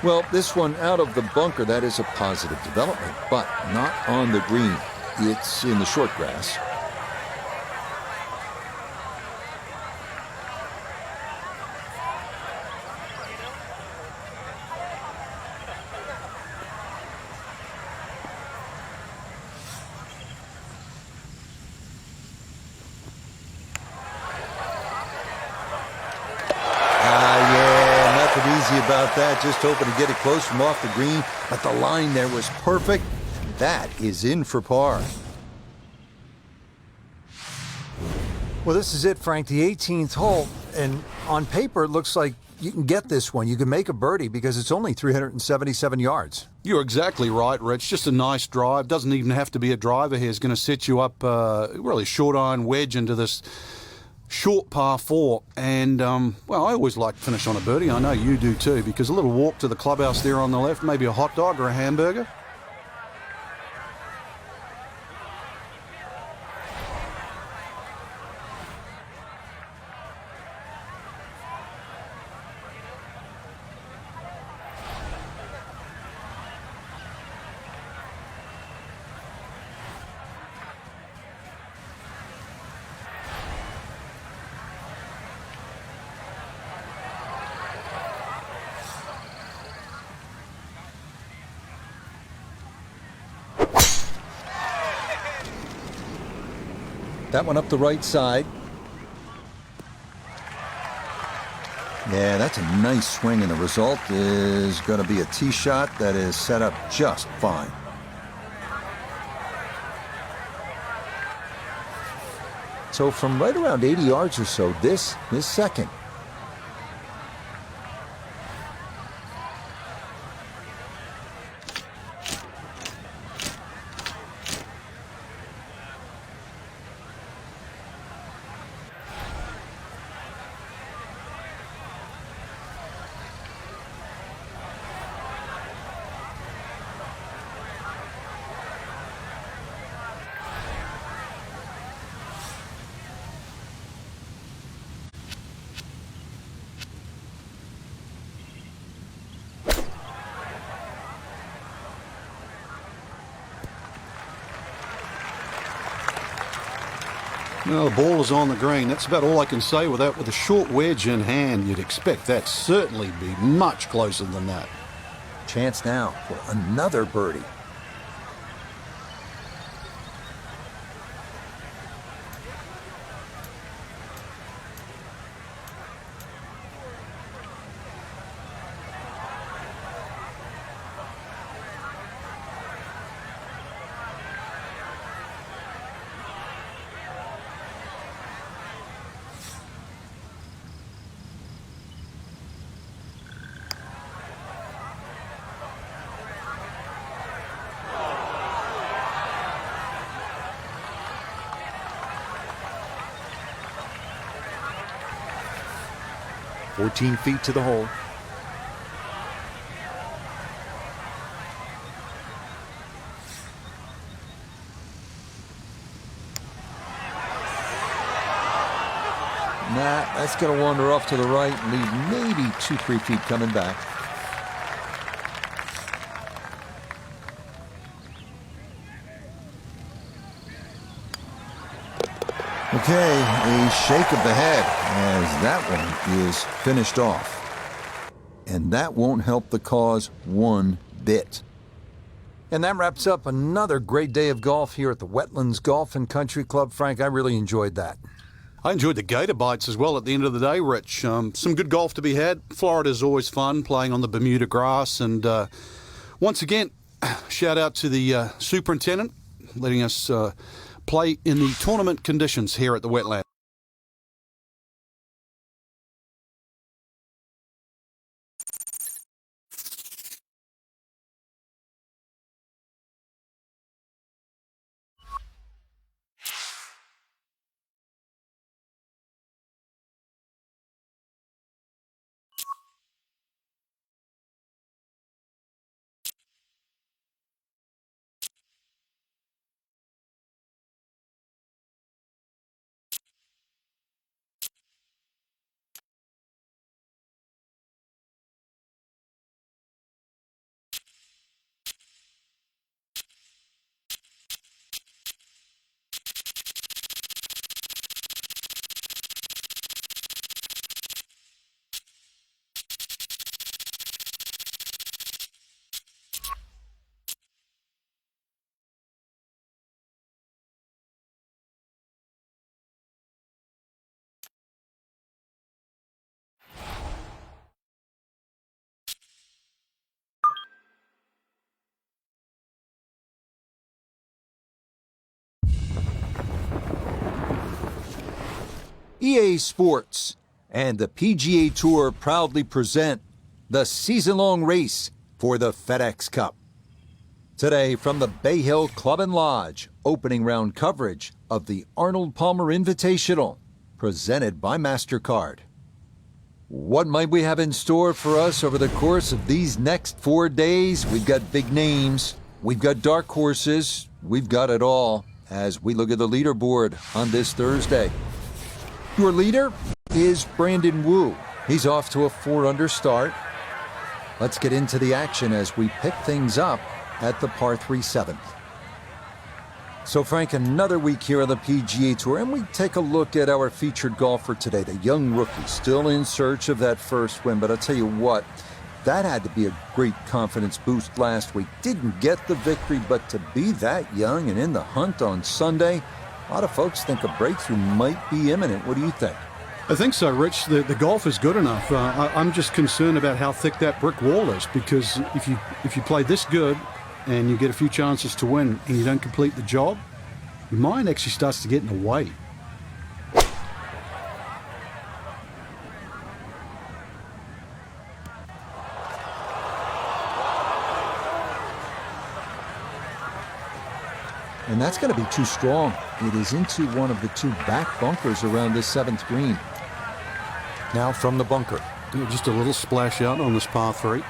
Well, this one out of the bunker, that is a positive development, but not on the green. It's in the short grass. Easy about that, just hoping to get it close from off the green, but the line there was perfect. That is in for par. Well, this is it, Frank, the 18th hole, and on paper it looks like you can get this one. You can make a birdie because it's only 377 yards. You're exactly right, Rich. Just a nice drive. Doesn't even have to be a driver here. It's going to set you up really short iron wedge into this short par 4, and well, I always like to finish on a birdie. I know you do too, because a little walk to the clubhouse there on the left, maybe a hot dog or a hamburger. That one up the right side. Yeah, that's a nice swing, and the result is going to be a tee shot that is set up just fine. So from right around 80 yards or so, this is second. Well, the ball is on the green. That's about all I can say with that. With a short wedge in hand, you'd expect that certainly be much closer than that. Chance now for another birdie. Fourteen feet to the hole. Nah, that's going to wander off to the right and leave maybe 2-3 feet coming back. Okay, a shake of the head as that one is finished off. And that won't help the cause one bit. And that wraps up another great day of golf here at the Wetlands Golf and Country Club. Frank, I really enjoyed that. I enjoyed the Gator Bites as well at the end of the day, Rich. Some good golf to be had. Florida's always fun, playing on the Bermuda grass. And once again, shout out to the superintendent letting us play in the tournament conditions here at the Wetlands. EA Sports and the PGA Tour proudly present the season-long race for the FedEx Cup. Today, from the Bay Hill Club and Lodge, opening round coverage of the Arnold Palmer Invitational, presented by MasterCard. What might we have in store for us over the course of these next 4 days? We've got big names, we've got dark horses, we've got it all as we look at the leaderboard on this Thursday. Your leader is Brandon Wu. He's off to a 4-under start. Let's get into the action as we pick things up at the par 3 7th. So, Frank, another week here on the PGA Tour, and we take a look at our featured golfer today, the young rookie, still in search of that first win. But I'll tell you what, that had to be a great confidence boost last week. Didn't get the victory, but to be that young and in the hunt on Sunday, a lot of folks think a breakthrough might be imminent. What do you think? I think so, Rich. The golf is good enough. I'm just concerned about how thick that brick wall is, because if you play this good and you get a few chances to win and you don't complete the job, your mind actually starts to get in the way. And that's going to be too strong. It is into one of the two back bunkers around this 7th green. Now from the bunker. Yeah, just a little splash out on this par 3.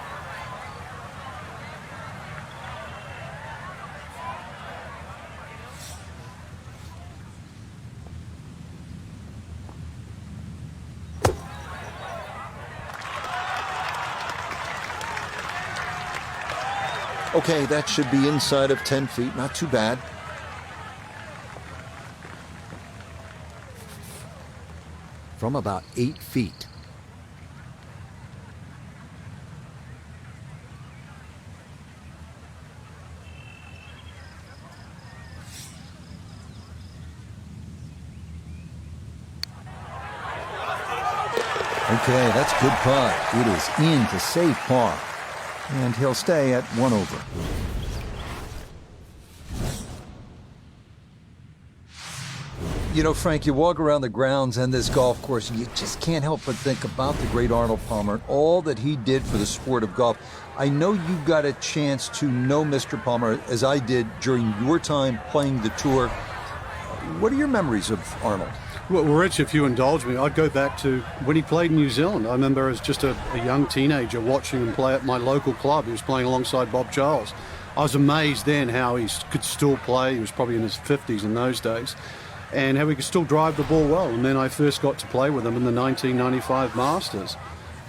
Okay, that should be inside of 10 feet. Not too bad. From about 8 feet. Okay, that's good putt. It is in to save par. And he'll stay at 1 over. You know, Frank, you walk around the grounds and this golf course, and you just can't help but think about the great Arnold Palmer and all that he did for the sport of golf. I know you got a chance to know Mr. Palmer, as I did during your time playing the tour. What are your memories of Arnold? Well, Rich, if you indulge me, I'd go back to when he played in New Zealand. I remember as just a young teenager watching him play at my local club. He was playing alongside Bob Charles. I was amazed then how he could still play. He was probably in his 50s in those days. And how he could still drive the ball well. And then I first got to play with him in the 1995 Masters.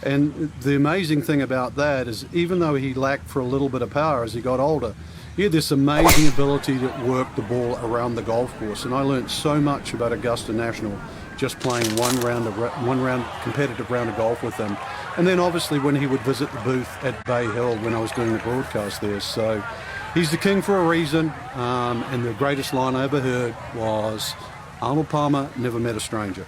And the amazing thing about that is even though he lacked for a little bit of power as he got older, he had this amazing ability to work the ball around the golf course. And I learned so much about Augusta National just playing one round competitive round of golf with him. And then obviously when he would visit the booth at Bay Hill when I was doing the broadcast there. So he's the king for a reason. And the greatest line I ever heard was, Arnold Palmer never met a stranger.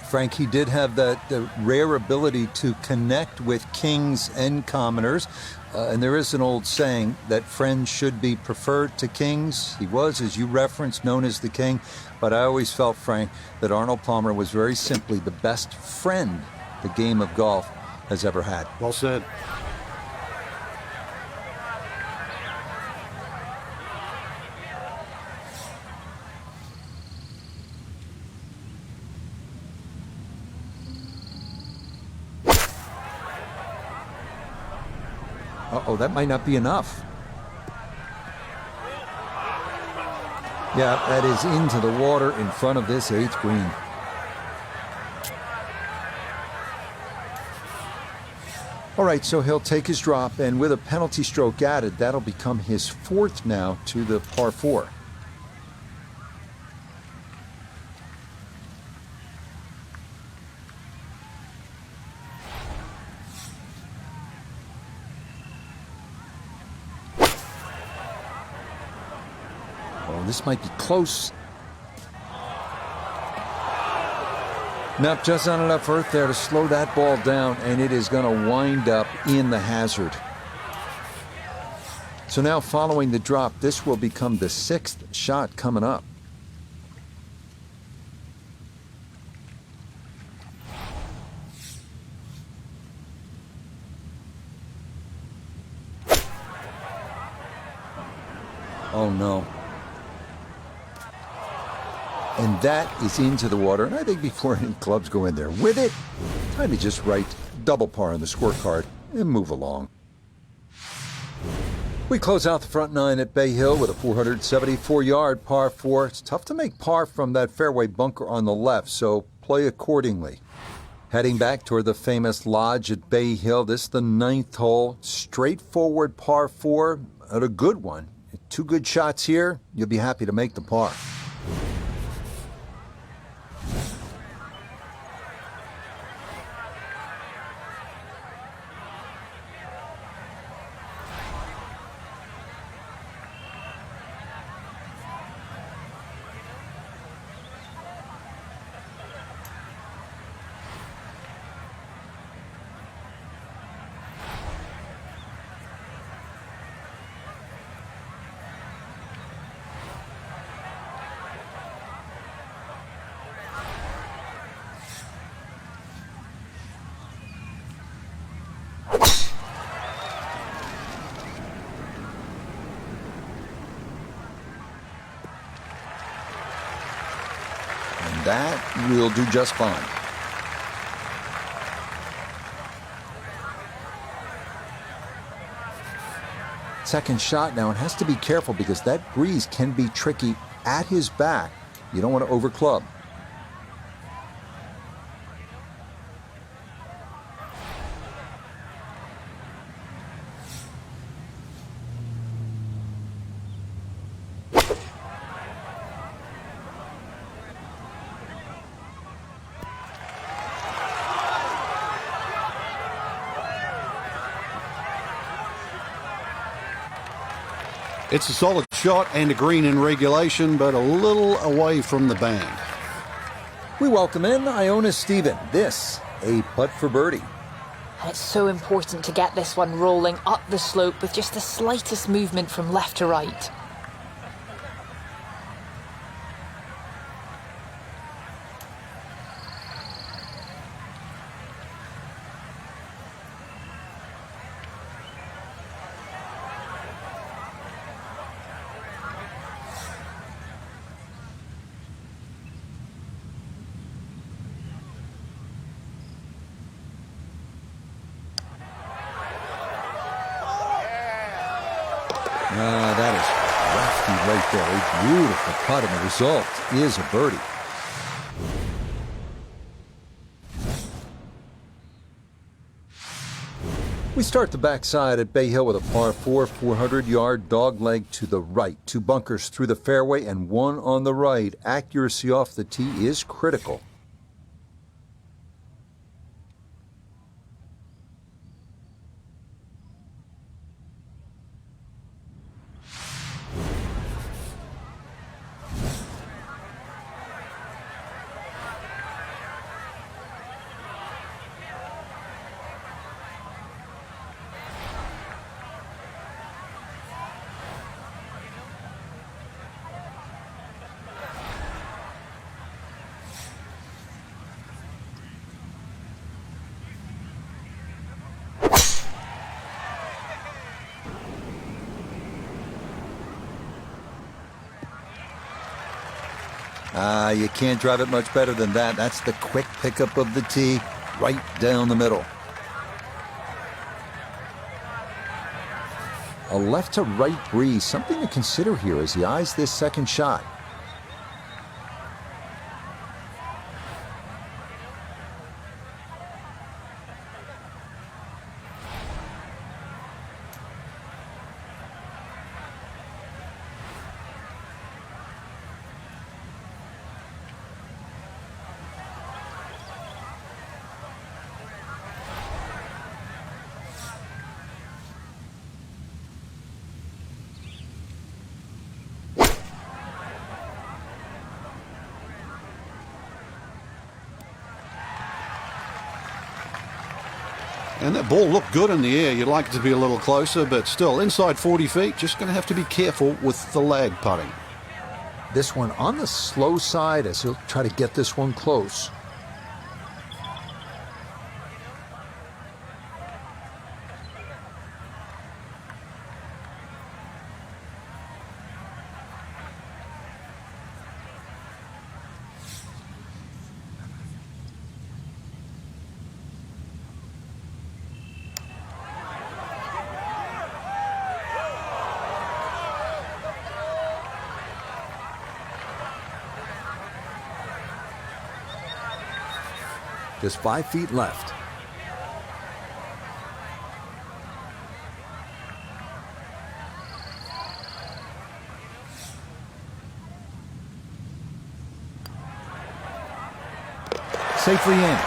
Frank, he did have that rare ability to connect with kings and commoners. And there is an old saying that friends should be preferred to kings. He was, as you referenced, known as the king. But I always felt, Frank, that Arnold Palmer was very simply the best friend the game of golf has ever had. Well said. Uh-oh, that might not be enough. Yeah, that is into the water in front of this 8th green. All right, so he'll take his drop, and with a penalty stroke added, that'll become his 4th now to the par 4. This might be close. Now, just on enough earth there to slow that ball down, and it is going to wind up in the hazard. So now, following the drop, this will become the 6th shot coming up. Oh, no. And that is into the water. And I think before any clubs go in there with it, time to just write double par on the scorecard and move along. We close out the front 9 at Bay Hill with a 474-yard par 4. It's tough to make par from that fairway bunker on the left, so play accordingly. Heading back toward the famous lodge at Bay Hill, this is the 9th hole. Straightforward par 4, and a good one. 2 good shots here, you'll be happy to make the par. That will do just fine. Second shot now, and has to be careful because that breeze can be tricky at his back. You don't want to overclub. It's a solid shot and a green in regulation, but a little away from the band. We welcome in Iona Stephen. This, a putt for birdie. And it's so important to get this one rolling up the slope with just the slightest movement from left to right. That is crafty right there. A beautiful putt, and the result is a birdie. We start the backside at Bay Hill with a par 4, 400-yard dogleg to the right. 2 bunkers through the fairway and 1 on the right. Accuracy off the tee is critical. You can't drive it much better than that. That's the quick pickup of the tee, right down the middle. A left to right breeze, something to consider here as he eyes this second shot. And that ball looked good in the air. You'd like it to be a little closer, but still, inside 40 feet, just going to have to be careful with the lag putting. This one on the slow side as he'll try to get this one close. Just 5 feet left. Safely in.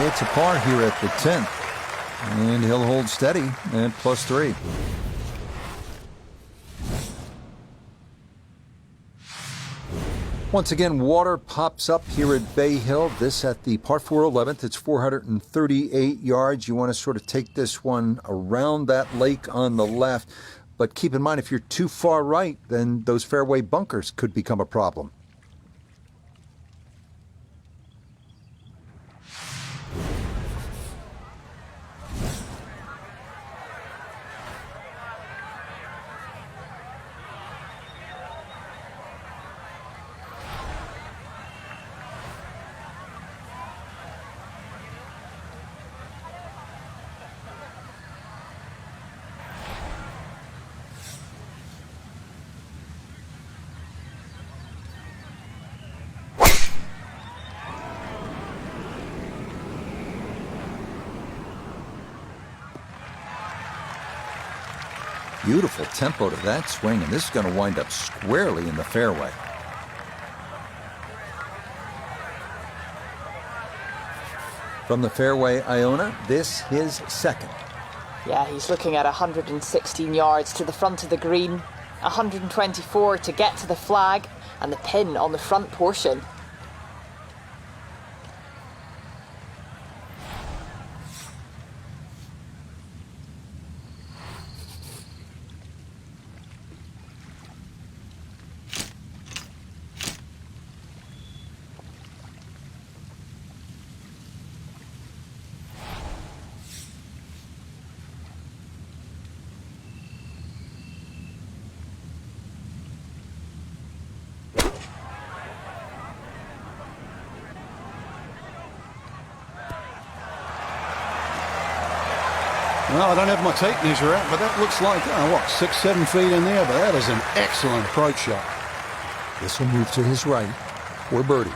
It's a par here at the 10th. And he'll hold steady at +3. Once again, water pops up here at Bay Hill. This at the par 4 11th. It's 438 yards. You want to sort of take this one around that lake on the left. But keep in mind, if you're too far right, then those fairway bunkers could become a problem. Beautiful tempo to that swing, and this is going to wind up squarely in the fairway. From the fairway, Iona, this his second. Yeah, he's looking at 116 yards to the front of the green, 124 to get to the flag, and the pin on the front portion. Well, I don't have my tape measure out, but that looks like, 6, 7 feet in there, but that is an excellent approach shot. This will move to his right for birdie.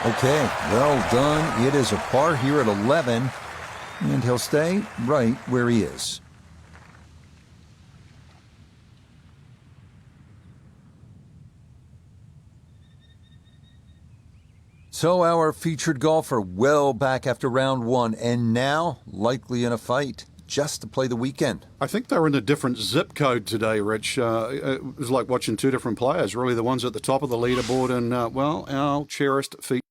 Okay, well done. It is a par here at 11, and he'll stay right where he is. So our featured golfer well back after round one, and now likely in a fight just to play the weekend. I think they were in a different zip code today, Rich. It was like watching two different players, really, the ones at the top of the leaderboard and, our cherished featured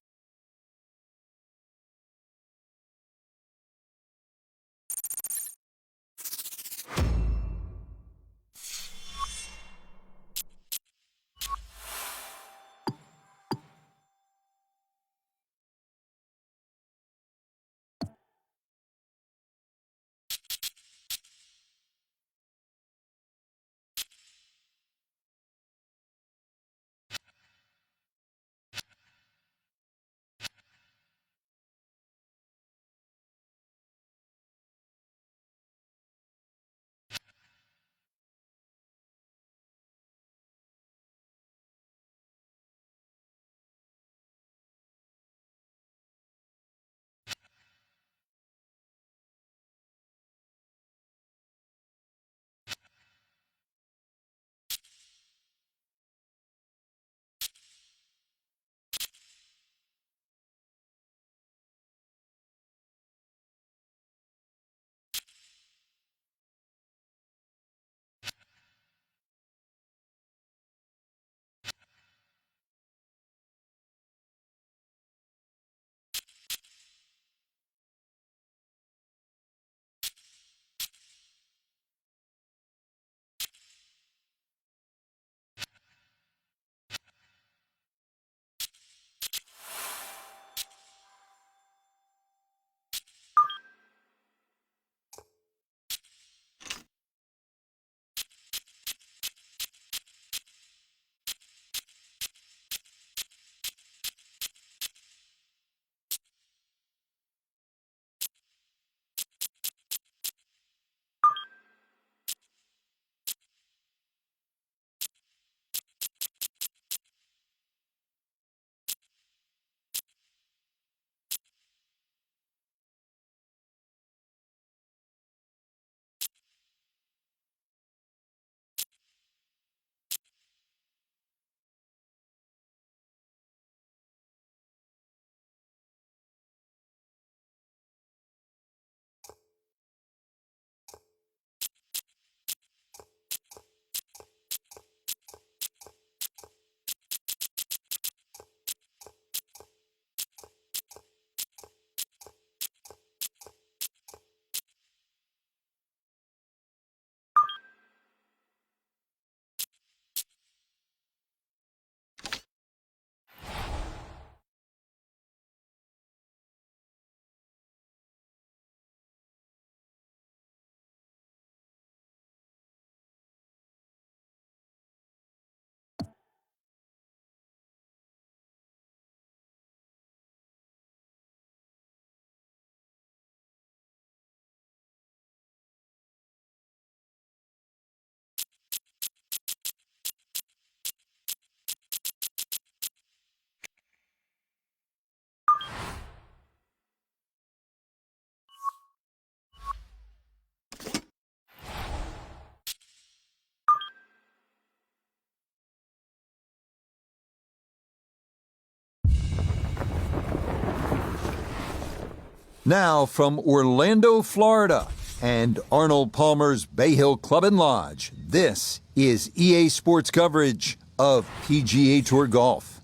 Now from Orlando, Florida, and Arnold Palmer's Bay Hill Club and Lodge, this is EA Sports coverage of PGA Tour Golf.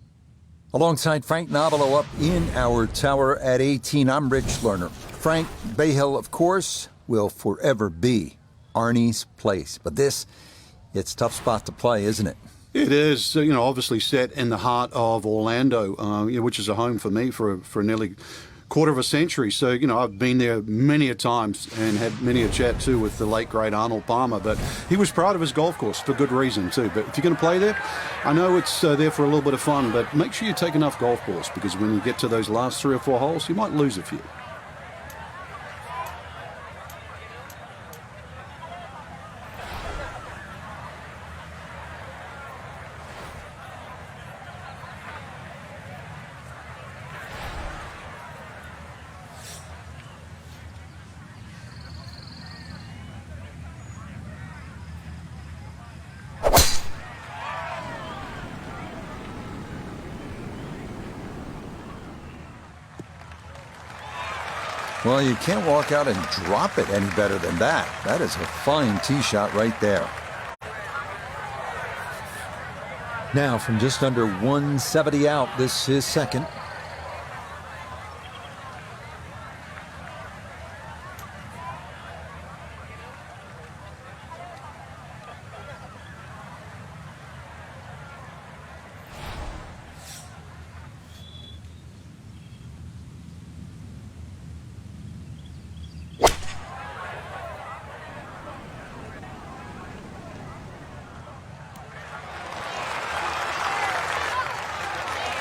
Alongside Frank Nobilo up in our tower at 18, I'm Rich Lerner. Frank, Bay Hill, of course, will forever be Arnie's place. But it's a tough spot to play, isn't it? It is, obviously set in the heart of Orlando, which is a home for me for nearly quarter of a century. So, I've been there many a times and had many a chat too with the late great Arnold Palmer. But he was proud of his golf course for good reason too. But if you're going to play there, I know it's there for a little bit of fun, but make sure you take enough golf balls, because when you get to those last 3 or 4 holes, you might lose a few. Well, you can't walk out and drop it any better than that. That is a fine tee shot right there. Now, from just under 170 out, this is second.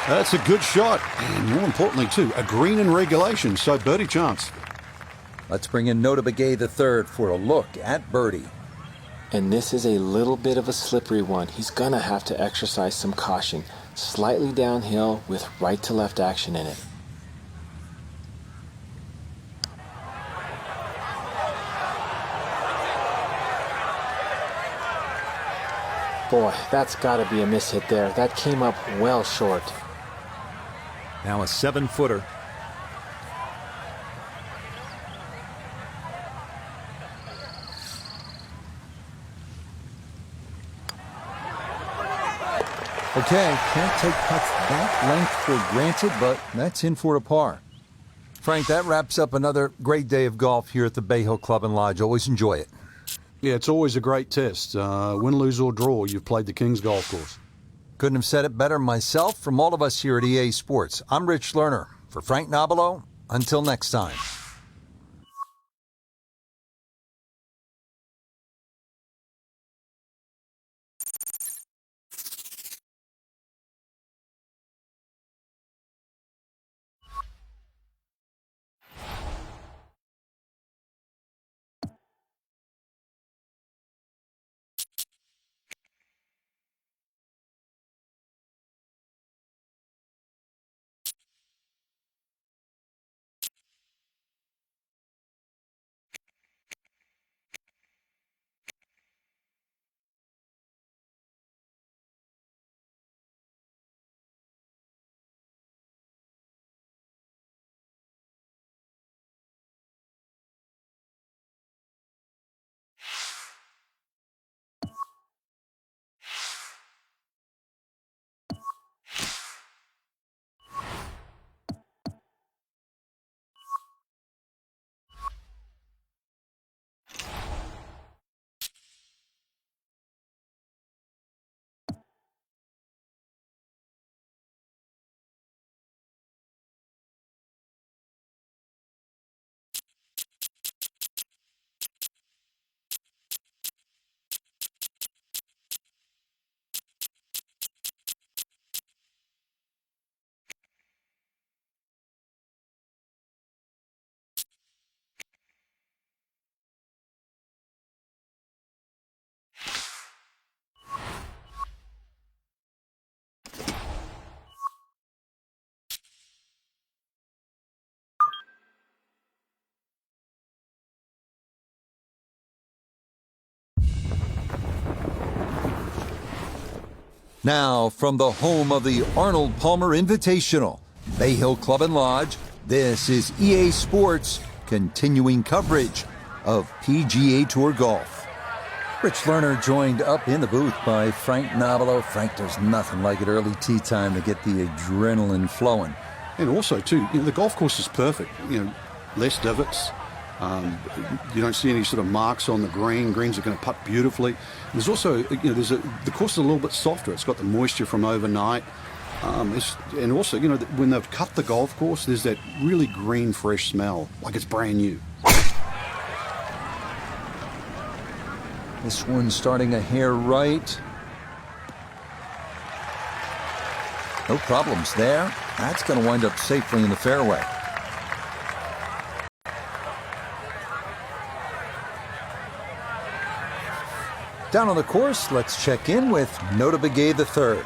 That's a good shot, and more importantly, too, a green in regulation, so birdie chance. Let's bring in Nota Begay III for a look at birdie. And this is a little bit of a slippery one. He's going to have to exercise some caution. Slightly downhill with right to left action in it. Boy, that's got to be a mishit there. That came up well short. Now a 7-footer. Okay, can't take putts that length for granted, but that's in for a par. Frank, that wraps up another great day of golf here at the Bay Hill Club and Lodge. Always enjoy it. Yeah, it's always a great test. Win, lose, or draw, you've played the King's Golf Course. Couldn't have said it better myself. From all of us here at EA Sports, I'm Rich Lerner. For Frank Nobilo, until next time. Now, from the home of the Arnold Palmer Invitational, Bay Hill Club and Lodge, This is EA Sports continuing coverage of PGA Tour golf. Rich Lerner joined up in the booth by Frank Nobilo. Frank, there's nothing like it early tee time to get the adrenaline flowing. And also, too, the golf course is perfect. Less divots. You don't see any sort of marks on the green. Greens are going to putt beautifully. There's also, the course is a little bit softer. It's got the moisture from overnight. And also, when they've cut the golf course, there's that really green, fresh smell, like it's brand new. This one's starting a hair right. No problems there. That's going to wind up safely in the fairway. Down on the course, let's check in with Notah Begay III.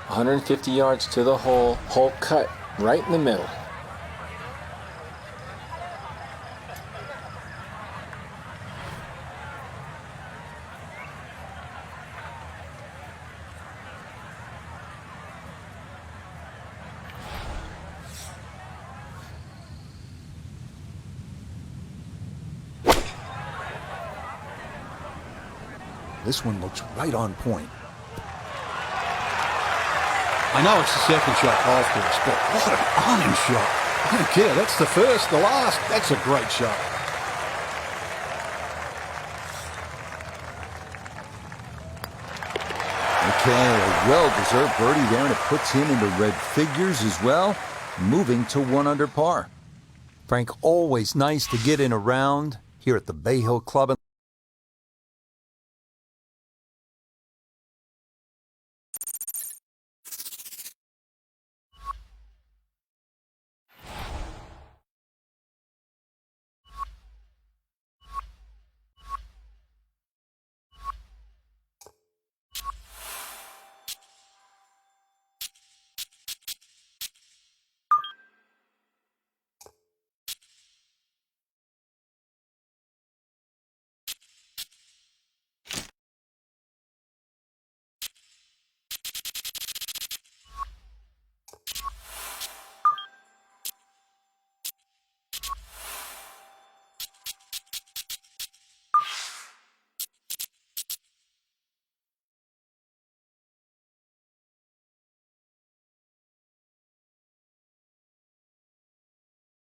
150 yards to the hole, hole cut right in the middle. This one looks right on point. I know it's the second shot, of course, but what an iron shot. I don't care. That's the first, the last. That's a great shot. Okay, a well-deserved birdie there, and it puts him into red figures as well, moving to 1 under par. Frank, always nice to get in a round here at the Bay Hill Club.